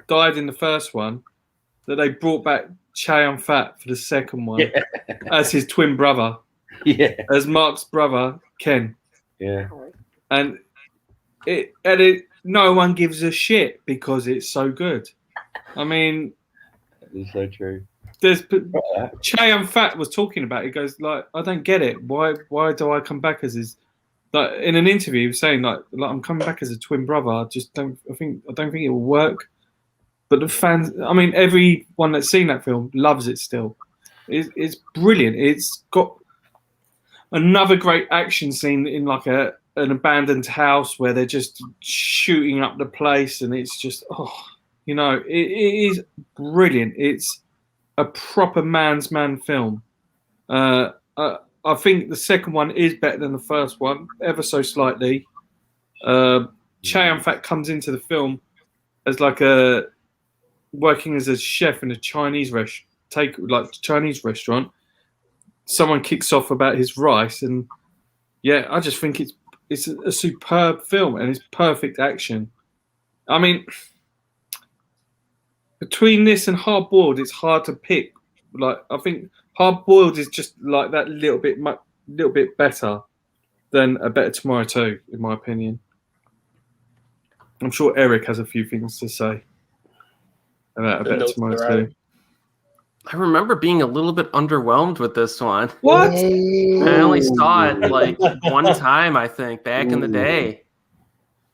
died in the first one, that they brought back Chow Fat for the second one as his twin brother, as Mark's brother, Ken. Yeah. And no one gives a shit because it's so good. I mean, it's so true. Chow Fat was talking about it. He goes like, I don't get it. Why do I come back as his like in an interview, he was saying like I'm coming back as a twin brother. I don't think it will work. But the fans, I mean, everyone that's seen that film loves it still. It's brilliant. It's got another great action scene in like an abandoned house where they're just shooting up the place, and it's just it is brilliant. It's a proper man's man film. I think the second one is better than the first one, ever so slightly. Chow Yun-fat comes into the film as like working as a chef in a Chinese restaurant. Someone kicks off about his rice, and I just think it's a superb film, and it's perfect action. I mean, between this and Hard Boiled, it's hard to pick. Like, I think Hard Boiled is just like that little bit better than A Better Tomorrow 2, in my opinion. I'm sure Erik has a few things to say about A Better Tomorrow 2. I remember being a little bit underwhelmed with this one. What? I only saw it like one time, I think, back in the day.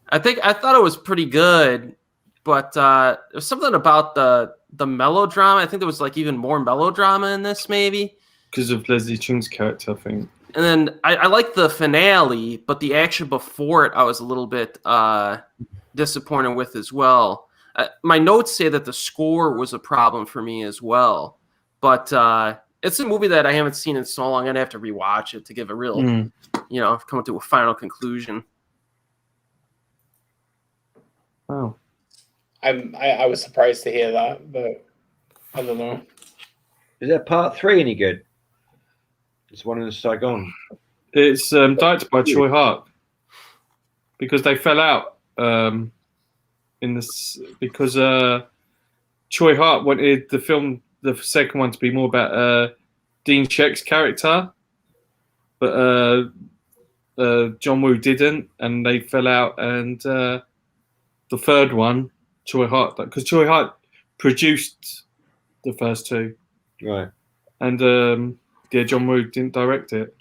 I thought it was pretty good, but there's something about the melodrama. I think there was like even more melodrama in this, maybe. Because of Leslie Chung's character, I think. And then I liked the finale, but the action before it I was a little bit disappointed with as well. My notes say that the score was a problem for me as well. But it's a movie that I haven't seen in so long. I'm going to have to rewatch it to give a real, come to a final conclusion. Wow. I was surprised to hear that, but I don't know. Is that part 3 any good? It's one in Saigon. It's directed by Choi Hart because they fell out because Choi Hart wanted the second one to be more about Dean Sheck's character, but John Woo didn't, and they fell out. And the third one, Choi Hart, because Choi Hart produced the first two, right? And John Woo didn't direct it.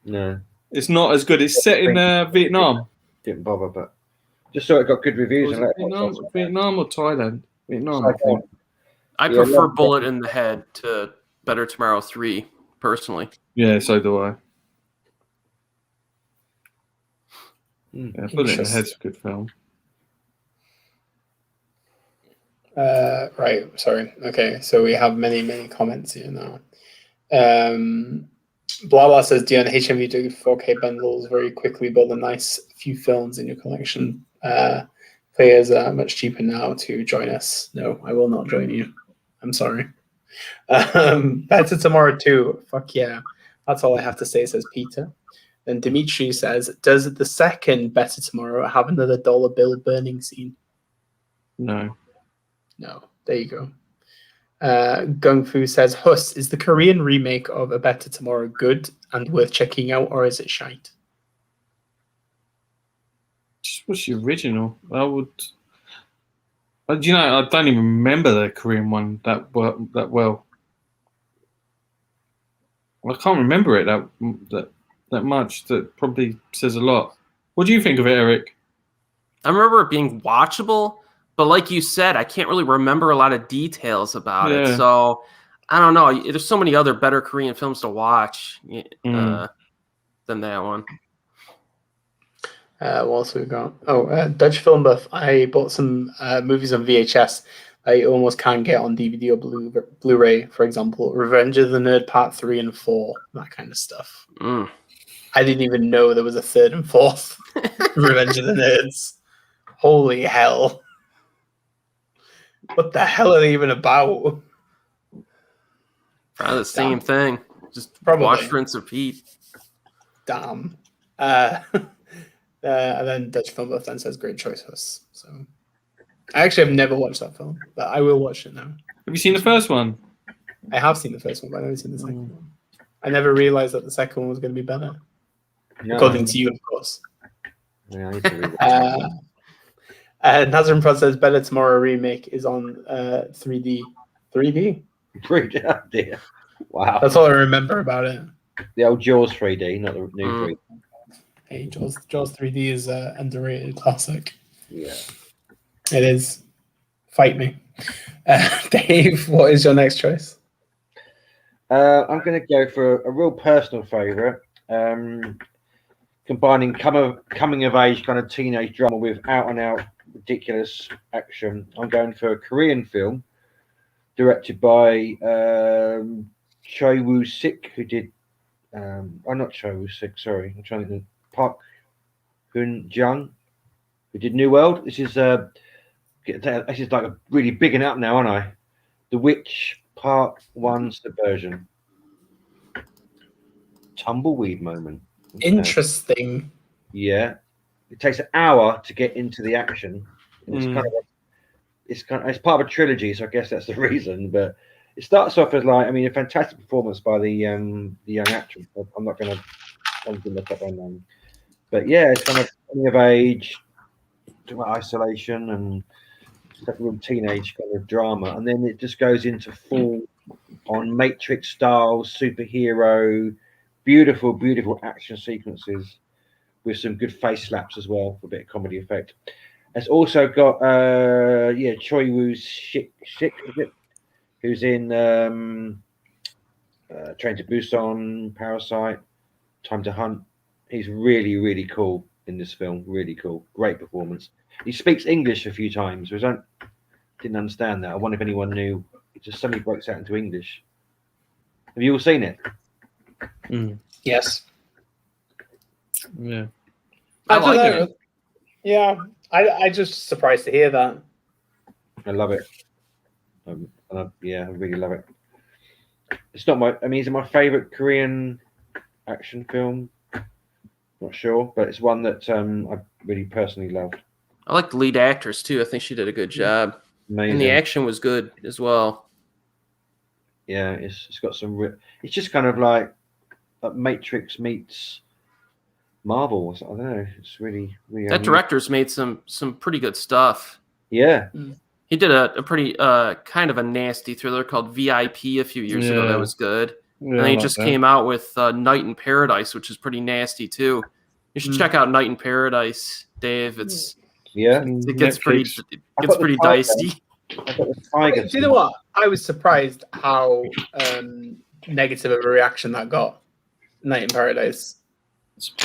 No, it's not as good. It's set in Vietnam. Didn't bother, but just saw it got good reviews. Vietnam or Thailand? Vietnam, I think. I prefer Bullet in the Head to Better Tomorrow 3, personally. Yeah, so do I. Yeah, Bullet in the Head's a good film. Right, sorry. Okay, so we have many comments here now. Blah Blah says, Dion, HMV do 4K bundles very quickly, build a nice few films in your collection. Players are much cheaper now to join us. No, I will not join you. I'm sorry. Better Tomorrow 2. Fuck yeah. That's all I have to say, says Peter. Then Dimitri says, does the second Better Tomorrow have another dollar bill burning scene? No. There you go. Gung Fu says, Huss, is the Korean remake of A Better Tomorrow good and worth checking out, or is it shite? Just watch the original. I would. I don't even remember the Korean one that well. I can't remember it that much. That probably says a lot. What do you think of it, Erik? I remember it being watchable, but like you said, I can't really remember a lot of details about it. So I don't know. There's so many other better Korean films to watch than that one. What else we got? Dutch Film Buff. I bought some movies on VHS I almost can't get on DVD or Blu-ray, for example. Revenge of the Nerd Part 3 and 4, that kind of stuff. I didn't even know there was a third and fourth Revenge of the Nerds. Holy hell. What the hell are they even about? Probably the same thing. Just probably. Wash, rinse, repeat. Damn. And then Dutch Film Buff then says, great choice, Huss. So I actually have never watched that film, but I will watch it now. Have you seen the first one? I have seen the first one, but I've never seen the second one. I never realized that the second one was going to be better. No. According to you, of course. Yeah, I need to Nazarene Prod says Better Tomorrow remake is on 3D. 3D? 3D, oh dear. Wow. That's all I remember about it. The old Jaws 3D, not the new 3D. Hey, Jaws 3D is an underrated classic. Yeah. It is. Fight me. Dave, what is your next choice? I'm going to go for a real personal favourite, combining coming of age kind of teenage drama with out and out ridiculous action. I'm going for a Korean film directed by Choi Woo-sik, who did. Not Choi Woo-sik. Sorry, I'm trying to think. Park Hoon-jung, who did New World. This is like a really bigging up now, aren't I? The Witch Part 1 Subversion. Tumbleweed moment. Okay. Interesting. Yeah, it takes an hour to get into the action. It's part of a trilogy, so I guess that's the reason. But it starts off as a fantastic performance by the young actress. I'm not going to look up her name, but yeah, it's kind of coming of age, isolation, and stuff with teenage kind of drama, and then it just goes into full on Matrix style superhero, beautiful action sequences with some good face slaps as well for a bit of comedy effect. It's also got Choi Woo-sik, who's in Train to Busan, Parasite, Time to Hunt. He's really cool in this film. Really cool, great performance. He speaks English a few times, which I didn't understand that. I wonder if anyone knew. It just suddenly breaks out into English. Have you all seen it? Yes. Yeah. I don't know. Yeah, I just surprised to hear that. I love it. I really love it. It's not my. Is it my favorite Korean action film? Not sure, but it's one that I really personally loved. I like the lead actress too. I think she did a good job. Amazing. And the action was good as well. Yeah, it's got some. It's just kind of like Matrix meets Marvel. I don't know. It's really. That director's made some pretty good stuff. Yeah. He did a pretty kind of a nasty thriller called VIP a few years ago. That was good. Yeah, and then he just came out with Night in Paradise, which is pretty nasty too. You should check out Night in Paradise, Dave. It gets pretty dicey. Do you know what? I was surprised how negative of a reaction that got. Night in Paradise.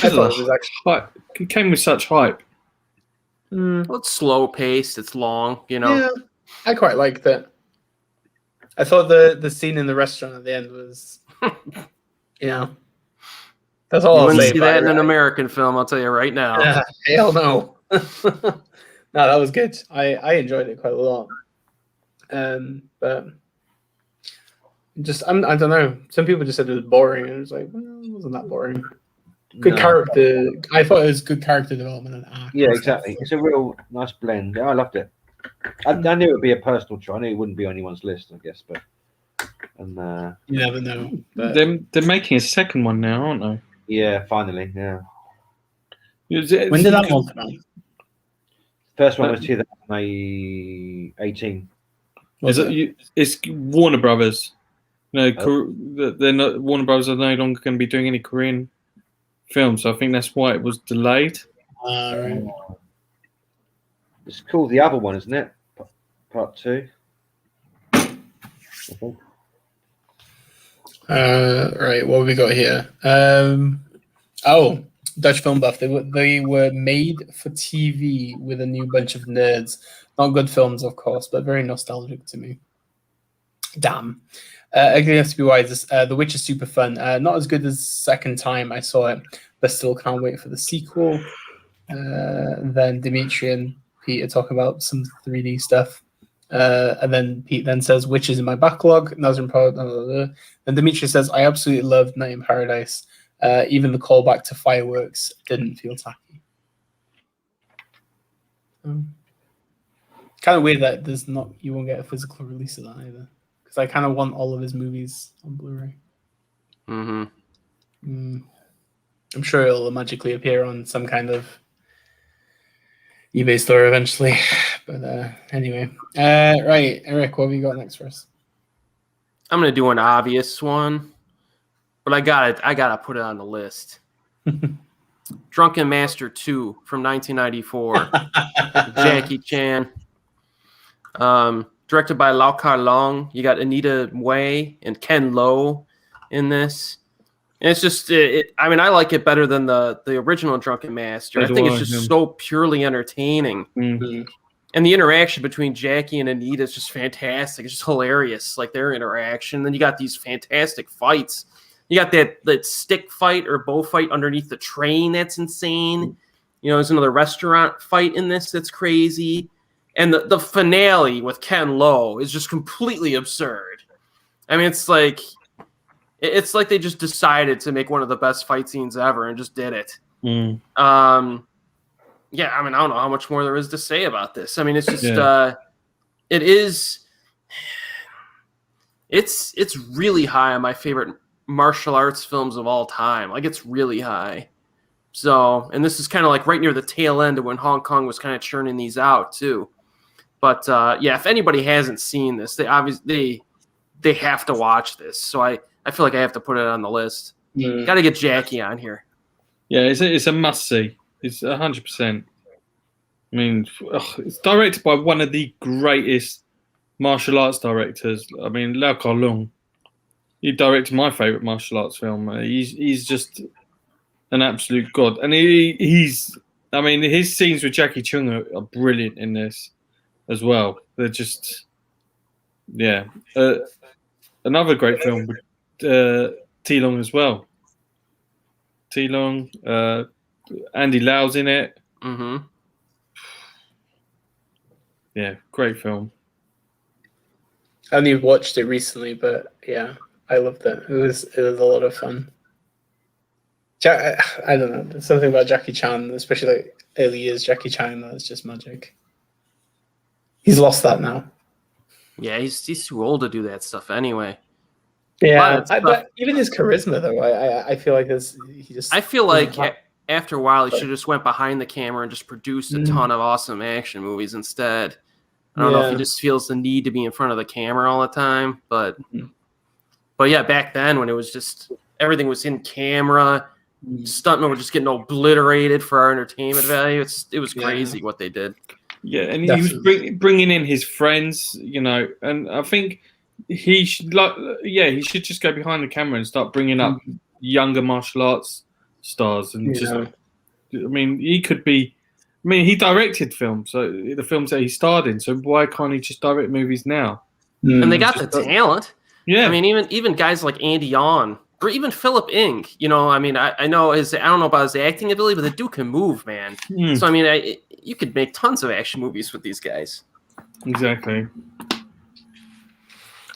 I thought it was actually it came with such hype. Well, it's slow paced. It's long. Yeah, I quite liked it. I thought the scene in the restaurant at the end was, that's all. You wouldn't see that in an American film. I'll tell you right now. Hell no. No, that was good. I enjoyed it quite a lot. But just I don't know. Some people just said it was boring, and it was like, well, it wasn't that boring. Good character. I thought it was good character development and arc. Yeah, exactly. It's a real nice blend. I loved it. I knew it would be a personal choice. I knew it wouldn't be on anyone's list, I guess, but you never know. But they're making a second one now, aren't they? Yeah, finally. Yeah. When did that one come out? First one was 2018. It's Warner Brothers. No, they're not. Warner Brothers are no longer going to be doing any Korean films, so I think that's why it was delayed. Right. It's called the other one, isn't it? Part 2. Right. What have we got here? Dutch Film Buff. They were made for TV with a new bunch of nerds. Not good films, of course, but very nostalgic to me. Damn. Again, have to be wise. The Witch is super fun. Not as good as second time I saw it, but still can't wait for the sequel. Then Dimitri and Pete are talking about some 3D stuff. And then Pete then says, Witch is in my backlog. And Dimitri says, I absolutely loved Night in Paradise. Even the callback to fireworks didn't feel tacky. Kind of weird that you won't get a physical release of that either. Because I kind of want all of his movies on Blu-ray. I'm sure it'll magically appear on some kind of eBay store eventually. But anyway. Right, Erik, what have you got next for us? I'm going to do an obvious one. But I gotta put it on the list. Drunken Master 2 from 1994. Jackie Chan. Directed by Lau Kar Long. You got Anita Mui and Ken Lo in this. And it's just, I mean, I like it better than the original Drunken Master. I think it's just so purely entertaining. Mm. And the interaction between Jackie and Anita is just fantastic. It's just hilarious, like their interaction. Then you got these fantastic fights. You got that stick fight or bow fight underneath the train that's insane. You know, there's another restaurant fight in this that's crazy. And the finale with Ken Lo is just completely absurd. I mean, it's like they just decided to make one of the best fight scenes ever and just did it. Yeah, I mean, I don't know how much more there is to say about this. I mean, it's just it's really high on my favorite martial arts films of all time. Like, it's really high. So, and this is kind of like right near the tail end of when Hong Kong was kind of churning these out too. But yeah, if anybody hasn't seen this, they obviously they have to watch this. So I feel like I have to put it on the list. Got to get Jackie on here. Yeah, it's a must see. It's 100%. I mean, it's directed by one of the greatest martial arts directors. I mean, Lau Kar Long. He directed my favorite martial arts film. He's just an absolute god, and he's. I mean, his scenes with Jackie Chung are brilliant in this as well. They're just, yeah. Another great film with T Long as well. T Long, Andy Lau's in it. Mm-hmm. Yeah, great film. I only watched it recently, but yeah, I loved it. It was a lot of fun. I don't know. There's something about Jackie Chan, especially like early years Jackie Chan, that's just magic. He's lost that now. Yeah, he's too old to do that stuff anyway. Yeah, but even his charisma though, I feel like I feel like after a while he should have just went behind the camera and just produced a ton of awesome action movies instead. I don't know if he just feels the need to be in front of the camera all the time, but yeah, back then when it was just everything was in camera, stuntmen were just getting obliterated for our entertainment value. It was crazy what they did. Yeah, and he was bringing in his friends, you know, and I think he should just go behind the camera and start bringing up younger martial arts stars and just. I mean, he could be. I mean, he directed films, so the films that he starred in. So why can't he just direct movies now? And they got the talent. Yeah, I mean, even guys like Andy Yon or even Philip Ng. You know, I mean, I know I don't know about his acting ability, but the dude can move, man. So I mean, you could make tons of action movies with these guys. Exactly.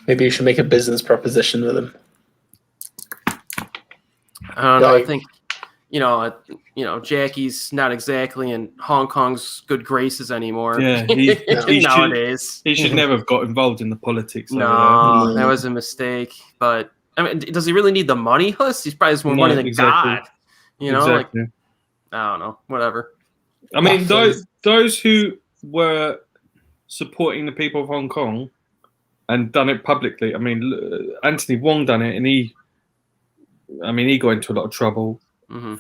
Maybe you should make a business proposition with him. I don't know. I think, you know, Jackie's not exactly in Hong Kong's good graces anymore. Yeah, nowadays he should never have got involved in the politics. No, that was a mistake. But I mean, does he really need the money? He's probably more money than God. You know, like I don't know, whatever. I mean, those who were supporting the people of Hong Kong and done it publicly. I mean, Anthony Wong done it, and he got into a lot of trouble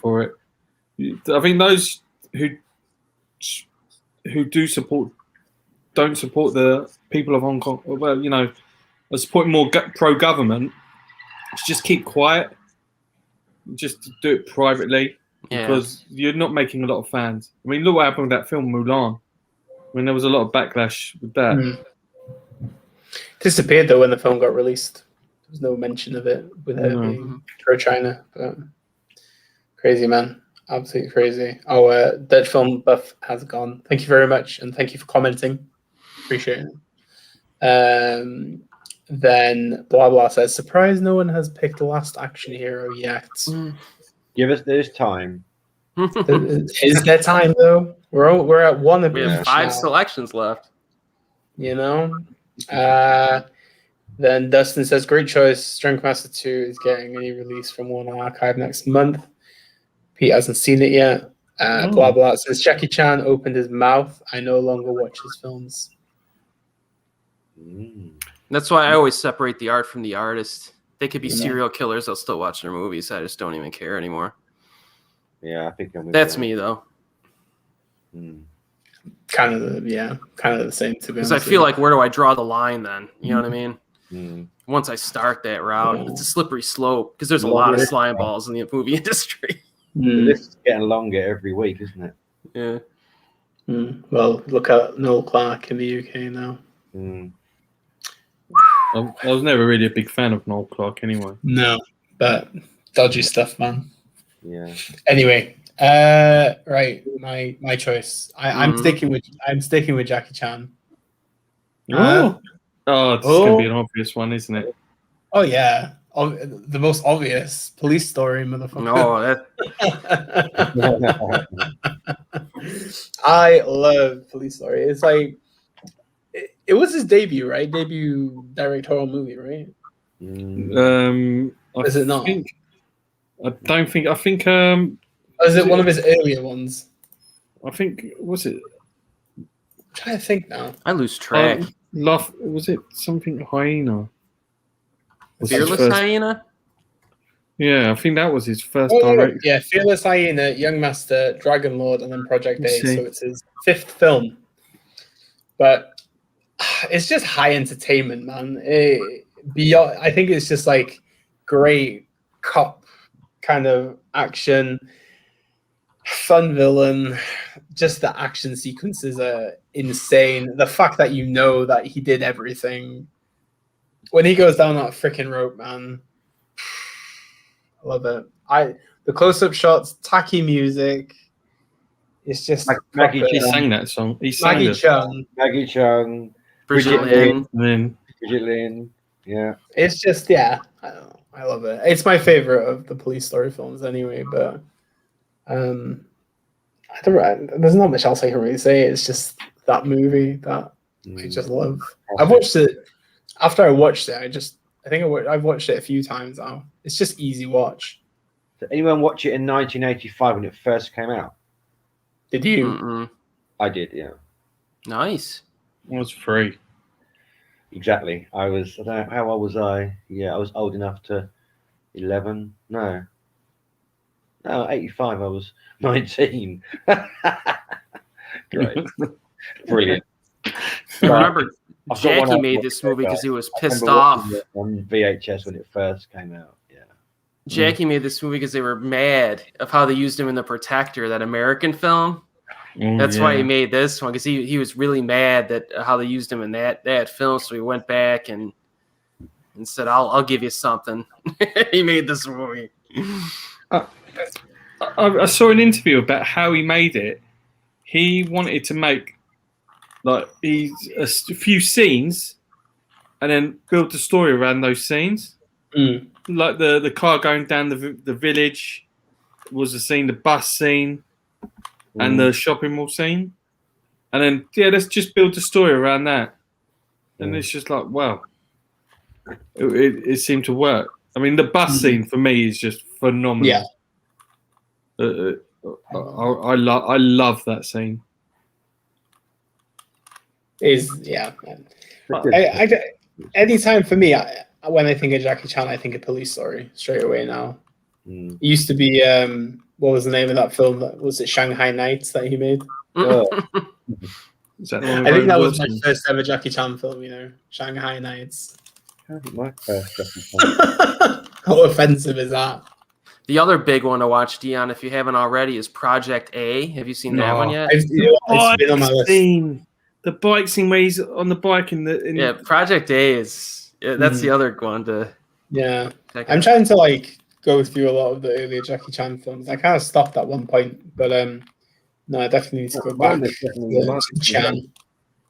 for it. I think those who don't support the people of Hong Kong. Well, you know, are supporting more pro-government. Just keep quiet. Just do it privately because you're not making a lot of fans. I mean, look what happened with that film Mulan. I mean, there was a lot of backlash with that. Disappeared though when the film got released. There was no mention of it with it being pro-China. But crazy, man. Absolutely crazy. Our Dead Film Buff has gone. Thank you very much, and thank you for commenting. Appreciate it. Then blah blah says, surprised no one has picked the Last Action Hero yet. Give us this time. Is there time though? We're at one of we have 5 selections left. You know? Then Dustin says, great choice. Drunk Master 2 is getting a new release from One Archive next month. Pete hasn't seen it yet. Blah blah says, Jackie Chan opened his mouth. I no longer watch his films. That's why I always separate the art from the artist. They could be serial killers. I'll still watch their movies. I just don't even care anymore. Yeah, I think I'm with That's you. me though. Kind of the same, to be Because honest. I feel like, where do I draw the line then? You know what I mean? Once I start that route, it's a slippery slope because there's a lot of slime balls in the movie industry. This is getting longer every week, isn't it? Yeah. Well, look at Noel Clarke in the UK now. I was never really a big fan of Noel Clarke anyway. No, but dodgy stuff, man. Yeah. Anyway, right, my choice. I'm sticking with Jackie Chan. This is gonna be an obvious one, isn't it? Oh yeah, the most obvious Police Story, motherfucker. I love Police Story. It's like it was his debut, right? Debut directorial movie, right? Is it not? I don't think. I think. Is it one of his earlier ones? I think. Was it? I'm trying to think now. I lose track. Was it something Hyena? Fearless Hyena? Yeah, I think that was his first direct. Yeah, Fearless Hyena, Young Master, Dragon Lord, and then Project A. So it's his 5th film. But it's just high entertainment, man. I think it's just like great cop kind of action, fun villain. Just the action sequences are insane. The fact that you know that he did everything. When he goes down that freaking rope, man, I love it. The close-up shots, tacky music. It's just Maggie. He sang that song. He sang Maggie Chung, Bridget Lynn. Yeah. It's just I don't know. I love it. It's my favorite of the Police Story films, anyway. But there's not much else I can really say. It's just that movie that I just love. I've watched it. After I watched it, I've watched it a few times now. It's just easy watch. Did anyone watch it in 1985 when it first came out? Did you? I did, yeah. Nice. It was free. Exactly. I don't know, how old was I? Yeah, I was old enough to 11. No, 85. I was 19. Great. Brilliant. I remember Jackie made this movie because he was pissed off. On VHS when it first came out. Yeah. Jackie made this movie because they were mad of how they used him in The Protector, that American film. That's why he made this one, because he was really mad that how they used him in that film. So he went back and said, "I'll give you something." He made this movie. I saw an interview about how he made it. He wanted to make a few scenes and then build the story around those scenes. Like the car going down the village was the scene, the bus scene, and the shopping mall scene. And then, let's just build the story around that. And it's just like, wow. It seemed to work. I mean, the bus scene for me is just phenomenal. Yeah. I love that scene. Anytime for me, when I think of Jackie Chan, I think of Police Story straight away now. It used to be what was the name of that film? Was it Shanghai Nights that he made? Oh. I think that was my first ever Jackie Chan film. Shanghai Nights. My first Jackie Chan. How offensive is that? The other big one to watch, Dion, if you haven't already, is Project A. Have you seen that one yet? It's been on my list. The bike scene where he's on the bike Yeah, Project A that's the other one to. Yeah, I'm trying to go through a lot of the earlier Jackie Chan films. I kind of stopped at one point, but no, I definitely need to go back to Chan.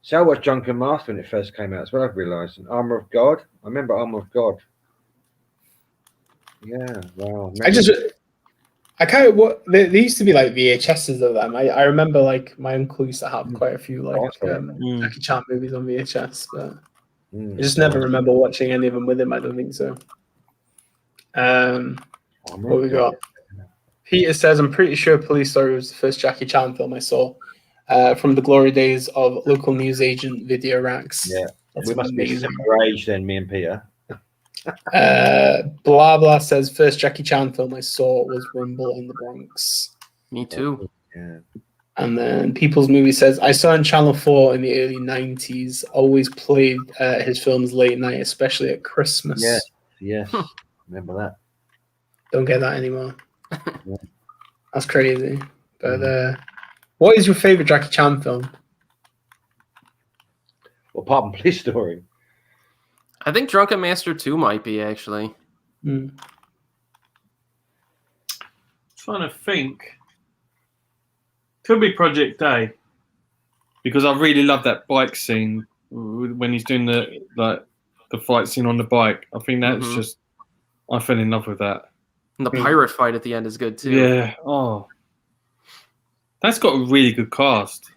So I watched Drunken Master when it first came out as well. I've realised, and Armour of God. I remember Armour of God. Yeah, wow. There used to be VHSs of them. I remember my uncle used to have quite a few Jackie Chan movies on VHS, but I just never remember watching any of them with him. I don't think so. What we got? Peter says, "I'm pretty sure Police Story was the first Jackie Chan film I saw from the glory days of local newsagent video racks." Yeah, that's we must be similar age then, me and Peter. Blah blah says, "First Jackie Chan film I saw was Rumble in the Bronx." Me too. Yeah. And then People's Movie says, I saw on Channel 4 in the early 90s, always played his films late night, especially at Christmas. Yes. Remember that. Don't get that anymore. Yeah. That's crazy. But what is your favorite Jackie Chan film? Well, apart from Police Story. I think Drunken Master 2 might be, actually. Trying to think. Could be Project A, because I really love that bike scene when he's doing the fight scene on the bike. I think that's just, I fell in love with that. And the pirate fight at the end is good too. Yeah. Oh, that's got a really good cast.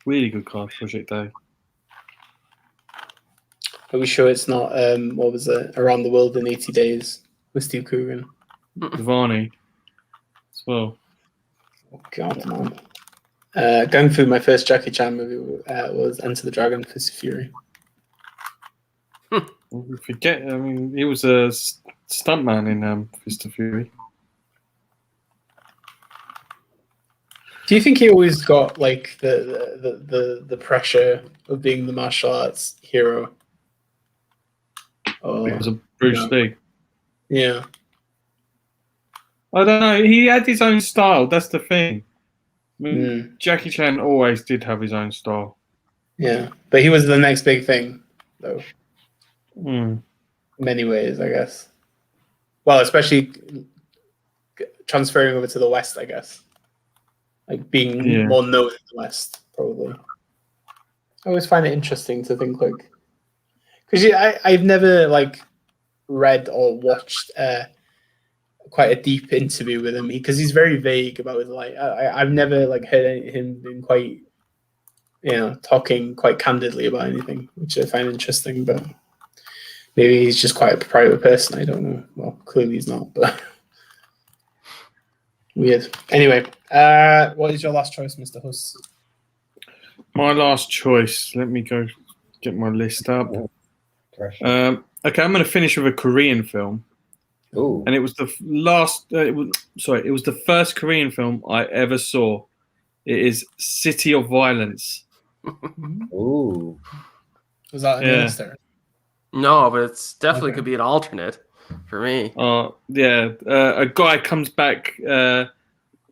Really good cast. Project A. Are we sure it's not what was it? Around the World in 80 Days with Steve Coogan? Varney as well. Oh God, man. Going through my first Jackie Chan movie was Enter the Dragon, Fist of Fury. We forget. I mean, he was a stuntman in Fist of Fury. Do you think he always got like the pressure of being the martial arts hero? It was a Bruce Lee. Yeah. I don't know. He had his own style. That's the thing. I mean, Jackie Chan always did have his own style. Yeah, but he was the next big thing, though. In many ways, I guess. Well, especially transferring over to the West, I guess. Like being more known in the West, probably. I always find it interesting to think like, because I've never like read or watched quite a deep interview with him because he's very vague about his life. I've never like heard him being quite, talking quite candidly about anything, which I find interesting. But maybe he's just quite a private person. I don't know. Well, clearly he's not, but weird. Anyway, what is your last choice, Mr. Huss? My last choice. Let me go get my list up. Okay, I'm going to finish with a Korean film. Ooh. And it was the last. It was the first Korean film I ever saw. It is City of Violence. Ooh. Was that an answer? No, but it's definitely could be an alternate for me. A guy comes back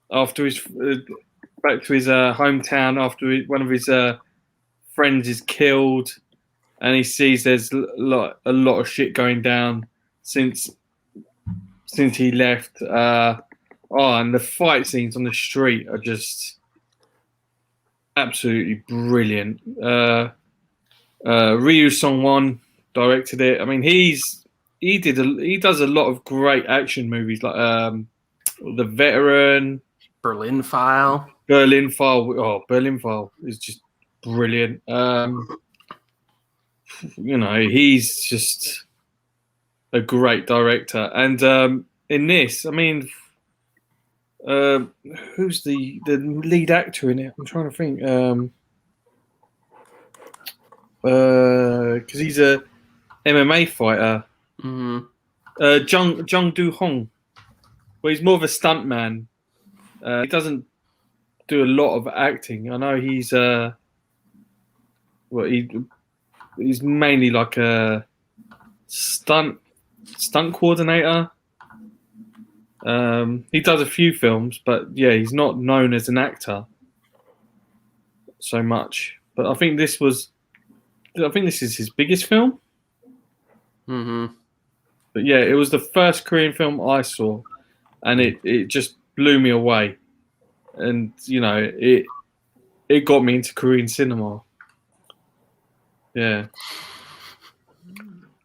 after his back to his hometown after one of his friends is killed, and he sees there's a lot of shit going down since he left. And the fight scenes on the street are just absolutely brilliant. Ryu Song-won directed it. I mean, he does a lot of great action movies like The Veteran, Berlin File. Berlin File is just brilliant. He's just a great director. And in this, I mean, who's the lead actor in it? I'm trying to think. Because he's a MMA fighter. Jung Do Hong. Well, he's more of a stuntman. He doesn't do a lot of acting. I know he's he's mainly like a stunt coordinator. He does a few films, but he's not known as an actor so much. But I think this is his biggest film. But it was the first Korean film I saw, and it just blew me away. And it got me into Korean cinema. Yeah.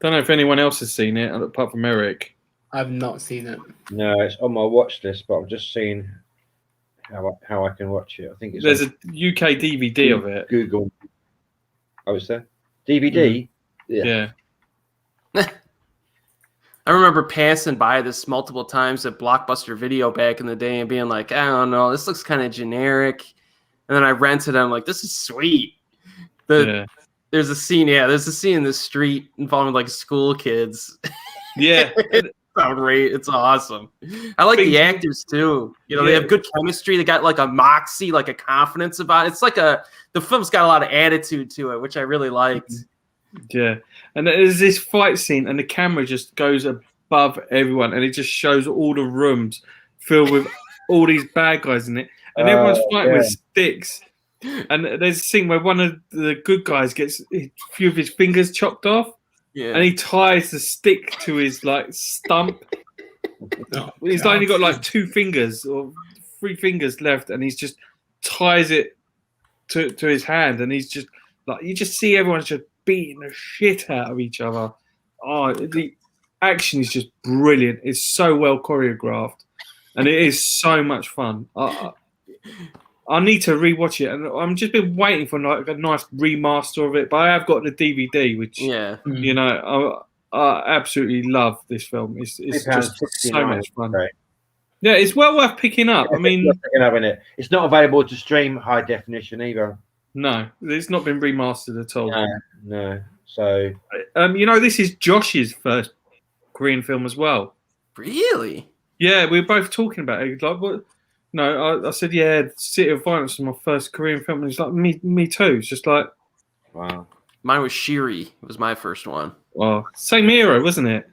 Don't know if anyone else has seen it apart from Erik. I've not seen it. No, it's on my watch list, but I'm just seeing how I can watch it. I think there's a UK DVD of it. Google. Oh, is there? DVD? Yeah. I remember passing by this multiple times at Blockbuster Video back in the day and being like, I don't know, this looks kind of generic. And then I rented it. I'm like, this is sweet. There's a scene in the street involving like school kids. Yeah. outrageous. It's awesome. I like the actors too. You know, they have good chemistry. They got like a moxie, like a confidence about it. It's like the film's got a lot of attitude to it, which I really liked. Yeah, and there's this fight scene, and the camera just goes above everyone, and it just shows all the rooms filled with all these bad guys in it, and everyone's fighting with sticks. And there's a scene where one of the good guys gets a few of his fingers chopped off, and he ties the stick to his like stump. He's only got like 2 fingers or 3 fingers left, and he's just ties it to his hand, and he's just like, you just see everyone just beating the shit out of each other. Oh, the action is just brilliant. It's so well choreographed, and it is so much fun. I need to rewatch it, and I'm just been waiting for like a nice remaster of it. But I have got the DVD, which you know, I absolutely love this film. It's just so much fun. Right. Yeah, it's well worth picking up. I mean, it's not available to stream high definition either. No, it's not been remastered at all. No. So, you know, this is Josh's first Korean film as well. Really? Yeah, we were both talking about it. Like, what? No, I said, yeah, City of Violence was my first Korean film, and he's like, me too. It's just like, wow. Mine was Shiri. It was my first one. Well, same era, wasn't it?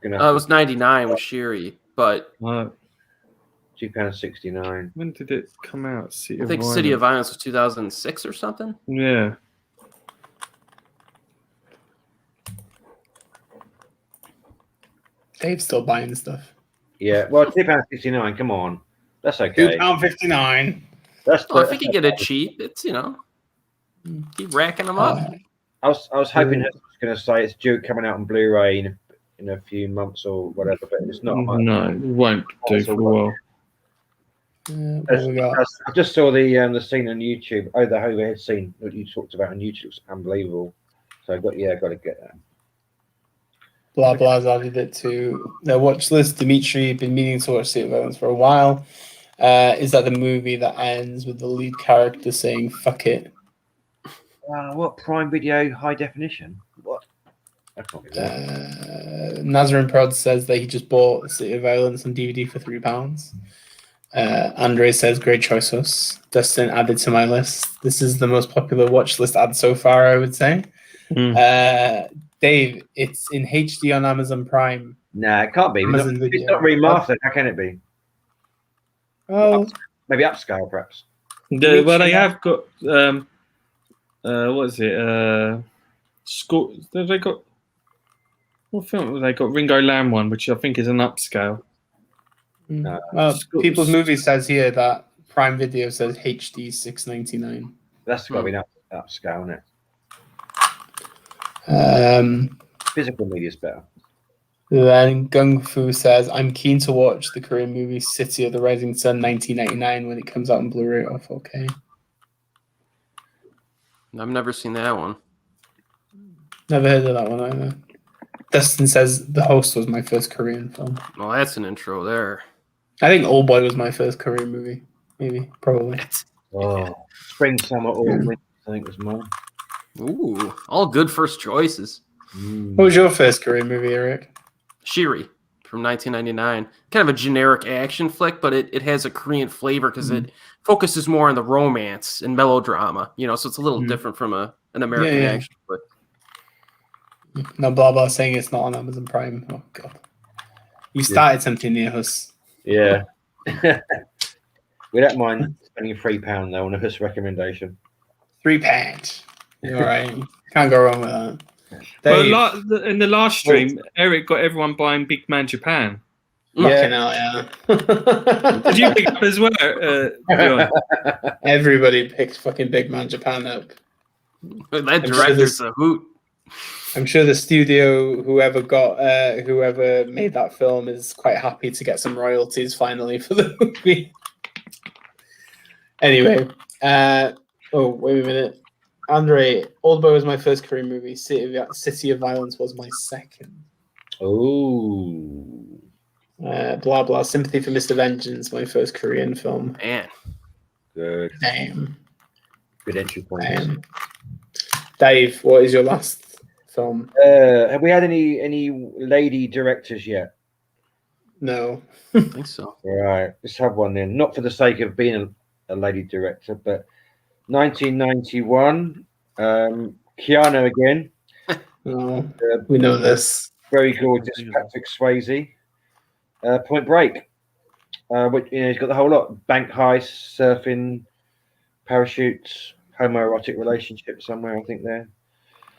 It was 99 with Shiri, but £2.69. When did it come out? I think City of Violence was 2006 or something. Yeah. Dave's still buying stuff. Yeah, well, £2.69. Come on, that's okay. £2.59. If you can get it cheap, it's keep racking them up. I was hoping it was going to say it's due coming out on Blu-ray in a few months or whatever, but it's not. No, it won't do for a while. I just saw the scene on YouTube. Oh, the overhead scene that you talked about on YouTube was unbelievable. So I got to get that. Blah Blah's added it to their watch list. Dimitri, been meaning to watch City of Violence for a while. Is that the movie that ends with the lead character saying "fuck it"? What Prime Video high definition? What? Nazarene Prod says that he just bought City of Violence on DVD for £3. Andre says great choice, Us. Dustin added to my list. This is the most popular watch list ad so far, I would say. Dave, it's in HD on Amazon Prime. Nah, it can't be. It's not remastered. How can it be? Oh, maybe upscale, perhaps. Well, they have got what is it? School. They got what film have they got? Ringo Lam one, which I think is an upscale. People's Movie says here that Prime Video says HD $6.99. That's got to be an upscale, isn't it? Physical media is better. Then Gung Fu says, I'm keen to watch the Korean movie City of the Rising Sun 1999 when it comes out on Blu-ray or 4K. I've never seen that one. Never heard of that one either. Dustin says The Host was my first Korean film. Well, that's an intro there. I think Old Boy was my first Korean movie. Maybe, probably. Spring, Summer, Autumn, Winter, I think was mine. Ooh, all good first choices. What was your first Korean movie, Erik? Shiri from 1999. Kind of a generic action flick, but it has a Korean flavor because it focuses more on the romance and melodrama. So it's a little different from an American action flick. No, blah blah saying it's not on Amazon Prime. Oh god, you started something near us. Yeah, we don't mind spending £3 though on a Huss recommendation. £3. All right, can't go wrong with that. Well, in the last stream, Erik got everyone buying Big Man Japan. Yeah. Did you pick up as well, Dion? Everybody picked fucking Big Man Japan up. That director's a hoot. I'm sure the studio, whoever made that film, is quite happy to get some royalties finally for the movie. Anyway, wait a minute. Andre, Old Boy was my first Korean movie. City of Violence was my second. Oh. Blah blah. Sympathy for Mr. Vengeance, my first Korean film. Man. Good. Damn. Good entry point. Dave, what is your last film. Have we had any lady directors yet? No. I think so. Right, let's have one then. Not for the sake of being a lady director, but 1991, Keanu again. Oh, we know this. Very gorgeous Patrick Swayze. Point Break. Which, he's got the whole lot: bank heist, surfing, parachutes, homoerotic relationship somewhere. I think there.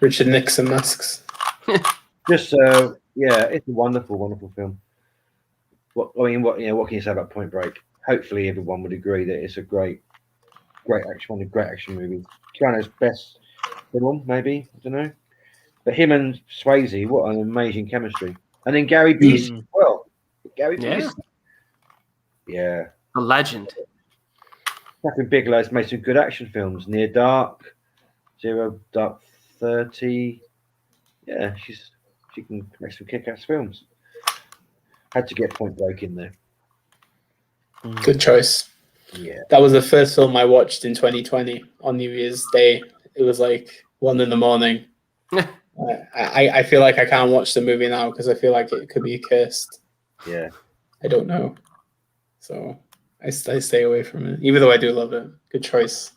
Richard Nixon masks. Just yeah, it's a wonderful, wonderful film. What can you say about Point Break? Hopefully, everyone would agree that it's a great action, one of the great action movies. Keanu's best film, maybe, I don't know. But him and Swayze, what an amazing chemistry. And then Gary Busey as well. Gary Busey. Yeah. A legend. Catherine Bigelow's made some good action films. Near Dark, Zero Dark 30. Yeah, she can make some kick-ass films. Had to get Point Break in there. Good choice. Yeah. That was the first film I watched in 2020 on New Year's Day. It was like 1 a.m. I feel like I can't watch the movie now because I feel like it could be cursed. Yeah. I don't know. So I stay away from it, even though I do love it. Good choice.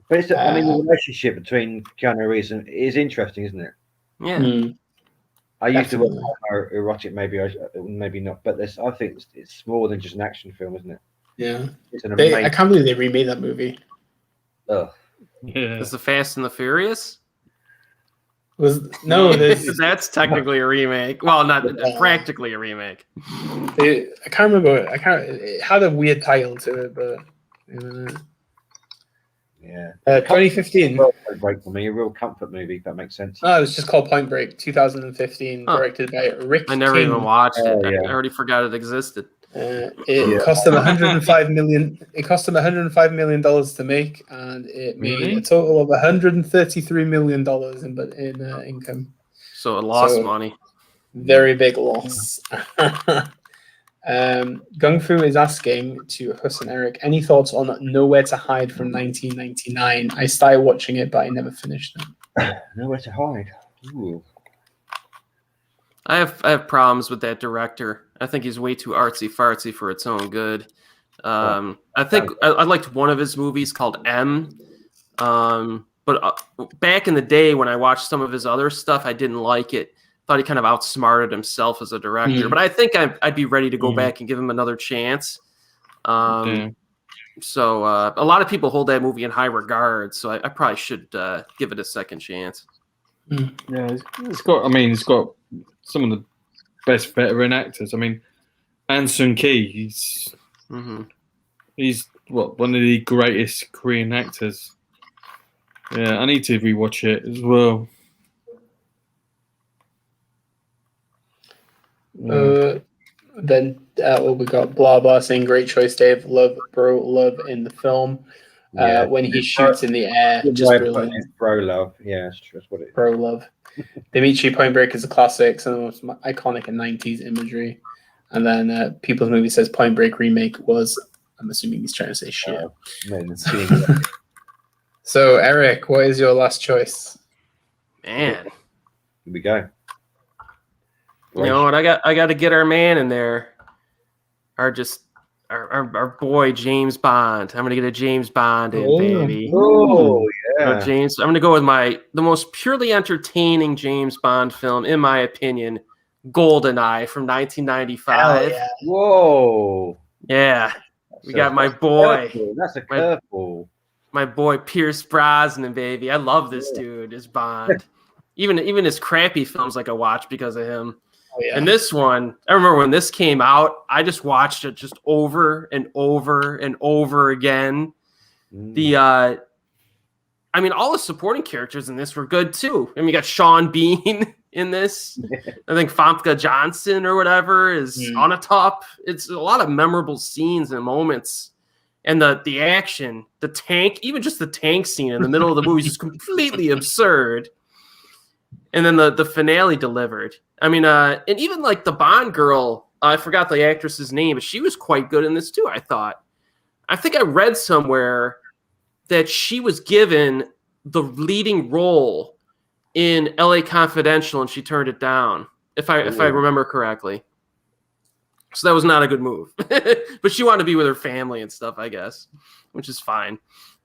But it's, I mean, the relationship between Keanu Reeves is interesting, isn't it? Yeah. I used to watch erotic, maybe not, but I think it's more than just an action film, isn't it? Yeah. It's an amazing. I can't believe they remade that movie. Oh. Yeah. Is the Fast and the Furious? That's technically a remake. Well, not practically a remake. I can't remember. It had a weird title to it, but yeah. 2015. Point Break for me, a real comfort movie. If that makes sense. Oh, it was just called Point Break, 2015, directed by Rick. I never King. even watched it. Yeah. I already forgot it existed. It cost them $105 million. It cost them $105 million to make, and it made a total of $133 million in income. So it lost money. Very big loss. Gung Fu is asking to Huss and Eric, any thoughts on Nowhere to Hide from 1999? I started watching it, but I never finished it. Nowhere to Hide. Ooh. I have problems with that director. I think he's way too artsy fartsy for its own good. I think I liked one of his movies called M. But back in the day when I watched some of his other stuff, I didn't like it. Thought he kind of outsmarted himself as a director. But I think I'd be ready to go back and give him another chance. So a lot of people hold that movie in high regard. So I probably should give it a second chance. Yeah, it's got some of the best veteran actors. I mean, Anson Key, he's one of the greatest Korean actors. Yeah, I need to rewatch it as well. Then we got blah blah saying great choice, Dave. Love in the film. When he shoots in the air, just brilliant. Bro love, yeah, that's what it is. Bro love. Dimitri, Point Break is a classic, some of the most iconic 90s imagery. And then People's Movie says Point Break remake was, I'm assuming he's trying to say shit. So, Eric, what is your last choice? Man. Here we go. You know what? I got to get our man in there. Our boy James Bond. I'm gonna get a James Bond in, baby. Oh yeah, James. I'm gonna go with the most purely entertaining James Bond film, in my opinion, GoldenEye from 1995. Yeah. Whoa. Yeah, we got my boy. That's a curveball. My boy Pierce Brosnan, baby. I love this dude. His Bond. Even his crappy films, like I watch because of him. Oh, yeah. And this one, I remember when this came out, I just watched it just over and over and over again. All the supporting characters in this were good too. I mean, you got Sean Bean in this. I think Famke Johnson or whatever is on a top. It's a lot of memorable scenes and moments. And the action, the tank, even just the tank scene in the middle of the movie is just completely absurd. And then the finale delivered. I mean, and even like the Bond girl, I forgot the actress's name, but she was quite good in this too, I thought. I think I read somewhere that she was given the leading role in L.A. Confidential, and she turned it down, if I remember correctly. So that was not a good move. But she wanted to be with her family and stuff, I guess, which is fine.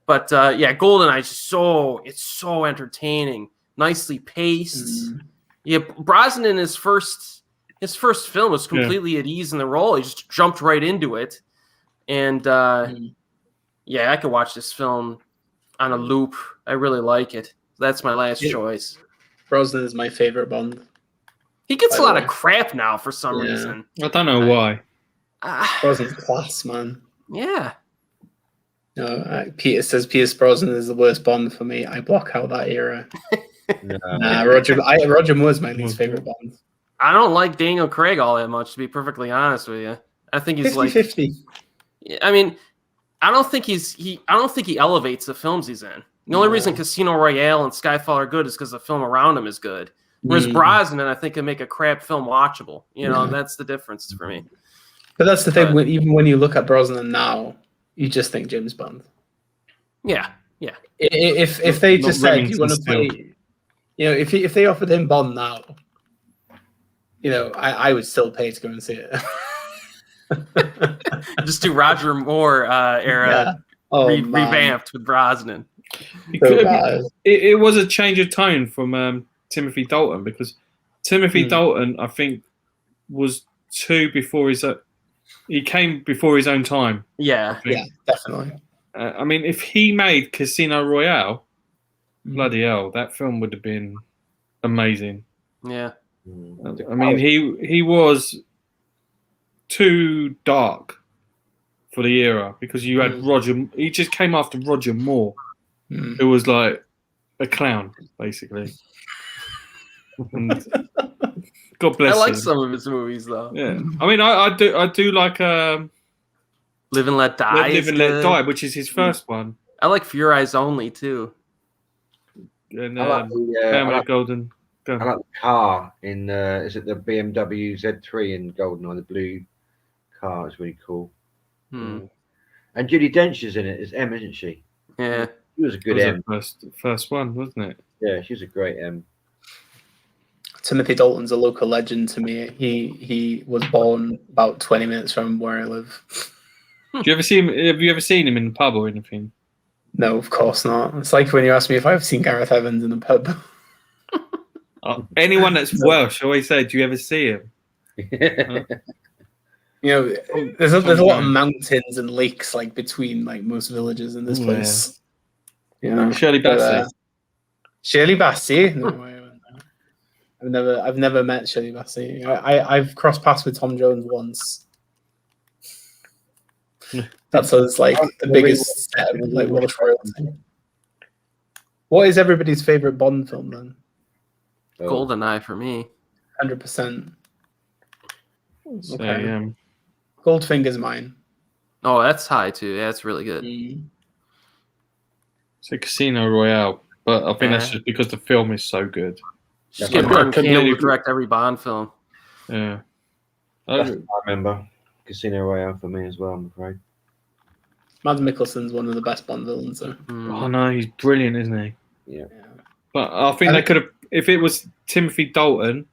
But yeah, GoldenEye is it's so entertaining, nicely paced. Yeah, Brosnan in his first film was completely at ease in the role. He just jumped right into it, and yeah, I could watch this film on a loop. I really like it. That's my last choice. Brosnan is my favorite Bond. He gets a lot of crap now for some reason. I don't know why. Brosnan's class, man. Yeah. No, Peter says Pierce Brosnan is the worst Bond for me. I block out that era. Roger Moore's my least favorite Bond. I don't like Daniel Craig all that much, to be perfectly honest with you. I think he's 50-50. I mean, I don't think he elevates the films he's in. The only reason Casino Royale and Skyfall are good is because the film around him is good. Whereas Brosnan, I think, can make a crap film watchable. That's the difference for me. But that's the thing. Even when you look at Brosnan now, you just think James Bond. Yeah. If they just said you want to play, if they offered him Bond now, I would still pay to go and see it. Just do Roger Moore era revamped with Brosnan. It was a change of tone from Timothy Dalton, because Timothy Dalton, I think, was before he came before his own time. Yeah, definitely. I mean, if he made Casino Royale, bloody hell, that film would have been amazing. Yeah. I mean, he was too dark for the era, because you had Roger. He just came after Roger Moore, who was like a clown, basically. And God bless him. I like some of his movies, though. Yeah, I mean, I do like Live and Let Die. Live and Let Die, which is his first one. I like Fear Eyes Only too. And I like the Golden. I like the car in is it the BMW Z3 in GoldenEye? The blue car is really cool. And Judi Dench is in it. It's M, isn't she? Yeah, she was a good M. First one, wasn't it? Yeah, she was a great M. Timothy Dalton's a local legend to me. He was born about 20 minutes from where I live. Do you ever see him? Have you ever seen him in the pub or anything? No, of course not. It's like when you ask me if I've seen Gareth Evans in the pub. Anyone that's Welsh always say, "Do you ever see him?" There's a lot of mountains and lakes like between like most villages in this place. Shirley Bassey. Shirley Bassey. No, I've never met Shirley Bassey. I've crossed paths with Tom Jones once. That's us like the biggest set of like Welsh royalty. What is everybody's favorite Bond film then? GoldenEye for me. 100%. Okay. Goldfinger's mine. Oh, that's high too. Yeah, it's really good. It's a Casino Royale, but I think that's just because the film is so good. Just get Martin Campbell to direct every Bond film. Yeah. I remember Casino Royale for me as well, I'm afraid. Mads Mikkelsen's one of the best Bond villains. So. Oh no, he's brilliant, isn't he? Yeah. But I think they could have, if it was Timothy Dalton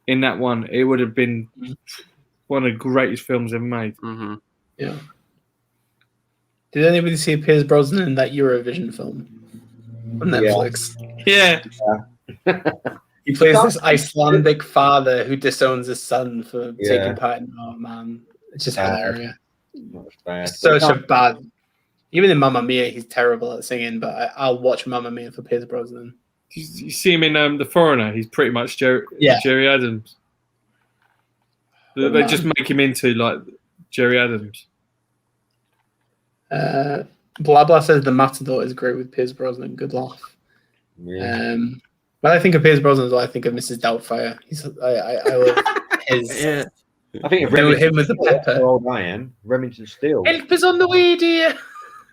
in that one, it would have been one of the greatest films ever made. Yeah. Did anybody see Pierce Brosnan in that Eurovision film on Netflix? Yeah. He plays this Icelandic father who disowns his son for taking part in. Oh man, it's just hilarious. It's such a bad. Even in Mamma Mia, he's terrible at singing. But I'll watch Mamma Mia for Pierce Brosnan. You see him in The Foreigner. He's pretty much Jerry Adams. They just make him into like Jerry Adams. Blah Blah says The Matador is great with Pierce Brosnan. Good laugh. Yeah. When I think of Pierce Brosnan, I think of Mrs. Doubtfire. I love his. Yeah. I think if him with the pepper. How old I am, Remington Steele. Help is on the way, dear.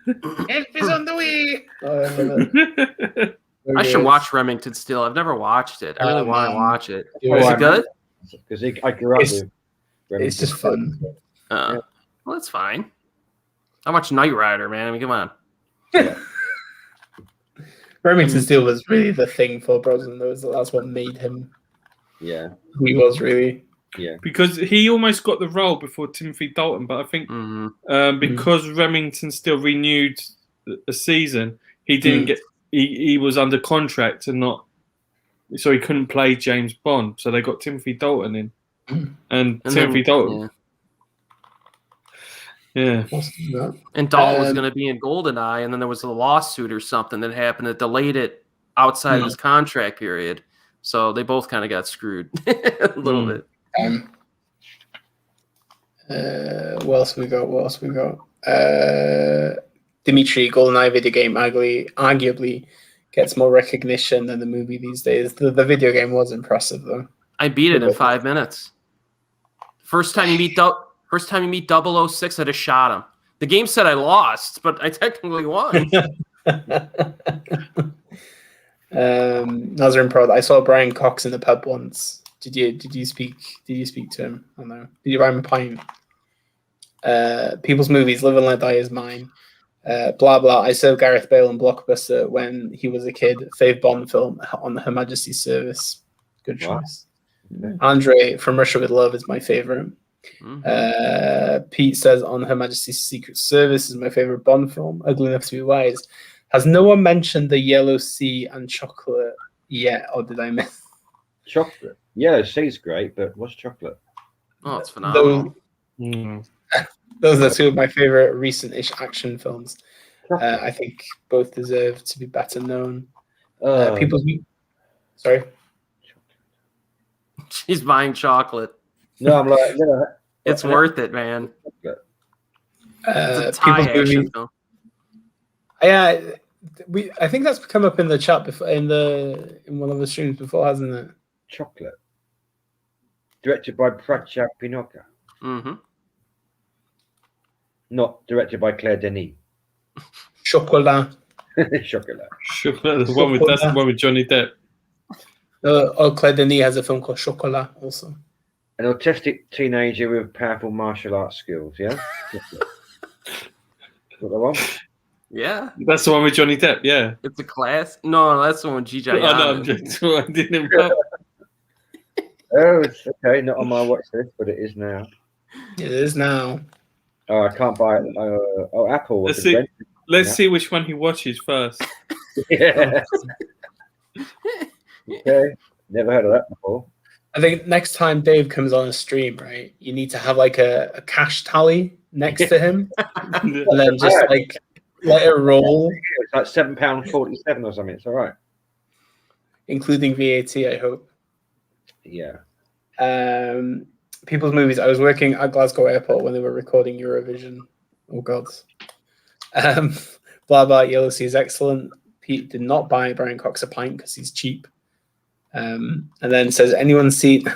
Help is on the way. Oh, I love it. I should watch Remington Steele. I've never watched it. I really want to watch it. Is it good? Because I grew up with Remington. It's just fun. Well, that's fine. I watch Knight Rider, man. I mean, come on. Remington Steele was really the thing for Brosnan. That's what made him. Yeah. Who he was really. Yeah. Because he almost got the role before Timothy Dalton, but I think because Remington Steele renewed a season, he didn't get. He was under contract and not, so he couldn't play James Bond. So they got Timothy Dalton in, and Timothy Dalton. Yeah. And Dalton was going to be in GoldenEye, and then there was a lawsuit or something that happened that delayed it outside of his contract period. So they both kind of got screwed a little bit. What else we got? Dimitri, GoldenEye video game arguably gets more recognition than the movie these days. The video game was impressive though. I beat it in 5 minutes. First time you meet 006, I just shot him. The game said I lost, but I technically won. Nazarene Pro. I saw Brian Cox in the pub once. Did you speak to him? I don't know. Did you buy him a pint? People's movies, Live and Let Die is mine. Blah blah. I saw Gareth Bale in Blockbuster when he was a kid. Fave Bond film on Her Majesty's Service. Good choice. Wow. Andre from Russia with Love is my favorite. Pete says On Her Majesty's Secret Service is my favorite Bond film. Ugly Enough to Be Wise. Has no one mentioned the Yellow Sea and Chocolate yet, or did I miss? Chocolate. Yellow Sea's great, but what's Chocolate? Oh, it's phenomenal. Those are two of my favorite recent-ish action films. I think both deserve to be better known. Sorry? She's buying chocolate. No, I'm like, it's worth it, man. It's a Thai action film. Yeah, I think that's come up in the chat before, in one of the streams before, hasn't it? Chocolate. Directed by Prachak Pinocha. Not directed by Claire Denis. Chocolat. Chocolat. Chocolat. That's the one with Johnny Depp. Claire Denis has a film called Chocolat also. An autistic teenager with powerful martial arts skills, yeah? What the one? Yeah. That's the one with Johnny Depp, yeah. It's a class. No, that's the one with G.J. I'm just I didn't know. Oh, it's okay. Not on my watch list, but it is now. It is now. Oh, I can't buy it. Apple. Let's see which one he watches first. Yeah. Okay. Never heard of that before. I think next time Dave comes on a stream, right, you need to have like a cash tally next to him, and then just like let it roll. It's like £7.47 or something. It's all right, including VAT. I hope. Yeah. People's movies. I was working at Glasgow Airport when they were recording Eurovision. Oh God. Blah blah. Yellow Sea is excellent. Pete did not buy Brian Cox a pint because he's cheap. And then says, anyone seen?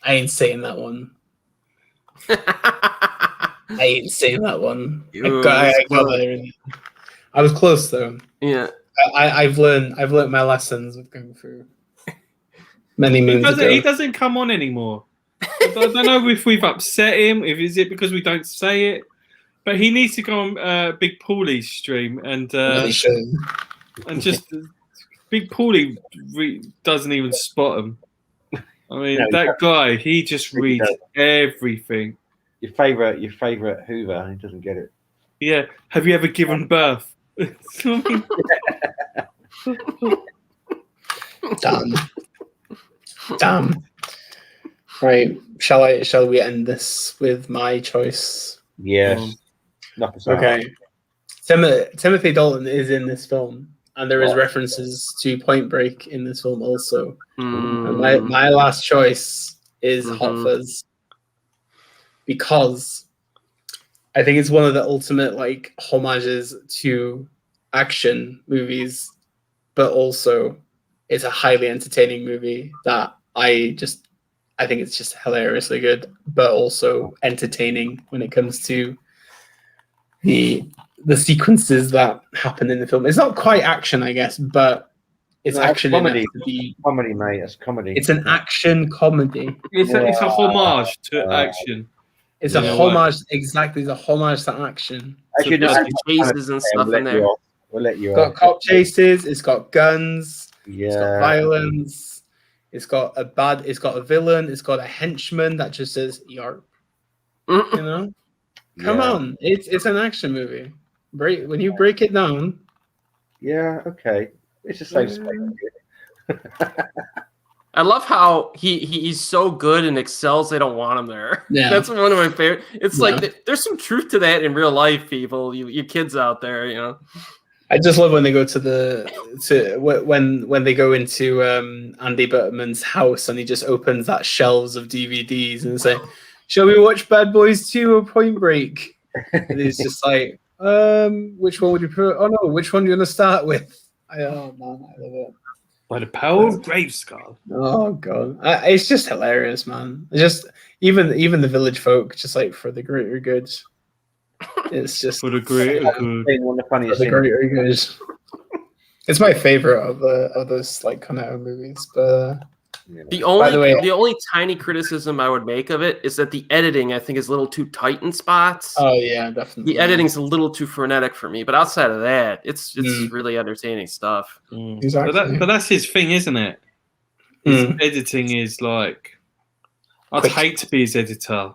I ain't saying that one. I ain't saying that one. I was close though. Yeah. I've learned my lessons with going through many moons ago. He doesn't come on anymore. I don't know if we've upset him. Is it because we don't say it? But he needs to go on Big Paulie's stream and just Big Paulie doesn't even spot him. I mean, that guy, he just reads everything. Your favorite Hoover, he doesn't get it. Yeah. Have you ever given birth? Damn. Right. Shall we end this with my choice? Yes. Okay. Timothy Dalton is in this film, and there is references to Point Break in this film also. And my last choice is Hot Fuzz, because I think it's one of the ultimate like homages to action movies, but also it's a highly entertaining movie that I think it's just hilariously good, but also entertaining when it comes to the sequences that happen in the film. It's not quite action, I guess, but it's action. Comedy, comedy, mate. It's comedy. It's an action comedy. It's a homage to action. It's a homage, exactly. It's a homage to action. As you know, chases and stuff in there. We'll let you It's got off. cop chases. It's got guns. Yeah. It's got violence. It's got a villain. It's got a henchman that just says "yarp." You know, come on, it's an action movie. When you break it down. Yeah. Okay. It's the same space. I love how he's so good and excels. They don't want him there. Yeah. That's one of my favorite. It's like there's some truth to that in real life, people. You kids out there, you know. I just love when they go when they go into Andy Butterman's house and he just opens that shelves of DVDs and say, "Shall we watch Bad Boys 2 or Point Break?" And he's just like, "Which one would you put? Oh no, which one do you want to start with?" Oh man, I love it. By the power of Graveskull. Oh god, it's just hilarious, man. It's just even the village folk, just like for the greater good. It's just For the greater good. One of the funniest the things. greater good. It's my favorite of those like Cornetto movies. But The only way- the only tiny criticism I would make of it is that the editing, I think, is a little too tight in spots. oh yeah, definitely. The editing's a little too frenetic for me, but outside of that, it's really entertaining stuff. Exactly. But that's his thing, isn't it? His editing is like, I'd Quick. hate to be his editor.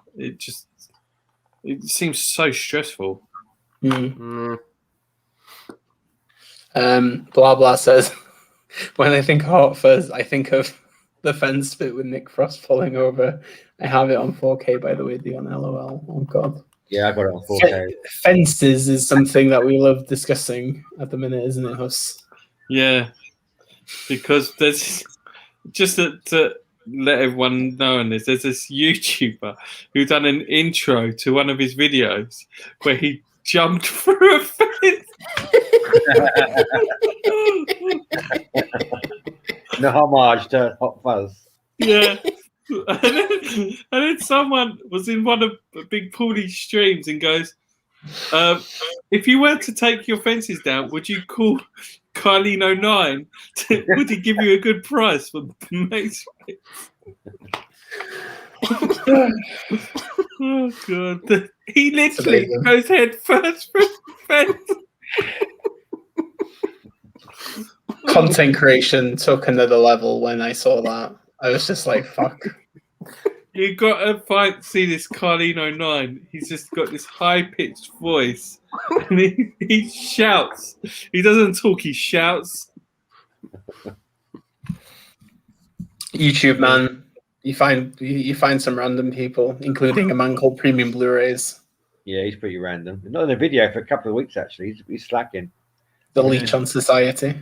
It seems so stressful. Blah blah says, when I think of Hot Fuzz, I think of the fence bit with Nick Frost falling over. I have it on 4K, by the way, Dion. LOL. Oh god. Yeah, I got it on 4K. Fences is something that we love discussing at the minute, isn't it, Huss? Yeah, because there's just to let everyone know on this. There's this YouTuber who done an intro to one of his videos where he jumped through a fence. The homage to Hot Fuzz. Yeah. And then someone was in one of Big Paulie's streams and goes, if you were to take your fences down, would you call Carlino9? Would he give you a good price for Mace? Oh god. He literally goes head first for the fence. Content creation took another level when I saw that. I was just like, fuck. You got to see this Carlino9. He's just got this high-pitched voice. And he shouts. He doesn't talk, he shouts. YouTube, man. You find some random people, including a man called Premium Blu-rays. Yeah, he's pretty random. Not in a video for a couple of weeks, actually. He's slacking. The leech on society.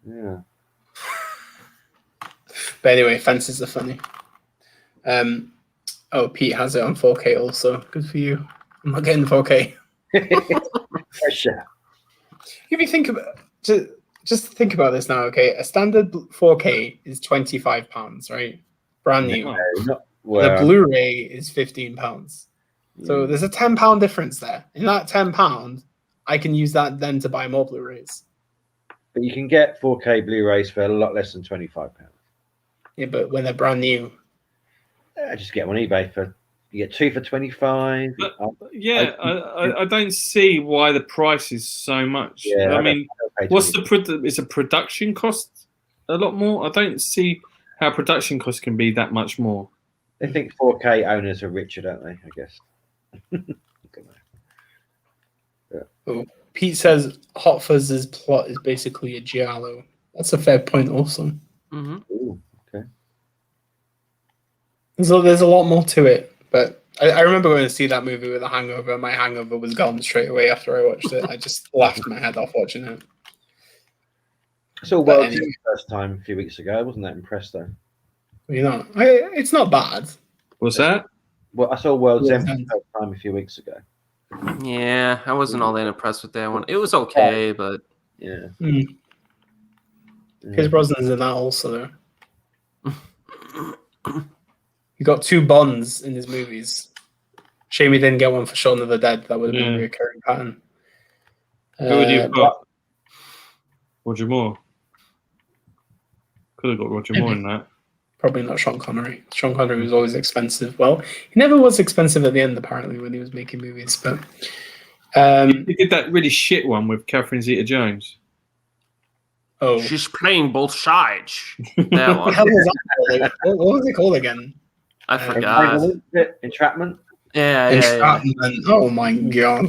Yeah. But anyway, fences are funny. Pete has it on 4K also. Good for you. I'm not getting 4K. Pressure. If you think about just think about this now, okay? A standard 4K is £25, right? Brand new. No, The Blu-ray is £15. So there's a £10 difference there. In that £10, I can use that then to buy more Blu-rays. But you can get 4K Blu-rays for a lot less than £25. Yeah, but when they're brand new. Just get one on eBay for you get 2 for 25. Yeah, I don't see why the price is so much. Yeah, I mean, what's is a production cost a lot more? I don't see how production costs can be that much more. They think 4K owners are richer, don't they? I guess. Oh, Pete says Hot Fuzz's plot is basically a giallo. That's a fair point also. Mm-hmm. Ooh, okay. There's a lot more to it, but I remember going to see that movie with a hangover. My hangover was gone straight away after I watched it. I just laughed my head off watching it. I saw World's End first time a few weeks ago. I wasn't that impressed though. You know, it's not bad. What's that? Well, I saw World's End for the first time a few weeks ago. Yeah, I wasn't all that impressed with that one. It was okay, but yeah. Pierce Brosnan's in that also though. He got 2 Bonds in his movies. Shame he didn't get one for Shaun of the Dead. That would have been a recurring pattern. Who would you have got? Roger Moore. Could have got Roger Moore in that. Probably not Sean Connery. Sean Connery was always expensive. Well, he never was expensive at the end, apparently, when he was making movies. But He did that really shit one with Catherine Zeta-Jones. Oh, She's playing both sides. That one. what was it called again? I forgot. Entrapment. Yeah. Entrapment. Oh my god!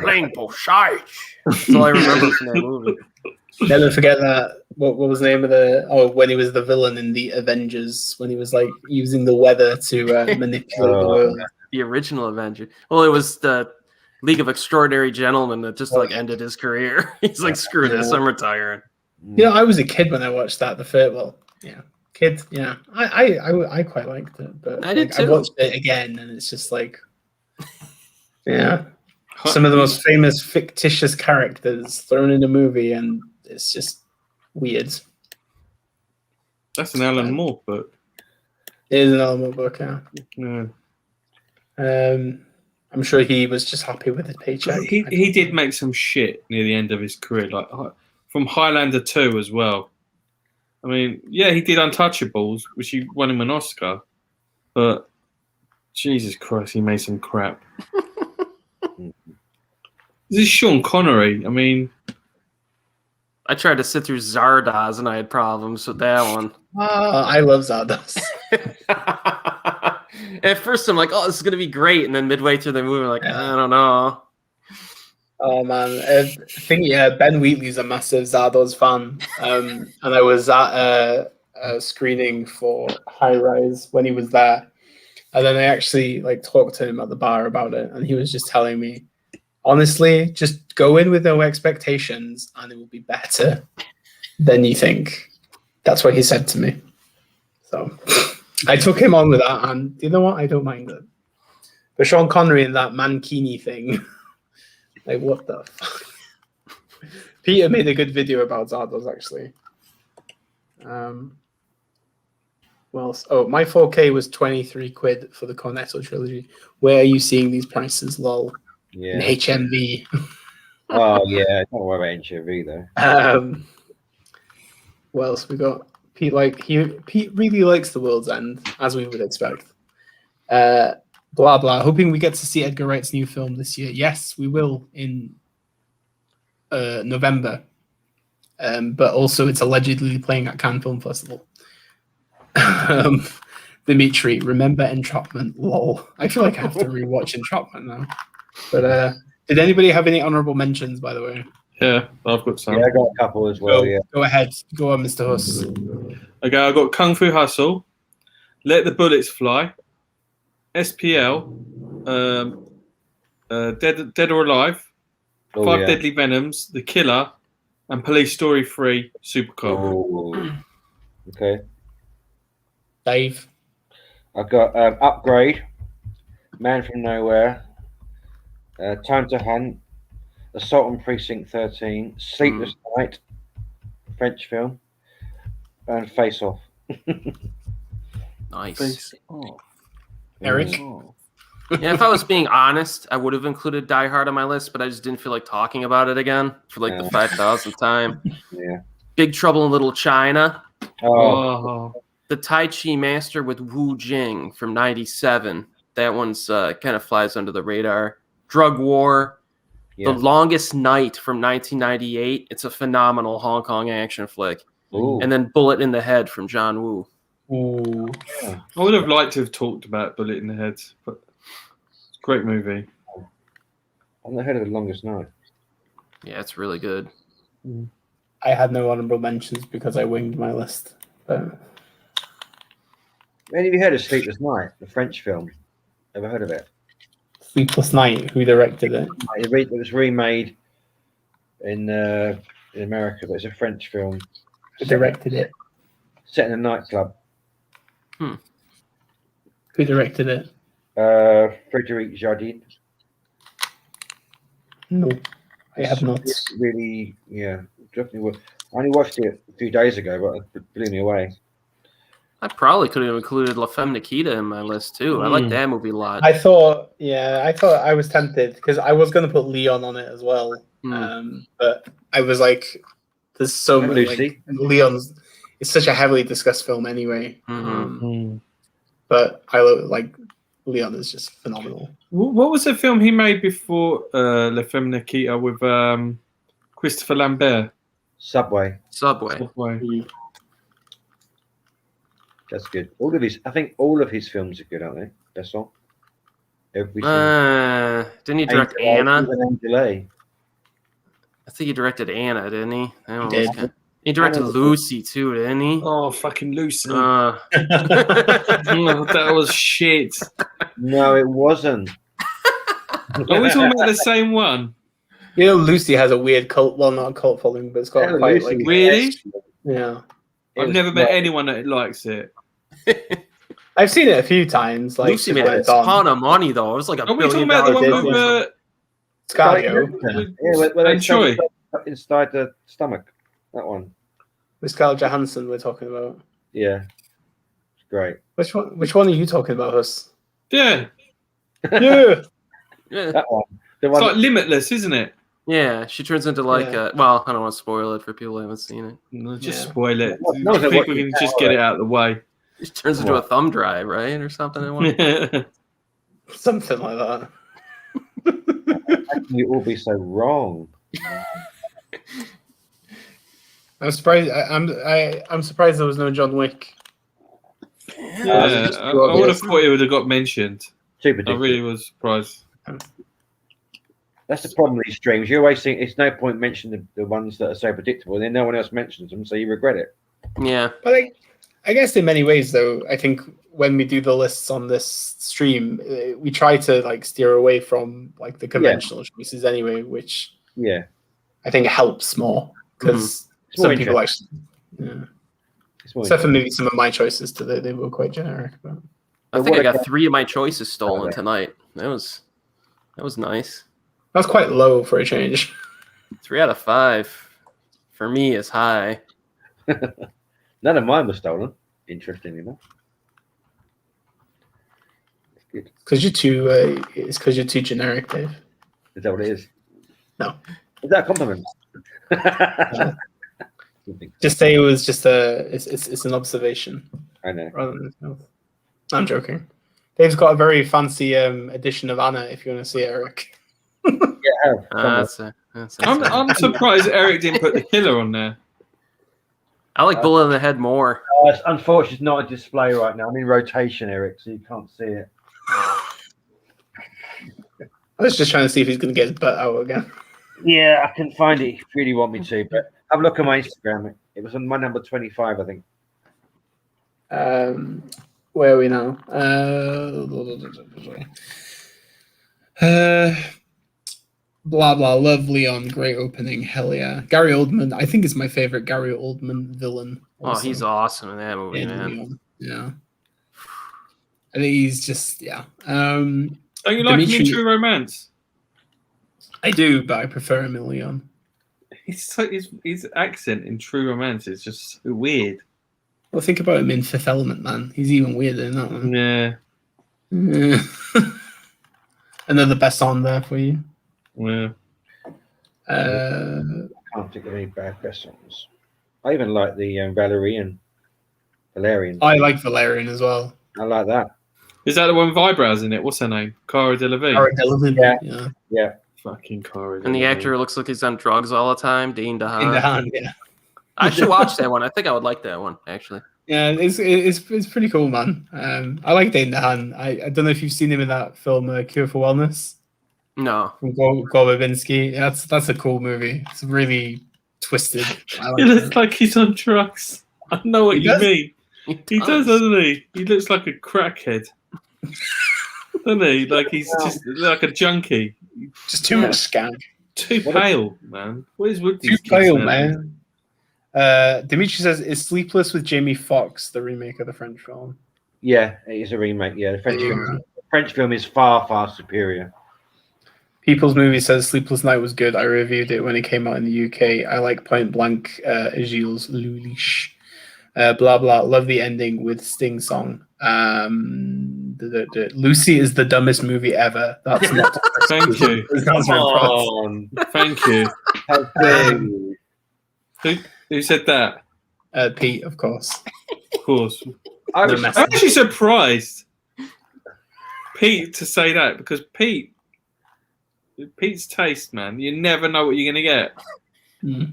Playing both sides. That's all I remember from that movie. Never forget that. What was the name of when he was the villain in the Avengers, when he was like using the weather to manipulate the world. The original Avenger. Well, it was the League of Extraordinary Gentlemen that just like ended his career. He's like, screw this, I'm retiring. You know, I was a kid when I watched that. Kid. Yeah, I quite liked it, but I did too. I watched it again, and it's just like, yeah, some of the most famous fictitious characters thrown in a movie, and it's just weird. That's an Alan Moore book. It is an Alan Moore book, yeah. Yeah. I'm sure he was just happy with his paycheck. He did make some shit near the end of his career, like from Highlander 2 as well. I mean, yeah, he did Untouchables, which he won him an Oscar, but Jesus Christ, he made some crap. This is Sean Connery. I mean, I tried to sit through Zardoz and I had problems with that one. I love Zardoz. At first, I'm like, "Oh, this is gonna be great," and then midway through the movie, I'm like, "I don't know." Oh man, I think Ben Wheatley's a massive Zardoz fan, and I was at a screening for High Rise when he was there, and then I actually like talked to him at the bar about it, and he was just telling me, honestly, just go in with no expectations, and it will be better than you think. That's what he said to me. So I took him on with that, and you know what? I don't mind it. But Sean Connery in that Mankini thing. Like, what the fuck? Peter made a good video about Zardoz, actually. Well, my 4K was 23 quid for the Cornetto trilogy. Where are you seeing these prices, lol? Yeah. In HMV. Oh, yeah. Don't worry about HMV, though. What else we got? Pete really likes The World's End, as we would expect. Blah blah. Hoping we get to see Edgar Wright's new film this year. Yes, we will in November. But also, it's allegedly playing at Cannes Film Festival. Dimitri, remember Entrapment? Lol. I feel like I have to rewatch Entrapment now. But did anybody have any honorable mentions, by the way? yeah, I've got some. Yeah, I got a couple as well, yeah. Go ahead. Go on, Mr. Huss. Okay, I've got Kung-Fu Hustle, Let the Bullets Fly, SPL, Dead or Alive, Oh, Five yeah. Deadly Venoms, The Killer, and Police Story 3, Supercop. Oh. Okay. Dave. I've got Upgrade, Man from Nowhere, Time to Hunt, Assault on Precinct 13, Sleepless Night, French film, and Face Off. Nice. Face Off. Eric. Yeah, if I was being honest, I would have included Die Hard on my list, but I just didn't feel like talking about it again for like the 5,000th time. Yeah. Big Trouble in Little China. Oh. The Tai Chi Master with Wu Jing from '97. That one's kind of flies under the radar. Drug War. Yeah. The Longest Night from 1998. It's a phenomenal Hong Kong action flick. Ooh. And then Bullet in the Head from John Woo. Ooh. Yeah. I would have liked to have talked about Bullet in the Head, but it's a great movie. On the head of The Longest Night. Yeah, it's really good. I had no honorable mentions because I winged my list. But Any of you heard of Sleepless Night, the French film? Ever heard of it? Sleepless Night, who directed it? It was remade in America, but it's a French film. Who directed it? Set in a nightclub. Who directed it? Frédéric Jardim. No, I have not. It's really, yeah, definitely. I only watched it a few days ago, but it blew me away. I probably could have included La Femme Nikita in my list too. I like that movie a lot. I thought I was tempted because I was going to put Leon on it as well. But I was like, there's so many. Like, Leon's it's such a heavily discussed film anyway. But I like Leon is just phenomenal. What was the film he made before Le Femme Nikita with Christopher Lambert? Subway. That's good. I think all of his films are good, aren't they? That's all. Every single. Didn't he direct Anna? Angel A. I think he directed Anna, didn't he? He did. He directed Anna. Lucy too, didn't he? Oh, fucking Lucy! Uh, That was shit. No, it wasn't. Are we talking about the same one? You know, Lucy has a weird cult. Well, not a cult following, but it's got Yeah, quite Lucy. like. Really? Yeah, It I've was never met not- anyone that likes it. I've seen it a few times. Like Lucy just made when a it's on. ton of money though. It was like a Are we talking $1 about the billion one Disney. with Scarlett with- where they and Troy? shove it inside the stomach. That one. with Scarlett Johansson, we're talking about. Yeah. It's great. Which one? Which one are you talking about, Hus? Yeah, Yeah. Yeah. That one. The it's one. like Limitless, isn't it? Yeah, she turns into like Yeah. well, I don't want to spoil it for people who haven't seen it. No, just Yeah. spoil it. No, no, People what- can just get it out of the way. She turns into a thumb drive, right, or something. in one? Something like that. How can you all be so wrong? I'm surprised. I'm surprised there was no John Wick. Yeah, I would have thought it would have got mentioned. Too I ridiculous. really was surprised. That's the problem with these streams. You always think it's no point mentioning the ones that are so predictable, and then no one else mentions them, so you regret it. Yeah. But I guess in many ways, though, I think when we do the lists on this stream, we try to like steer away from like the conventional choices anyway, which Yeah. I think helps more because It's more some people actually. Yeah. It's more Except for maybe some of my choices today, they were quite generic. But I think I got 3 of my choices stolen tonight. That was nice. that's quite low for a change. 3 out of 5 for me is high. None of mine were stolen, interestingly enough. It's good. Because you're too. It's because you're too generic, Dave. Is that what it is? No. Is that a compliment? Just say it was just it's an observation I know. rather than anything else. I'm joking. Dave's got a very fancy edition of Anna. If you want to see it, Eric. Yeah, I'm surprised Eric didn't put the killer on there. I like Bullet in the Head more. it's unfortunately it's not a display right now. I'm in rotation, Eric, so you can't see it. I was just trying to see if he's going to get his butt out again. Yeah, I can find it if you really want me to, but have a look at my Instagram. It was on my number 25, I think. Where are we now? Blah blah. Love Leon. Great opening. Hell yeah. Gary Oldman. I think is my favorite Gary Oldman villain. Oh, he's awesome in that movie, in man. Leon. Yeah. I think he's just yeah. Don't you like him in Dimitri- True Romance? I do, but I prefer him in Leon. His accent in True Romance is just so weird. Well, think about him in Fifth Element, man. He's even weirder in that one. Yeah. Another best on there for you. Yeah. I can't think of any bad best songs. I even like the Valerian. I like Valerian as well. I like that. Is that the one with eyebrows in it? What's her name? Cara Delevingne. Cara Delevingne, Yeah. Fucking Cara. And the Delevingne. actor looks like he's on drugs all the time. Dane DeHaan. in the hand, yeah. I should watch that one. I think I would like that one, actually. Yeah, it's pretty cool, man. I like Dane DeHaan. I don't know if you've seen him in that film Cure for Wellness No. from Gore Verbinski. That's a cool movie. It's really twisted. I He like looks it. like he's on drugs. I know what He you does? mean. He does, doesn't he? He looks like a crackhead. Doesn't he? Like he's just like a junkie. Just too much skank. Too pale, man. What is with Too these kids pale, now? man. Dimitri says, "Is Sleepless with Jamie Foxx the remake of the French film?" Yeah, it is a remake. Yeah, the French film is far, far superior. People's Movie says Sleepless Night was good. I reviewed it when it came out in the UK. I like Point Blank, Gilles Lulich. Blah blah. Love the ending with Sting song. Lucy is the dumbest movie ever. That's not. Thank you. That's Come my price. on. Thank you. How dare you? Who said that? Pete, of course. Of course. I No was, mess. I'm actually surprised. Pete to say that because Pete's taste, man. You never know what you're gonna get. Has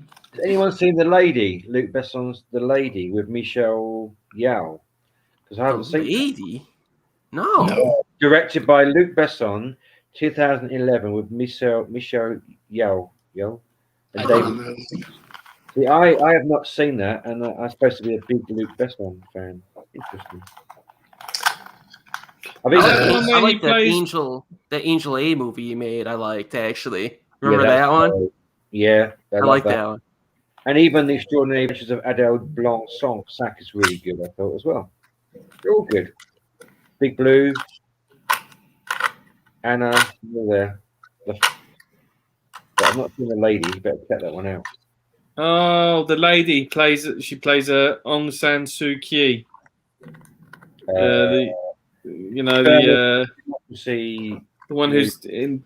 anyone seen The Lady? Luc Besson's The Lady with Michelle Yeoh? Because I haven't seen it. Lady? No. Directed by Luc Besson, 2011 with Michelle Yeoh. And I David. don't know. See, I have not seen that, and I'm supposed to be a big Luc Besson fan. Interesting. I think I like that Angel A movie you made. I liked actually. Remember that one? Yeah, I like that one. And even The Extraordinary Adventures of Adele Blanc-Sac is really good, I thought, as well. They're all good. Big Blue, Anna, all there. But I've not seen The Lady. You better check that one out. Oh, The Lady plays Aung San Suu Kyi. The one who's been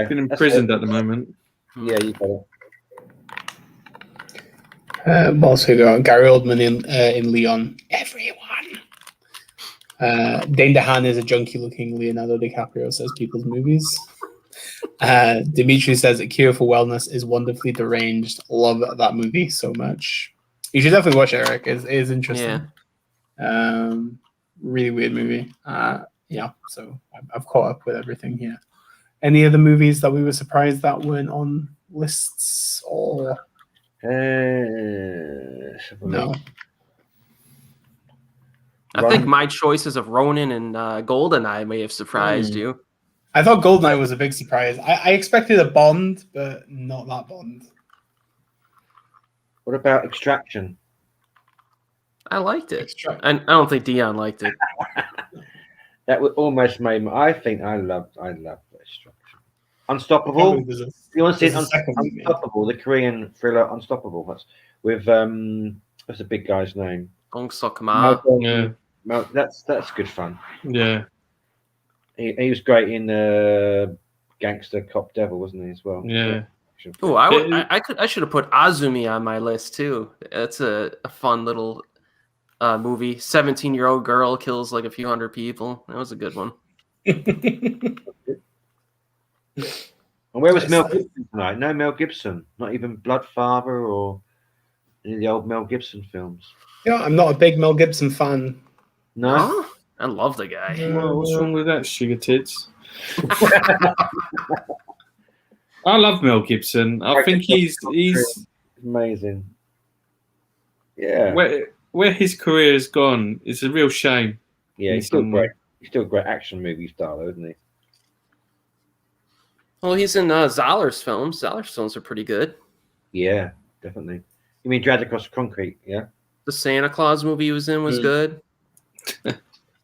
imprisoned at the moment. Yeah, you got it. Also got Gary Oldman in Leon. Everyone. Dane DeHaan is a junkie-looking Leonardo DiCaprio, says people's movies. Dimitri says A Cure for Wellness is wonderfully deranged. Love that movie so much. You should definitely watch it, Eric. It is interesting. Yeah. Really weird movie. So I've caught up with everything here. Any other movies that we were surprised that weren't on lists or no? I think my choices of Ronin and GoldenEye may have surprised you. I thought GoldenEye was a big surprise. I expected a Bond, but not that Bond. What about Extraction? I liked it. And I don't think Dion liked it. That would almost made me. I think I loved Extraction. Unstoppable. You want to see Unstoppable? The Korean thriller Unstoppable. That's with what's the big guy's name? Gong Sok-ma. Yeah. That's good fun. Yeah. He was great in Gangster Cop Devil, wasn't he, as well? Yeah. Oh, I should have put Azumi on my list too. It's a fun little movie. 17-year-old girl kills like a few hundred people. That was a good one. And where was Mel Gibson tonight? No Mel Gibson. Not even Bloodfather or any of the old Mel Gibson films. Yeah, I'm not a big Mel Gibson fan. No? Huh? I love the guy. Well, what's wrong with that, sugar tits? I love Mel Gibson. I think he's amazing. Yeah. Where his career has gone, it's a real shame. Yeah, he's still great. He's still a great action movie star, though, isn't he? Well, he's in Zahler's films. Zahler's films are pretty good. Yeah, definitely. You mean Dragged Across Concrete? Yeah. The Santa Claus movie he was in was good.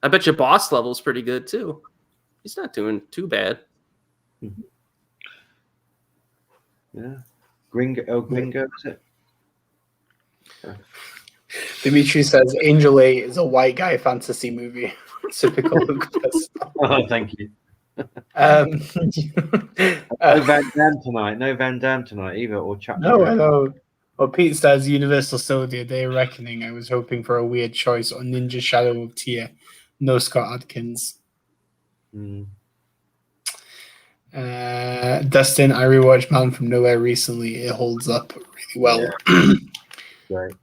I bet your Boss Level's pretty good too. He's not doing too bad. Mm-hmm. Yeah. Gringo, is it? Dimitri says Angel A is a white guy fantasy movie. Typical Luc Besson. Oh, thank you. No Van Damme tonight either, or Chuck. No, I know. Well, Pete says Universal Soldier, Day of Reckoning. I was hoping for a weird choice or Ninja Shadow of Tear. No Scott Adkins. Dustin, I rewatched Man from Nowhere recently. It holds up really well. Yeah. Right.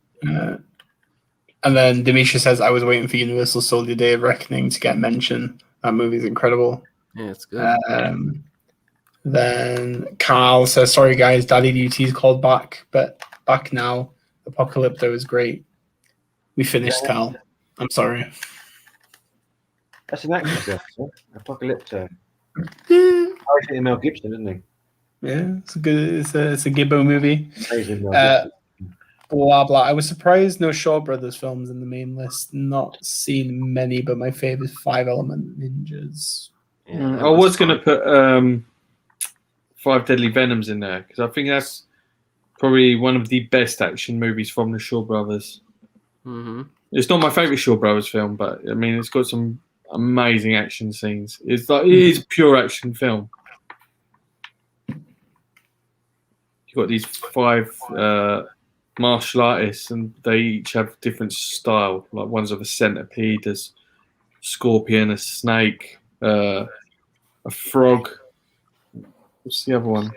And then Demisha says, I was waiting for Universal Soldier, Day of Reckoning to get mentioned. That movie's incredible. Yeah, it's good. Then Carl says, sorry guys, Daddy DT's called back, but back now. Apocalypto is great. We finished, Carl. I'm sorry. That's an action film, Apocalypto. I think Mel Gibson, isn't he? Yeah, it's a good. It's a Gibbo movie. Amazing Blah blah. I was surprised no Shaw Brothers films in the main list. Not seen many, but my favorite 5 Element Ninjas. Yeah, I was going to put 5 Deadly Venoms in there because I think that's probably one of the best action movies from the Shaw Brothers. Mm-hmm. It's not my favorite Shaw Brothers film, but I mean it's got some amazing action scenes. It is a pure action film. You've got these 5 martial artists, and they each have different style. Like one's of a centipede, there's scorpion, a snake, a frog. What's the other one?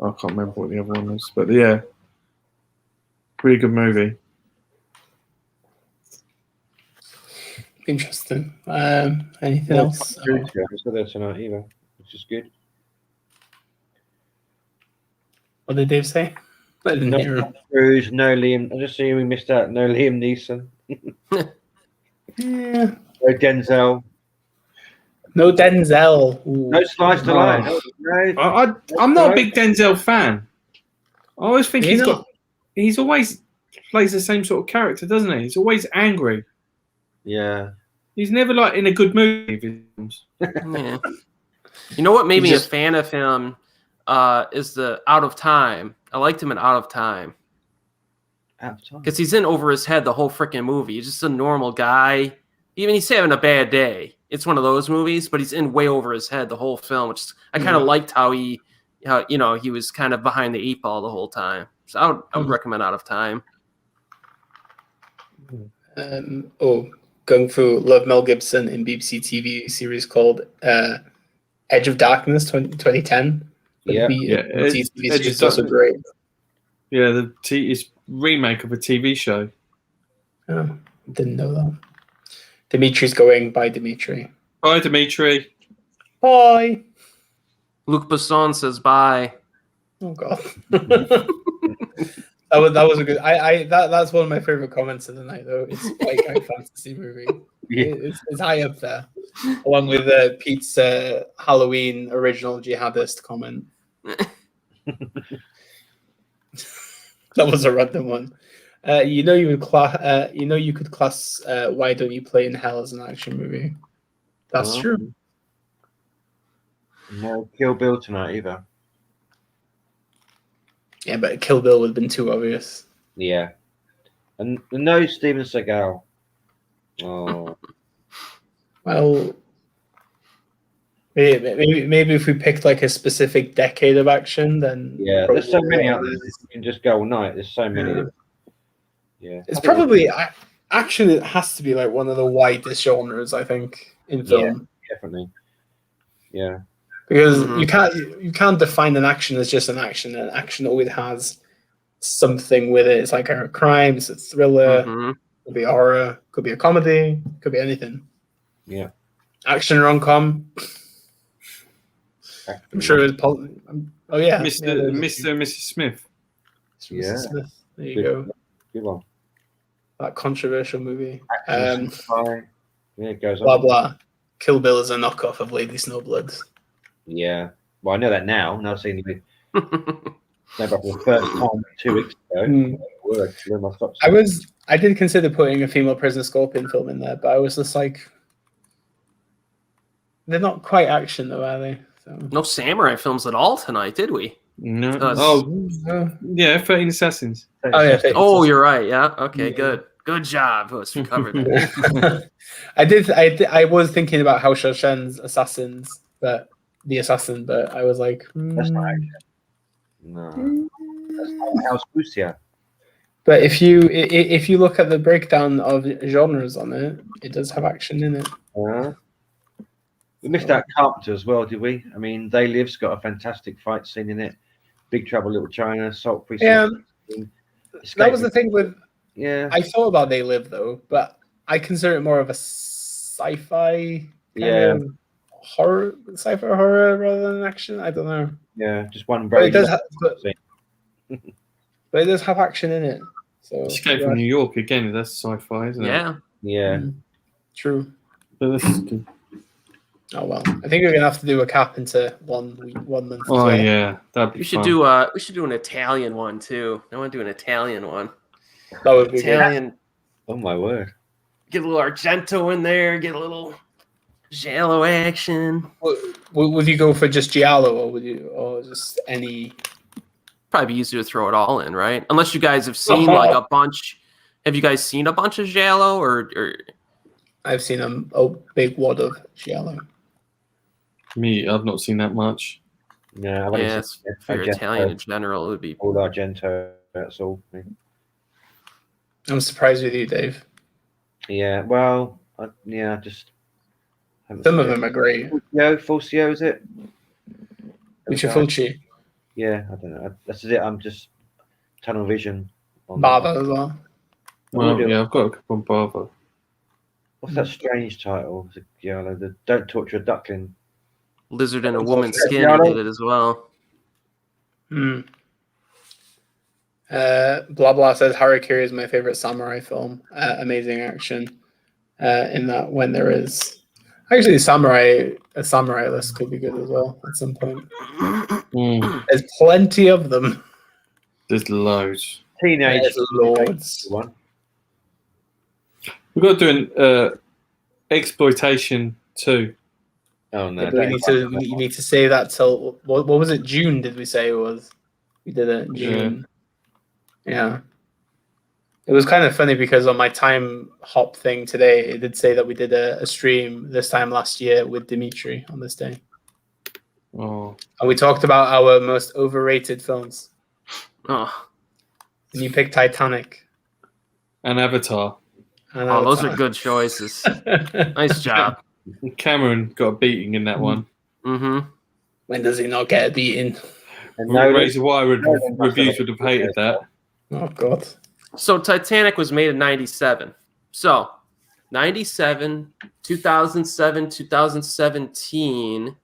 I can't remember what the other one was, but yeah, pretty good movie. Interesting. Anything else? I saw that tonight either, which is good. What did Dave say? I didn't hear him. Cruise, no Liam. I just see we missed out. No Liam Neeson. Yeah. No Denzel. No Denzel. Ooh. No Slice to Life. I'm not a big Denzel fan. I always think he's always plays the same sort of character, doesn't he? He's always angry. Yeah. He's never like in a good movie. Yeah. You know what made me a fan of him is the Out of Time. I liked him in Out of Time. Out of Time. Because he's in over his head the whole freaking movie. He's just a normal guy. Even he's having a bad day. It's one of those movies, but he's in way over his head the whole film, which I kind of liked how he was kind of behind the 8 ball the whole time. So I would recommend Out of Time. Going through Love Mel Gibson in BBC TV series called Edge of Darkness 2010. Edge series also great. Yeah, it's remake of a TV show. Oh, didn't know that. Dimitri's going. Bye, Dimitri. Bye, Dimitri. Bye. Luc Besson says bye. Oh God. that was a good. That's one of my favorite comments of the night, though. It's quite a fantasy movie. Yeah. It's high up there, along with Pete's Halloween original jihadist comment. That was a random one. You could class Why Don't You Play in Hell as an action movie. That's true. No Kill Bill tonight either. Yeah, but Kill Bill would have been too obvious. Yeah. And no Steven Seagal. Oh. Well, maybe if we picked like a specific decade of action, then yeah, there's so many out there. You can just go all night. There's so many. Yeah. It's probably action. It has to be like one of the widest genres, I think, in film. Yeah, definitely. Yeah. Because you can't define an action as just an action. An action always has something with it. It's like a crime, it's a thriller, could be horror, could be a comedy, could be anything. Yeah. Action rom-com. I'm sure it's oh yeah. Mr. and Mrs. Smith. Yeah. Smith. There you go. Good one. That controversial movie. Yeah, it goes on. Blah blah. Kill Bill is a knockoff of Lady Snowblood. Yeah. Well, I know that now. Now I've seen it for the first time 2 weeks ago. I did consider putting a female prisoner scorpion film in there, but I was just like, they're not quite action though, are they? So. No samurai films at all tonight, did we? No. Yeah, 13 Assassins. Oh yeah. Oh, you're right. Yeah. Okay. Yeah. Good job. Us covered that. I was thinking about Hao Shen's Assassins, but I was like, that's not action. No. That's not House Lucia. But if you look at the breakdown of genres on it, it does have action in it. We missed out Carpenter as well, did we? I mean, They Live's got a fantastic fight scene in it. Big Trouble in Little China, Salt Free. Yeah, that was the thing with. Yeah, I thought about They Live though, but I consider it more of a sci-fi. Sci-fi horror rather than action. I don't know. Yeah, just one very. But it does have action in it. So Escape from New York again. That's sci-fi, isn't it? Yeah. Yeah. True. But this is good. Oh well, I think we're gonna have to do a Carpenter 1 month. Oh yeah, that'd be we should fun. We should do an Italian one too. I want to do an Italian one. That would be Italian. Good. Oh my word! Get a little Argento in there. Get a little giallo action. Would you go for just giallo, or just any? Probably be easier to throw it all in, right? Unless you guys have seen like a bunch. Have you guys seen a bunch of giallo or? I've seen a big wad of giallo. Me, I've not seen that much. Yeah, for Italian in general, it would be all Argento. That's all. I'm surprised with you, Dave. Yeah, well, just Some of them are great. Fulcio, is it? Lucio Fulci. Yeah, I don't know. That's it. I'm just tunnel vision. On Barber as well. Well, yeah, I've got a couple on Barber. What's that strange title? The Don't Torture a Duckling. Lizard in a Woman's Yeah, Skin. He did it as well. Blah blah says Harakiri is my favorite samurai film. Amazing action. In that when there is actually a samurai list could be good as well at some point. There's plenty of them. There's loads. Teenage loads. One. We've got to do an exploitation too. Oh no! You need to say that till what was it? June? Did we say it was? We did it in June. Yeah. It was kind of funny because on my time hop thing today, it did say that we did a stream this time last year with Dimitri on this day. Oh. And we talked about our most overrated films. Oh, And you picked Titanic. And Avatar. oh, those are good choices. Nice job. Cameron got a beating in that one. Mm-hmm. When does he not get a beating? And Razor Wire reviews would have hated that. Oh, God. So Titanic was made in 97. So 97, 2007, 2017,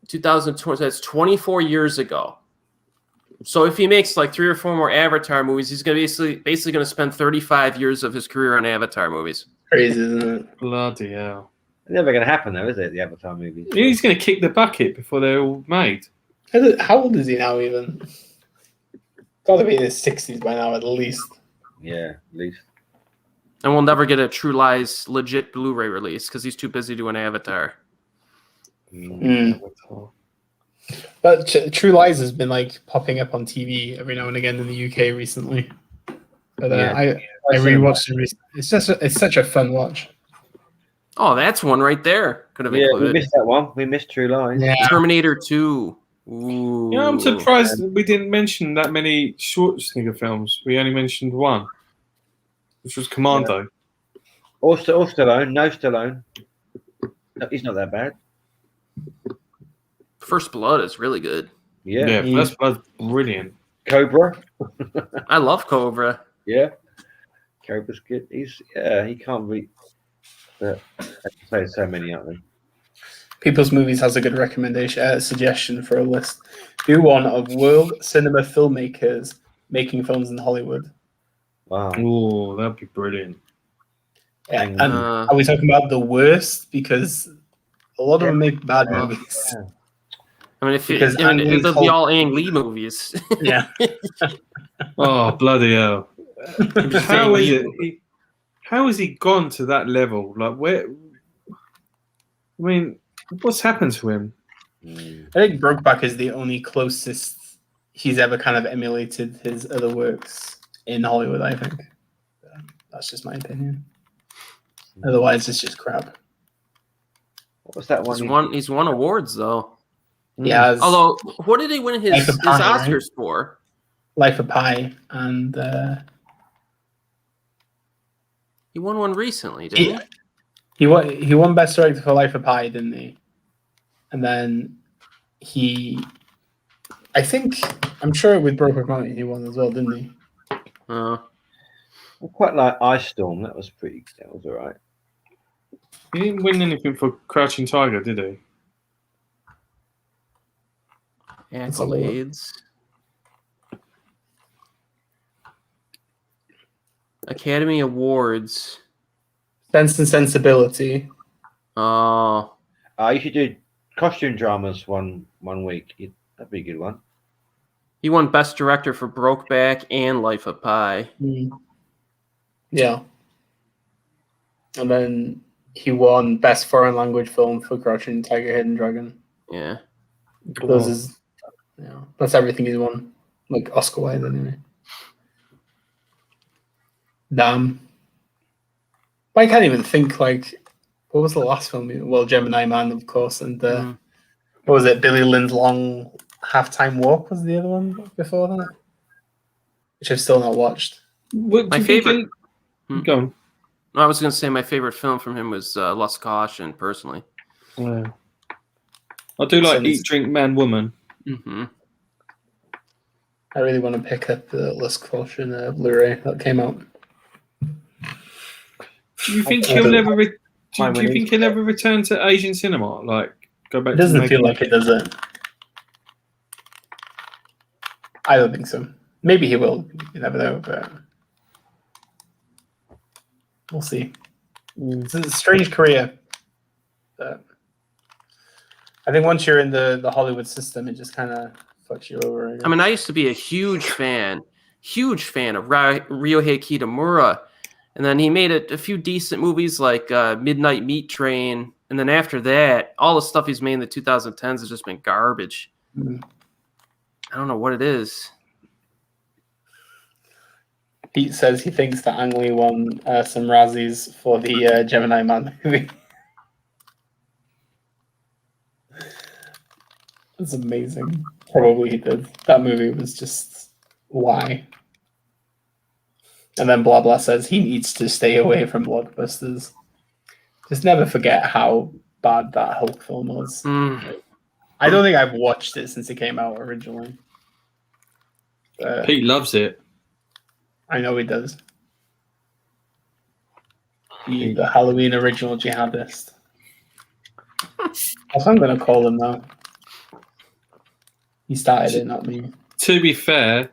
2020. That's 24 years ago. So if he makes like 3 or 4 more Avatar movies, he's going to basically going to spend 35 years of his career on Avatar movies. Crazy, isn't it? Bloody hell. It's never going to happen, though, is it? The Avatar movies. He's going to kick the bucket before they're all made. How old is he now, even? Got to be in his 60s by now, at least. Yeah, at least. And we'll never get a True Lies legit Blu-ray release because he's too busy doing Avatar. But True Lies has been like popping up on TV every now and again in the UK recently. But I rewatched it recently. It's such a fun watch. Oh, that's one right there. Could have included. We missed that one. We missed True Lies. Yeah. Terminator 2. Ooh. Yeah, I'm surprised we didn't mention that many Schwarzenegger films. We only mentioned one, which was Commando. Yeah. Or Stallone. No Stallone. No, he's not that bad. First Blood is really good. Yeah. First Blood's brilliant. Cobra. I love Cobra. Yeah. Cobra's good. He can't beat. I can say so many of them. People's Movies has a good recommendation, suggestion for a list. Do one of world cinema filmmakers making films in Hollywood. Wow. Oh, that'd be brilliant. Yeah, and are we talking about the worst? Because a lot of them make bad movies. Yeah. I mean, it'll be all Ang Lee movies. Yeah. Oh, bloody hell. How has he gone to that level? Like, where? I mean, what's happened to him? I think Brokeback is the only closest he's ever kind of emulated his other works in Hollywood, I think. That's just my opinion. Otherwise, it's just crap. What was that one? He's won awards, though. Yeah. Although, what did he win his Oscars for? Life of Pi, and he won one recently, didn't he? He won Best Director for Life of Pi, didn't he? And then I'm sure with Brokeback Mountain he won as well, didn't he? I quite like Ice Storm. That was all right. He didn't win anything for Crouching Tiger, did he? Accolades. Academy Awards. Sense and Sensibility. Oh. You should do costume dramas one week. That'd be a good one. He won Best Director for Brokeback and Life of Pi. Yeah. And then he won Best Foreign Language Film for Crouching Tiger, Hidden Dragon. Yeah. That's everything he's won. Like Oscar-wise, anyway. Damn. I can't even think, like, what was the last film? Well, Gemini Man, of course, and what was it? Billy Lynn's Long Halftime Walk was the other one before that, which I've still not watched. My favorite. Go on. I was going to say my favorite film from him was Lost Caution, personally. Yeah. I do like So Eat, Drink, Man, Woman. Mm-hmm. I really want to pick up the Lust Quotient Blu-ray that came out. Do you think he'll never? Do you think he'll ever return to Asian cinema? Like go back? It doesn't to feel like it, does it? I don't think so. Maybe he will. You never know, but we'll see. It's a strange career. But I think once you're in the Hollywood system, it just kind of fucks you over. I mean, I used to be a huge fan of Ryohei Kitamura, and then he made a few decent movies like Midnight Meat Train, and then after that, all the stuff he's made in the 2010s has just been garbage. Mm. I don't know what it is. Pete says he thinks that Ang Lee won some Razzies for the Gemini Man movie. That's amazing. Probably he did. That movie was just why. And then blah blah says he needs to stay away from blockbusters. Just never forget how bad that Hulk film was. I don't think I've watched it since it came out originally. Pete loves it. I know he does. The Halloween original jihadist. That's what I'm going to call him now. He started it, not me. To be fair,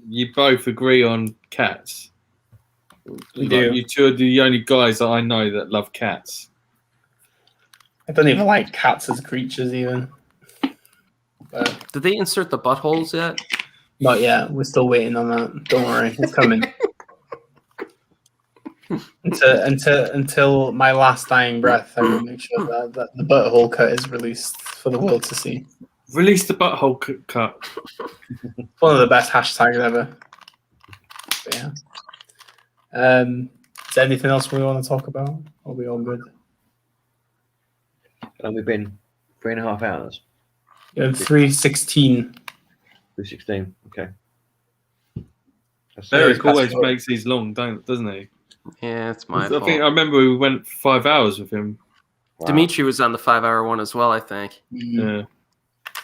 you both agree on cats. We do. You two are the only guys that I know that love cats. I don't even like cats as creatures, even. But Did they insert the buttholes yet? not yet. We're still waiting on that. Don't worry, it's coming. Until my last dying breath, I will make sure that the butthole cut is released for the world to see. Release the butthole cut. One of the best hashtags ever. But yeah. Is there anything else we want to talk about? Are we all good? And we've been 3.5 hours. 3:16. 3:16. Okay. Erik always makes these long, doesn't he? Yeah, it's my fault. I remember we went 5 hours with him. Wow. Dimitri was on the 5-hour one as well, I think. Yeah.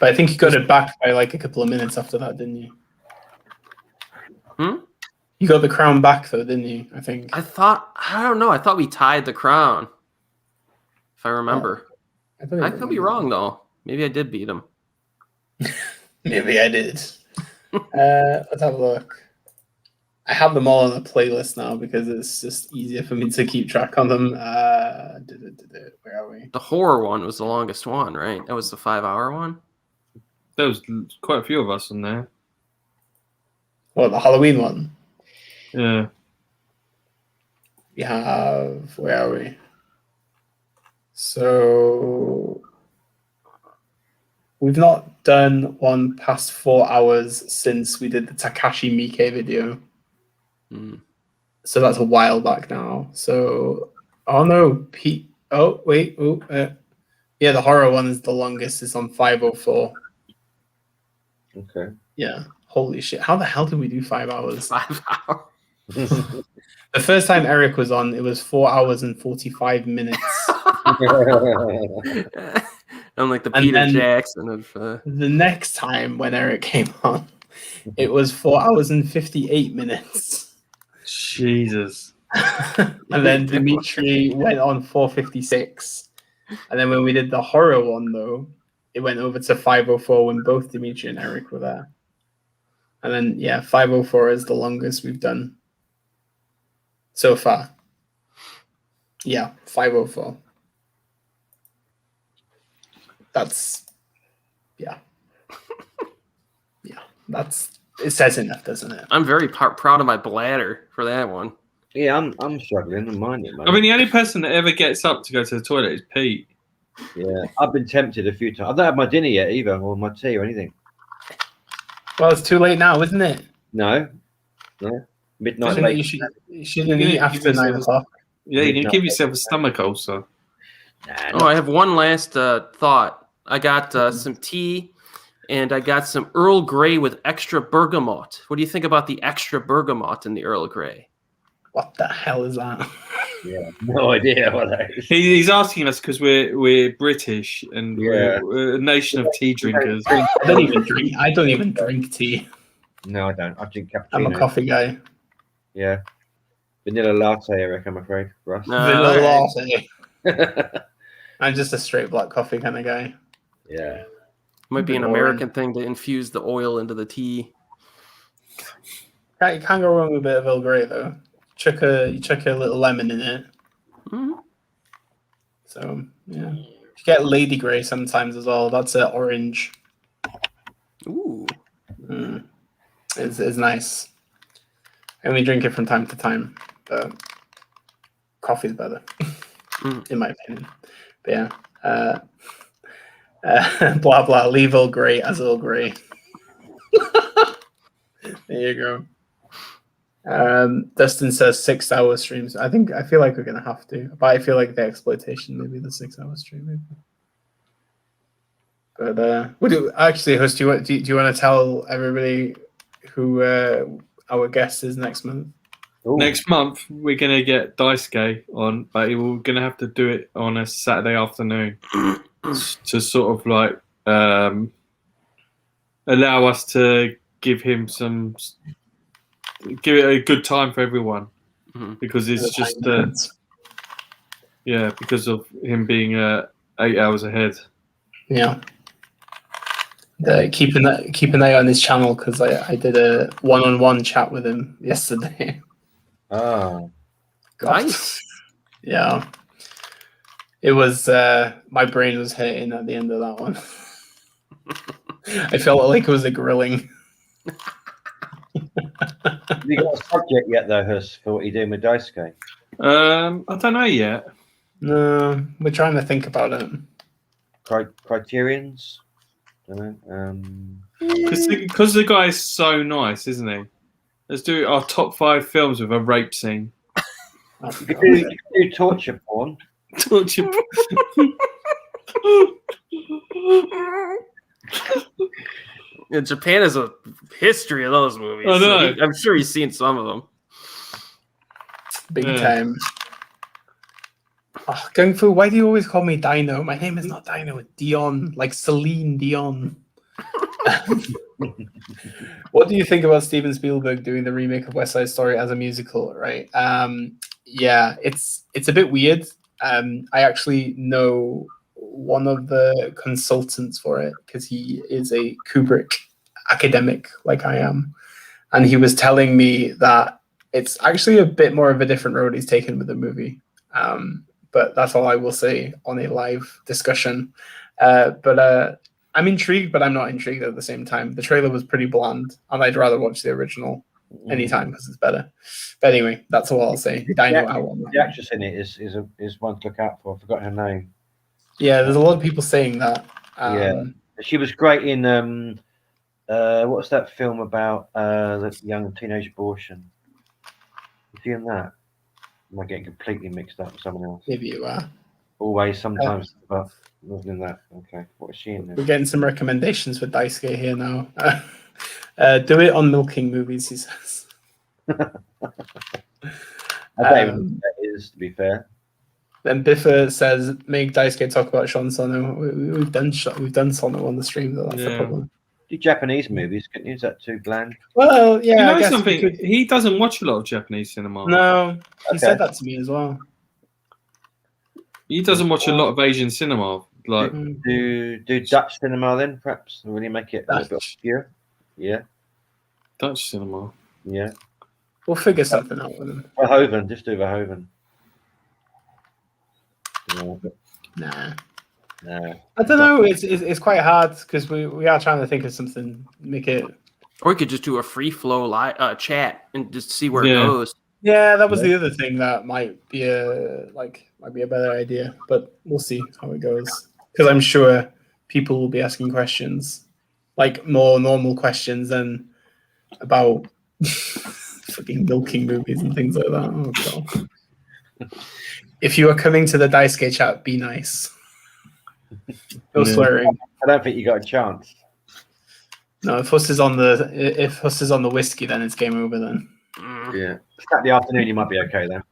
But I think you got it back by like a couple of minutes after that, didn't you? You got the crown back though, didn't you? I think. I don't know. I thought we tied the crown. If I remember. I could be wrong though. Maybe I did beat him. Maybe I did. Let's have a look. I have them all on a playlist now because it's just easier for me to keep track on them. Where are we? The horror one was the longest one, right? That was the 5-hour one. There was quite a few of us in there. Well, the Halloween one. Yeah. We have. Where are we? So we've not done one past 4 hours since we did the Takashi Miike video. So that's a while back now. So, oh no, Pete. Oh, wait. Yeah, the horror one is the longest. It's on 5:04. Okay. Yeah. Holy shit. How the hell did we do 5 hours? 5 hours. The first time Erik was on, it was 4 hours and 45 minutes. I'm like the And Peter then Jackson of. The next time when Erik came on, it was 4 hours and 58 minutes. Jesus. And then Dimitri went on 4:56. And then when we did the horror one, though, it went over to 5:04 when both Dimitri and Erik were there. And then, yeah, 5:04 is the longest we've done so far. Yeah, 5:04. That's, yeah. Yeah, it says enough, doesn't it? I'm very proud of my bladder for that one. Yeah, I'm struggling. I'm minding, man. I mean, the only person that ever gets up to go to the toilet is Pete. Yeah, I've been tempted a few times. I don't have my dinner yet either, or my tea or anything. Well, it's too late now, isn't it? No. Midnight late. You shouldn't eat after 9 o'clock. Yeah, you can give yourself a stomach ulcer. Nah, I have one last thought. I got some tea, and I got some Earl Grey with extra bergamot. What do you think about the extra bergamot in the Earl Grey? What the hell is that? Yeah, no idea what that is. He's asking us because we're British and Yeah. we're a nation of tea drinkers. I don't even drink tea. No, I don't. I drink cappuccino. I'm a coffee guy. Yeah. Vanilla latte, Eric, I'm afraid, for us. Vanilla Alright. latte. I'm just a straight black coffee kind of guy. Yeah. Might be an Boring. American thing to infuse the oil into the tea. You can't go wrong with a bit of Earl Grey though. You chuck a little lemon in it. Mhm. So yeah, you get Lady Grey sometimes as well. That's an orange. Ooh. It's nice. I only drink it from time to time, but coffee's better, in my opinion. But yeah, blah blah. Leave Earl Grey as Earl Grey. There you go. Dustin says 6 hour streams. I feel like we're gonna have to, but I feel like the exploitation maybe the 6 hour stream. Maybe. But Host, do you want to tell everybody who our guest is next month? Ooh. Next month we're gonna get Daisuke on, but we're gonna have to do it on a Saturday afternoon to sort of like allow us to give it a good time for everyone, because it's just because of him being 8 hours ahead. Yeah. Keep an eye on his channel because I did a one-on-one chat with him yesterday. Oh. Nice. Yeah. It was my brain was hurting at the end of that one. I felt like it was a grilling. Have you got a subject yet, though, Hus, for what you're doing with Daisuke? I don't know yet. No, we're trying to think about it. Criterions? Don't know. Because the guy is so nice, isn't he? Let's do our top 5 films with a rape scene. You could do torture porn. Torture. Yeah, Japan has a history of those movies. I know. So I'm sure he's seen some of them. Big time. Oh, Gung Fu, why do you always call me Dino? My name is not Dino, it's Dion, like Celine Dion. What do you think about Steven Spielberg doing the remake of West Side Story as a musical? Right? Yeah, it's a bit weird. I actually know one of the consultants for it because he is a Kubrick academic like I am, and he was telling me that it's actually a bit more of a different road he's taken with the movie. But that's all I will say on a live discussion. But I'm intrigued, but I'm not intrigued at the same time. The trailer was pretty bland, and I'd rather watch the original anytime because it's better. But anyway, that's all I'll say. The actress in it is one to look out for. I forgot her name. Yeah, there's a lot of people saying that. Yeah, she was great in what's that film about the young teenage abortion? You see in that? Am I getting completely mixed up with someone else? Maybe you are. Always, sometimes, but wasn't in that. Okay, what was she in there? We're getting some recommendations for Daisuke here now. Do it on Milking Movies, he says. I don't even know what that is, to be fair. Then Biffa says, make Daisuke talk about Sean Sono. We've done Sono on the stream, though. That's the problem. Do Japanese movies, couldn't you? Is that too bland? Well, yeah. You know I guess something? He doesn't watch a lot of Japanese cinema. No, he Okay. said that to me as well. He doesn't watch a lot of Asian cinema. Like, Do Dutch cinema then, perhaps? Really make it a little bit obscure? Yeah, Dutch cinema. yeah. We'll figure something out with him. Verhoeven, just do Verhoeven. Nah. No. I don't know. It's quite hard because we are trying to think of something, make it. Or we could just do a free flow chat and just see where it Yeah. goes. Yeah, that was the other thing that might be a better idea, but we'll see how it goes. Because I'm sure people will be asking questions, like more normal questions than about fucking milking movies and things like that. Oh god! If you are coming to the Daisuke chat, be nice. No swearing. I don't think you got a chance. No, if Huss is on the whiskey, then it's game over. Then Yeah, Saturday afternoon, you might be okay then.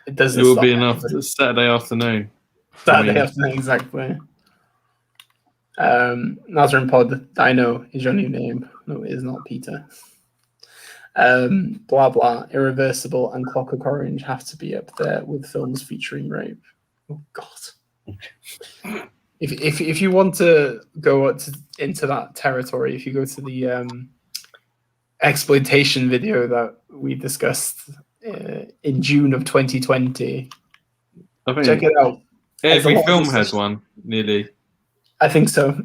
It doesn't. It will stop be enough anybody. Saturday afternoon. Saturday afternoon, exactly. Nazarene Pod, Dino is your new name. No, it is not Peter. Blah blah, Irreversible and Clockwork Orange have to be up there with films featuring rape. Oh God! If you want to go into that territory, if you go to the exploitation video that we discussed in June of 2020, I think check it out. every film has one, nearly. I think so.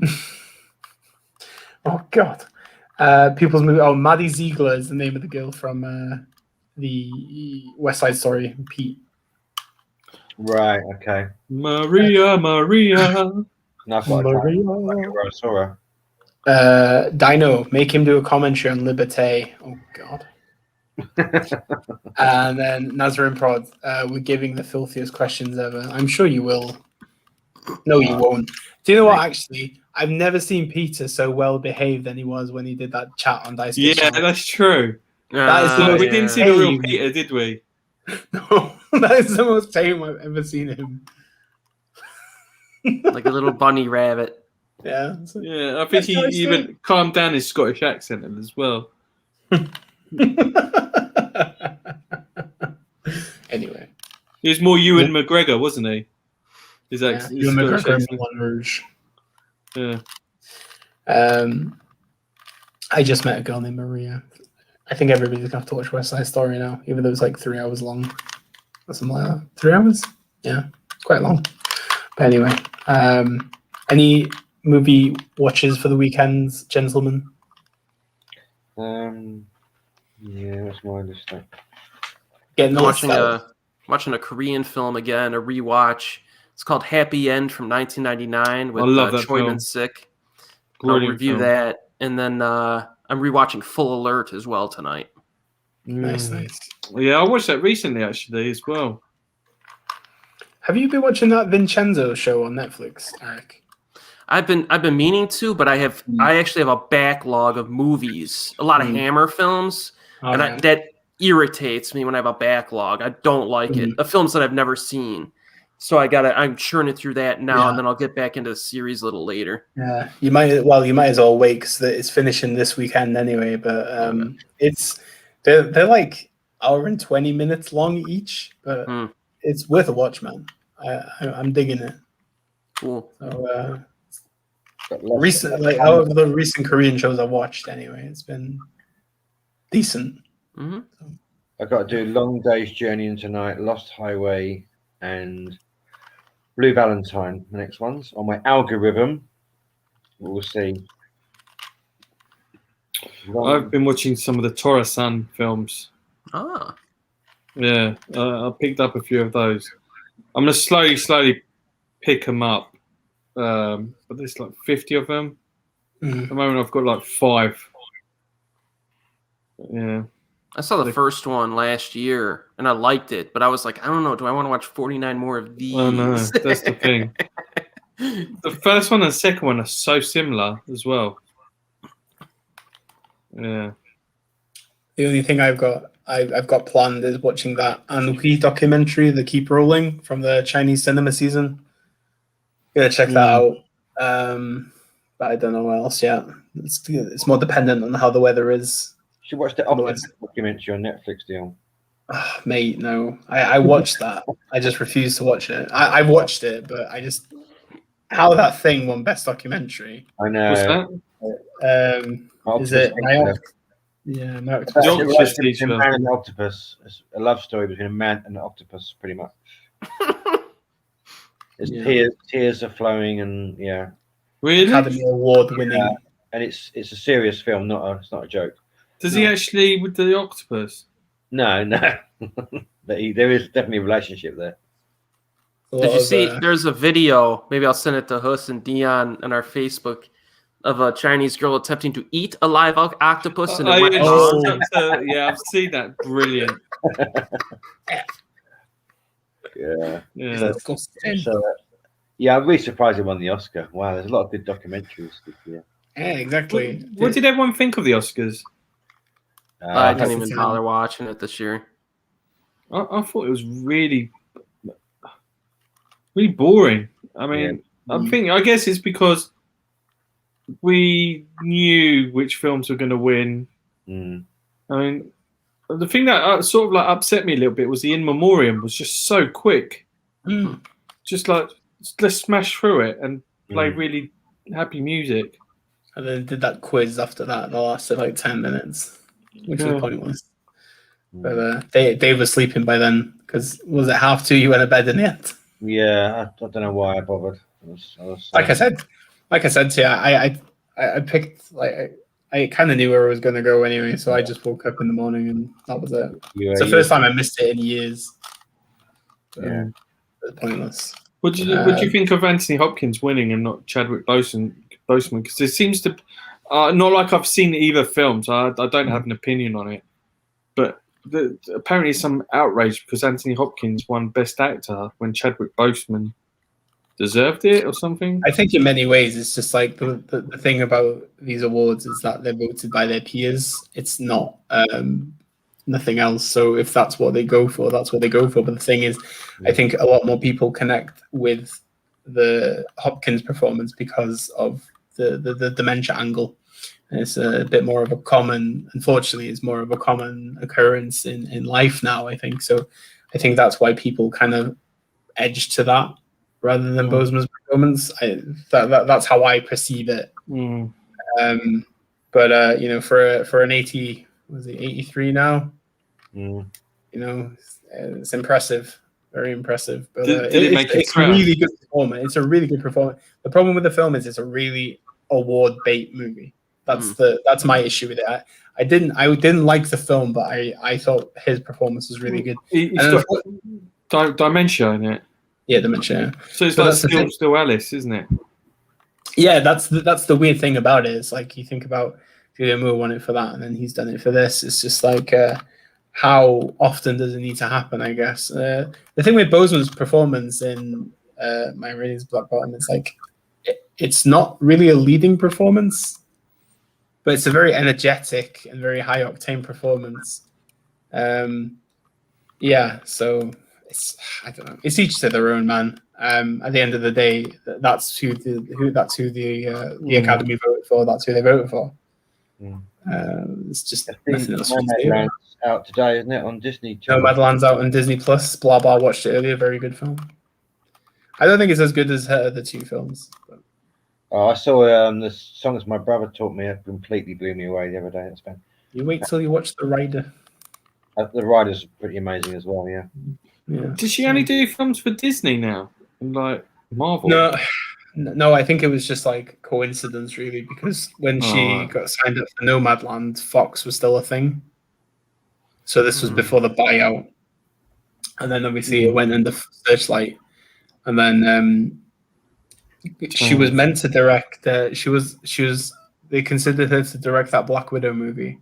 Oh God. People's movie. Oh, Maddie Ziegler is the name of the girl from the West Side Story. Pete. Right. Okay. Maria. No, I've got where I saw her. Dino, make him do a commentary on Liberté. Oh God. And then Nazarene Prod, we're giving the filthiest questions ever. I'm sure you will. No, you won't. Do you know what? Actually, I've never seen Peter so well behaved than he was when he did that chat on Dice. Yeah, that's true. That is the most We didn't see the real Peter, did we? No, that is the most tame I've ever seen him. Like a little bunny rabbit. Yeah. Yeah, I think he even calmed down his Scottish accent as well. Anyway. He was more Ewan McGregor, wasn't he? His accent. Ewan McGregor in Moulin Rouge. Yeah. I just met a girl named Maria. I think everybody's gonna have to watch West Side Story now, even though it's like 3 hours long. Or something like that. 3 hours? Yeah, it's quite long. But anyway, any movie watches for the weekends, gentlemen? Yeah, that's my list. Getting watching a Korean film again, a rewatch. It's called Happy End from 1999 with Choi Min-sik. I'll review that, and then I'm rewatching Full Alert as well tonight. Nice. Yeah, I watched that recently actually as well. Have you been watching that Vincenzo show on Netflix, Erik? I've been meaning to, but I actually have a backlog of movies, a lot of Hammer films, and that irritates me when I have a backlog. I don't like it. The films that I've never seen. So I'm churning through that now, and then I'll get back into the series a little later. Yeah, you might as well wait because it's finishing this weekend anyway. But they're like hour and 20 minutes long each, but it's worth a watch, man. I'm digging it. Cool. So out of the recent Korean shows I watched, anyway, it's been decent. Mm-hmm. I've got to do Long Day's Journey into Night, Lost Highway, and Blue Valentine, the next ones on my algorithm. We'll see. I've been watching some of the Tora-san films. Ah. Yeah, I picked up a few of those. I'm going to slowly pick them up. But there's like 50 of them. At the moment, I've got like 5. Yeah. I saw the first one last year, and I liked it, but I was like, I don't know, do I want to watch 49 more of these? Oh, no, that's the thing. The first one and the second one are so similar as well. Yeah. The only thing I've got planned is watching that Anhui documentary, The Keep Rolling, from the Chinese cinema season. Gonna check that out. But I don't know what else yet. It's more dependent on how the weather is. You should watch the Office documentary on Netflix, Dion. Oh, mate, no. I watched that. I just refused to watch it. I watched it, but I just... How that thing won Best Documentary. I know. What's that? Is it... Yeah, no. It's a man and an octopus. It's a love story between a man and an octopus, pretty much. Tears are flowing, and yeah. Really? Academy Award winning. And it's a serious film, it's not a joke. Does he actually with the octopus? No. There is definitely a relationship there. Did you see? There's a video. Maybe I'll send it to Huss and Dion on our Facebook of a Chinese girl attempting to eat a live octopus. And yeah, I've seen that. Brilliant. Yeah. So, I'm really surprised it won the Oscar. Wow, there's a lot of good documentaries this year. Yeah, exactly. What did everyone think of the Oscars? I didn't even bother watching it this year. I thought it was really boring. I mean, I guess it's because we knew which films were going to win. I mean, the thing that sort of like upset me a little bit was the In Memoriam was just so quick. Just like, let's smash through it and play really happy music. And then did that quiz after that. That lasted like 10 minutes, which was pointless. But they were sleeping by then, because was it 2:30 you went to bed in the end? Yeah, I don't know why I bothered. Like I said to you, I picked, like, I kind of knew where I was going to go anyway, so I just woke up in the morning and that was it. It's the first time I missed it in years. Yeah. Pointless. What do you think of Anthony Hopkins winning and not Chadwick Boseman? Because it seems to, not like I've seen either film, so I don't have an opinion on it. But apparently some outrage because Anthony Hopkins won Best Actor when Chadwick Boseman deserved it or something. I think in many ways it's just like the thing about these awards is that they're voted by their peers. It's not nothing else. So if that's what they go for, that's what they go for. But the thing is, I think a lot more people connect with the Hopkins performance because of the dementia angle. And it's a bit more of a common, unfortunately, it's more of a common occurrence in life now, I think. So I think that's why people kind of edge to that rather than Boseman's performance. That's how I perceive it. But you know, for an 83 now? It's impressive. Very impressive. But it's a really good performance. It's a really good performance. The problem with the film is it's a really award bait movie. That's my issue with it. I didn't like the film, but I thought his performance was really good. He's got dementia in it. Yeah, dementia. So it's like still Alice, isn't it? Yeah, that's the weird thing about it. It's like you think about Julia Moore won it for that, and then he's done it for this. It's just like how often does it need to happen? I guess the thing with Boseman's performance in My Ratings Black Bottom is like it's not really a leading performance, but it's a very energetic and very high octane performance. So I don't know. It's each to their own, man. At the end of the day, that's who the Academy voted for. That's who they voted for. It's just nothing else. Nomadland's out today, isn't it, on Disney? Nomadland's out on Disney Plus. Blah blah. Watched it earlier. Very good film. I don't think it's as good as her other two films. But. I saw the songs my brother taught me. It completely blew me away the other day. It's been. You wait till you watch The Rider. The Rider's pretty amazing as well. Yeah. Did she only do films for Disney now, like Marvel? No. I think it was just like coincidence, really, because when she got signed up for Nomadland, Fox was still a thing. So this was before the buyout, and then obviously it went under Searchlight, and then she was meant to direct. They considered her to direct that Black Widow movie.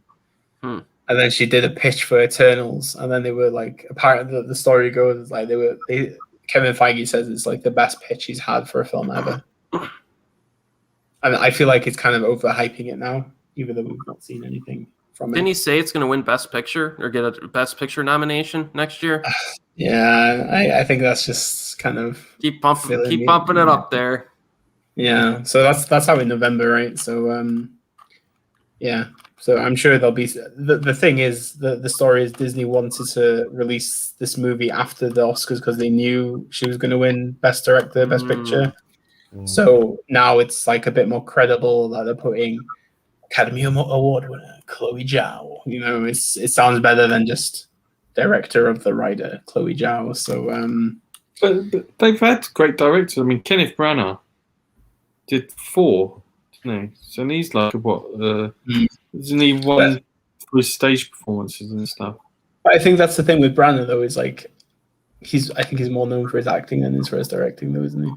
And then she did a pitch for Eternals, and then they were like, apparently the story goes like Kevin Feige says it's like the best pitch he's had for a film ever. And I feel like it's kind of overhyping it now, even though we've not seen anything from it. Didn't he say it's going to win Best Picture or get a Best Picture nomination next year? Yeah, I think that's just kind of keep bumping it up there. Yeah, so that's how in November, right? So yeah. So I'm sure there'll be the thing is the story is Disney wanted to release this movie after the Oscars because they knew she was going to win Best Director, Best Picture. So now it's like a bit more credible that they're putting Academy Award winner Chloe Zhao. You know, it sounds better than just director of The Rider, Chloe Zhao. So but they've had great directors. I mean, Kenneth Branagh did 4, didn't he? So he's like what? Isn't he won for his stage performances and stuff? I think that's the thing with Branagh, though, is like I think he's more known for his acting than for his directing, though, isn't he?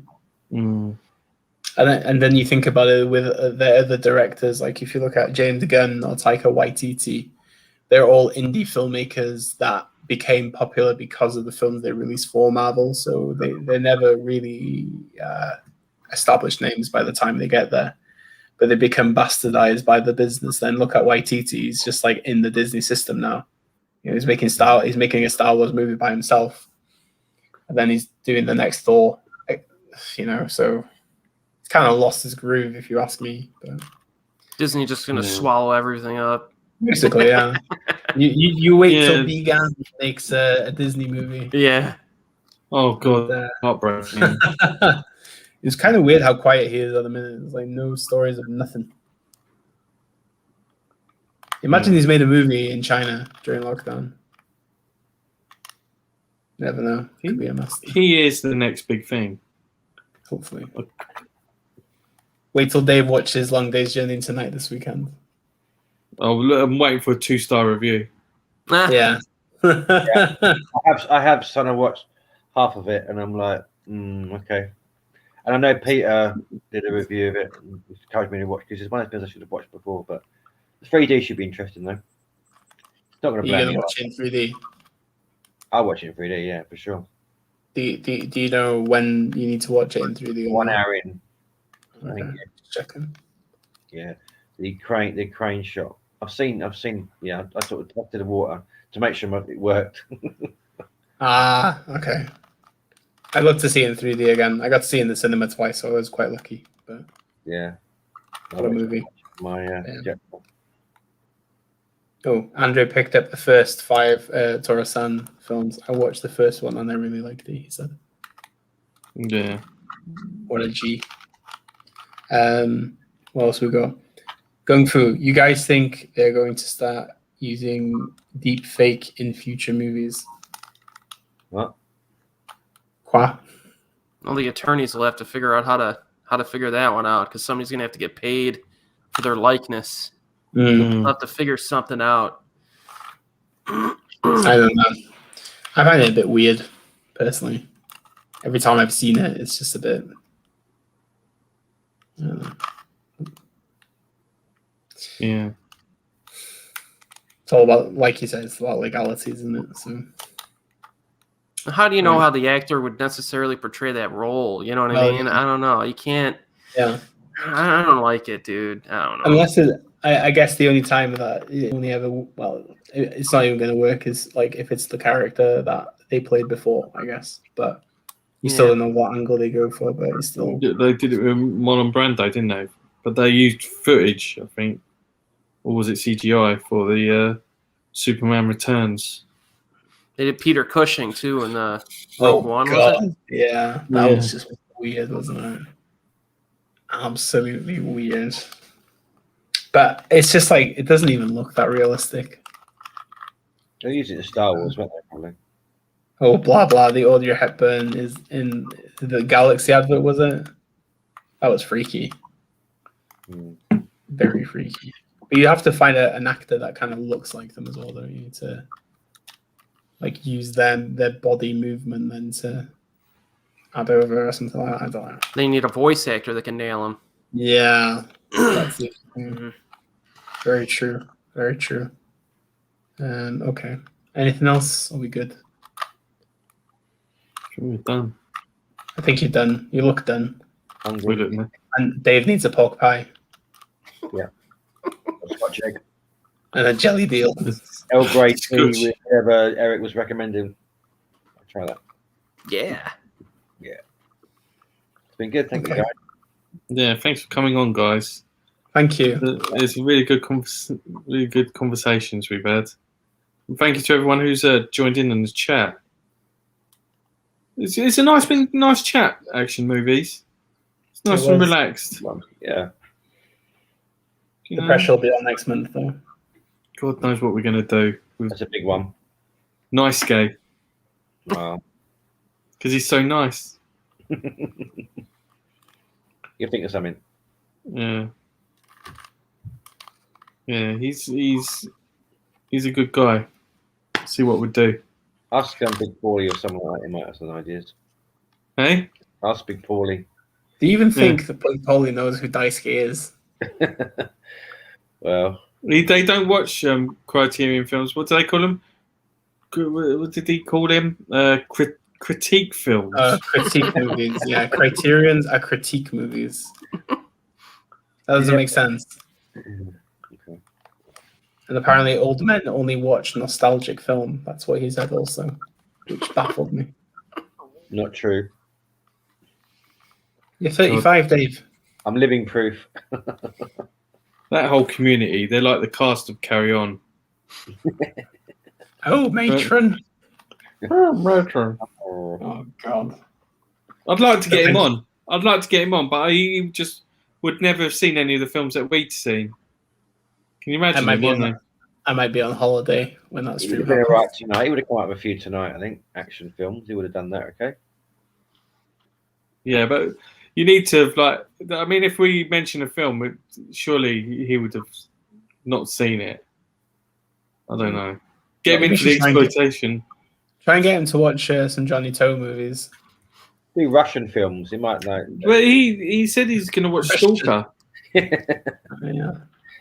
And then you think about it with the other directors, like if you look at James Gunn or Taika Waititi, they're all indie filmmakers that became popular because of the films they released for Marvel. So they're never really established names by the time they get there. But they become bastardized by the business. Then look at Waititi; he's just like in the Disney system now. He's making a Star Wars movie by himself, and then he's doing the next Thor. So it's kind of lost his groove, if you ask me. But Disney just gonna swallow everything up. basically, yeah. you wait till Vegan makes a Disney movie. Yeah. Oh god, heartbreaking. It's kind of weird how quiet he is at the minute. It's like no stories of nothing. Imagine he's made a movie in China during lockdown. Never know. Could be a master. He is the next big thing. Hopefully. Wait till Dave watches Long Day's Journey tonight this weekend. Oh, look, I'm waiting for a 2-star review. Yeah. I have sort of watched half of it, and I'm like, okay. And I know Peter did a review of it and encouraged me to watch because it's one of the things I should have watched before. But the 3D should be interesting though. It's not going to You're blame gonna me. watch it in 3D. I'll watch it in 3D, yeah, for sure. Do you know when you need to watch it in 3D? 1 hour in. I think, Checking. yeah. The crane shot. I've seen. Yeah, I sort of tested the water to make sure it worked. Okay. I'd love to see it in 3D again. I got to see it in the cinema twice, so I was quite lucky. But yeah. what a movie. Oh, Andre picked up the first 5 Tora-san films. I watched the first one and I really liked it, he said. Yeah. What a G. What else we got? Gung Fu. You guys think they're going to start using deep fake in future movies? What? Qua? Well, the attorneys will have to figure out how to figure that one out because somebody's gonna have to get paid for their likeness. They'll have to figure something out. I don't know. I find it a bit weird, personally. Every time I've seen it, it's just a bit. I don't know. Yeah. It's all about, like you said, it's about legalities, isn't it? So. How do you know how the actor would necessarily portray that role? You know what I mean? Yeah. I don't know. You can't. Yeah. I don't like it, dude. I don't know. Unless I guess the only time that it only ever, well, it's not even going to work is like if it's the character that they played before, I guess. But you still don't know what angle they go for, but it's still. They did it with Marlon Brando, didn't they? But they used footage, I think, or was it CGI for the Superman Returns? They did Peter Cushing too in the Rogue One. God. Was it? Yeah, that was just weird, wasn't it? Absolutely weird. But it's just like it doesn't even look that realistic. They're using it in Star Wars, weren't they? Probably. Oh, blah blah. The Audrey Hepburn is in the Galaxy advert, was it? That was freaky. Very freaky. But you have to find an actor that kind of looks like them as well, don't you? To like use their body movement then to add over or something like that. I don't know. They need a voice actor that can nail him. Yeah. That's it. Very true. Very true. Okay. Anything else? Are we good? We're done. I think you're done. You look done. Hungry. And Dave needs a pork pie. Yeah. Scotch egg. And a jelly deal. Earl Grey tea with whatever Erik was recommending. I'll try that. Yeah. Yeah. It's been good. Thank you, guys. Yeah, thanks for coming on, guys. Thank you. It's really good conversations we've had. And thank you to everyone who's joined in the chat. It's a nice chat. Action movies. It's nice and relaxed. Yeah. The pressure will be on next month, though. God knows what we're going to do. That's a big one. Nice guy. Wow. Because he's so nice. You think of something? Yeah. Yeah, he's a good guy. See what we'd do. Ask Big Paulie or someone like that. He might have some ideas. Hey? Ask Big Paulie. Do you even think that Big Paulie knows who Daisuke is? Well, they don't watch Criterion films. What do they call them? What did he call them? Critique films. Critique movies. Yeah, Criterion's are critique movies. That doesn't make sense. okay. And apparently, old men only watch nostalgic film. That's what he said also, which baffled me. Not true. You're 35, Dave. I'm living proof. That whole community, they're like the cast of Carry On. Oh, matron. Matron. Oh, God. I'd like to get him on. But he just would never have seen any of the films that we'd seen. Can you imagine him? I might be on holiday when that stream He would have happens. been all right tonight. He would have come up with a few tonight, I think. Action films. He would have done that, okay? Yeah, but you need to, like, I mean, if we mention a film, surely he would have not seen it. I don't know. Get him into the exploitation. Try and get him to watch some Johnny Toe movies. Do Russian films. He might know. But he said he's going to watch Stalker. Yeah.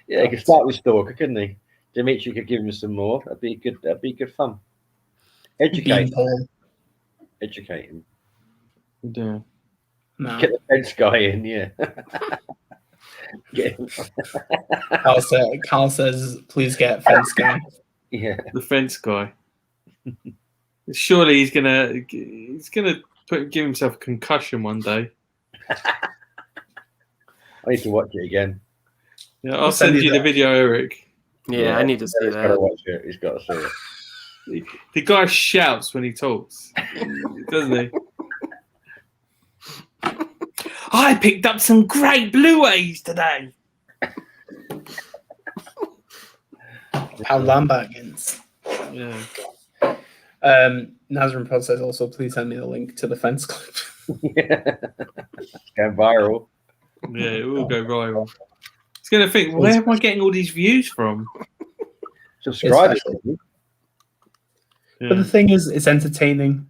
Yeah, he could start with Stalker, couldn't he? Dimitri could give him some more. That'd be good. That'd be good fun. Educate him. Yeah. No. Get the fence guy in, yeah. Get him. Carl says, please get fence guy. Yeah. The fence guy. Surely he's gonna give himself a concussion one day. I need to watch it again. Yeah, I'll send you the video, Erik. Yeah, I need to see He's got to that. watch it. He's got to see it. The guy shouts when he talks, doesn't he? I picked up some great Blu-rays today. How Lambergans. Yeah. Nazarene Pod says also, please send me the link to the fence clip. Yeah. It's going viral. Yeah, it will go viral. It's going to think, where am I getting all these views from? Subscribe. But the thing is, it's entertaining.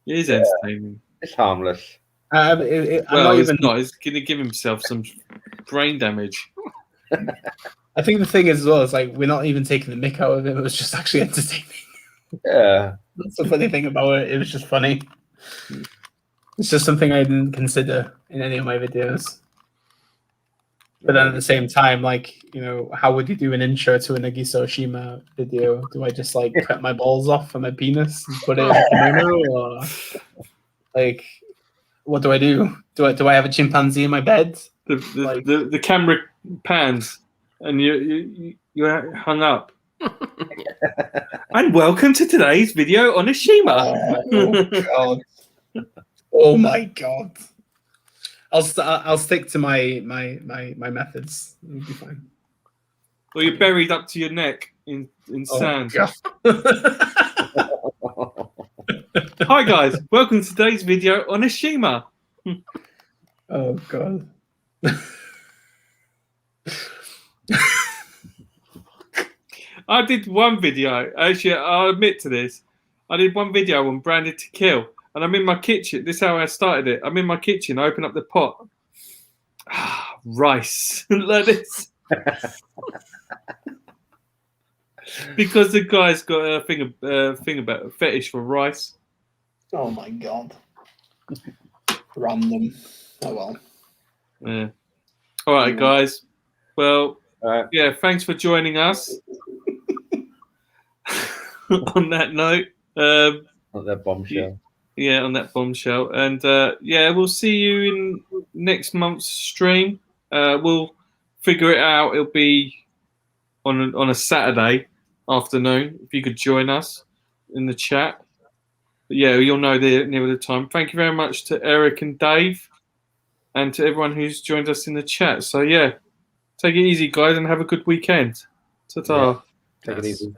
It is entertaining. It's harmless. Well, it's not. It's going to give himself some brain damage. I think the thing is as well, is like we're not even taking the mick out of it. It was just actually entertaining. Yeah. That's the funny thing about it. It was just funny. It's just something I didn't consider in any of my videos. But then at the same time, like, you know, how would you do an intro to a Nagisa Oshima video? Do I just like cut my balls off for my penis and put it in a kimono, or like, what do I do? Do I have a chimpanzee in my bed? The camera pans and you're hung up. And welcome to today's video on Oshima. Oh God! Oh my God! I'll stick to my methods. It'll be fine. Well, you're buried up to your neck in sand. Hi guys, welcome to today's video on Oshima. Oh God. I did one video. Actually, I'll admit to this. I did one video on Branded to Kill, and I'm in my kitchen. This is how I started it. I'm in my kitchen. I open up the pot. Rice, like this. Because the guy's got a thing about a fetish for rice. Oh my God. Random. Oh well. Yeah. All right, guys. Well, yeah. Thanks for joining us. On that note, On that bombshell. Yeah, on that bombshell, and yeah, we'll see you in next month's stream. We'll figure it out. It'll be on a Saturday afternoon. If you could join us in the chat, but yeah, you'll know near the time. Thank you very much to Erik and Dave, and to everyone who's joined us in the chat. So yeah, take it easy, guys, and have a good weekend. Ta-ta. Yeah. Take it easy.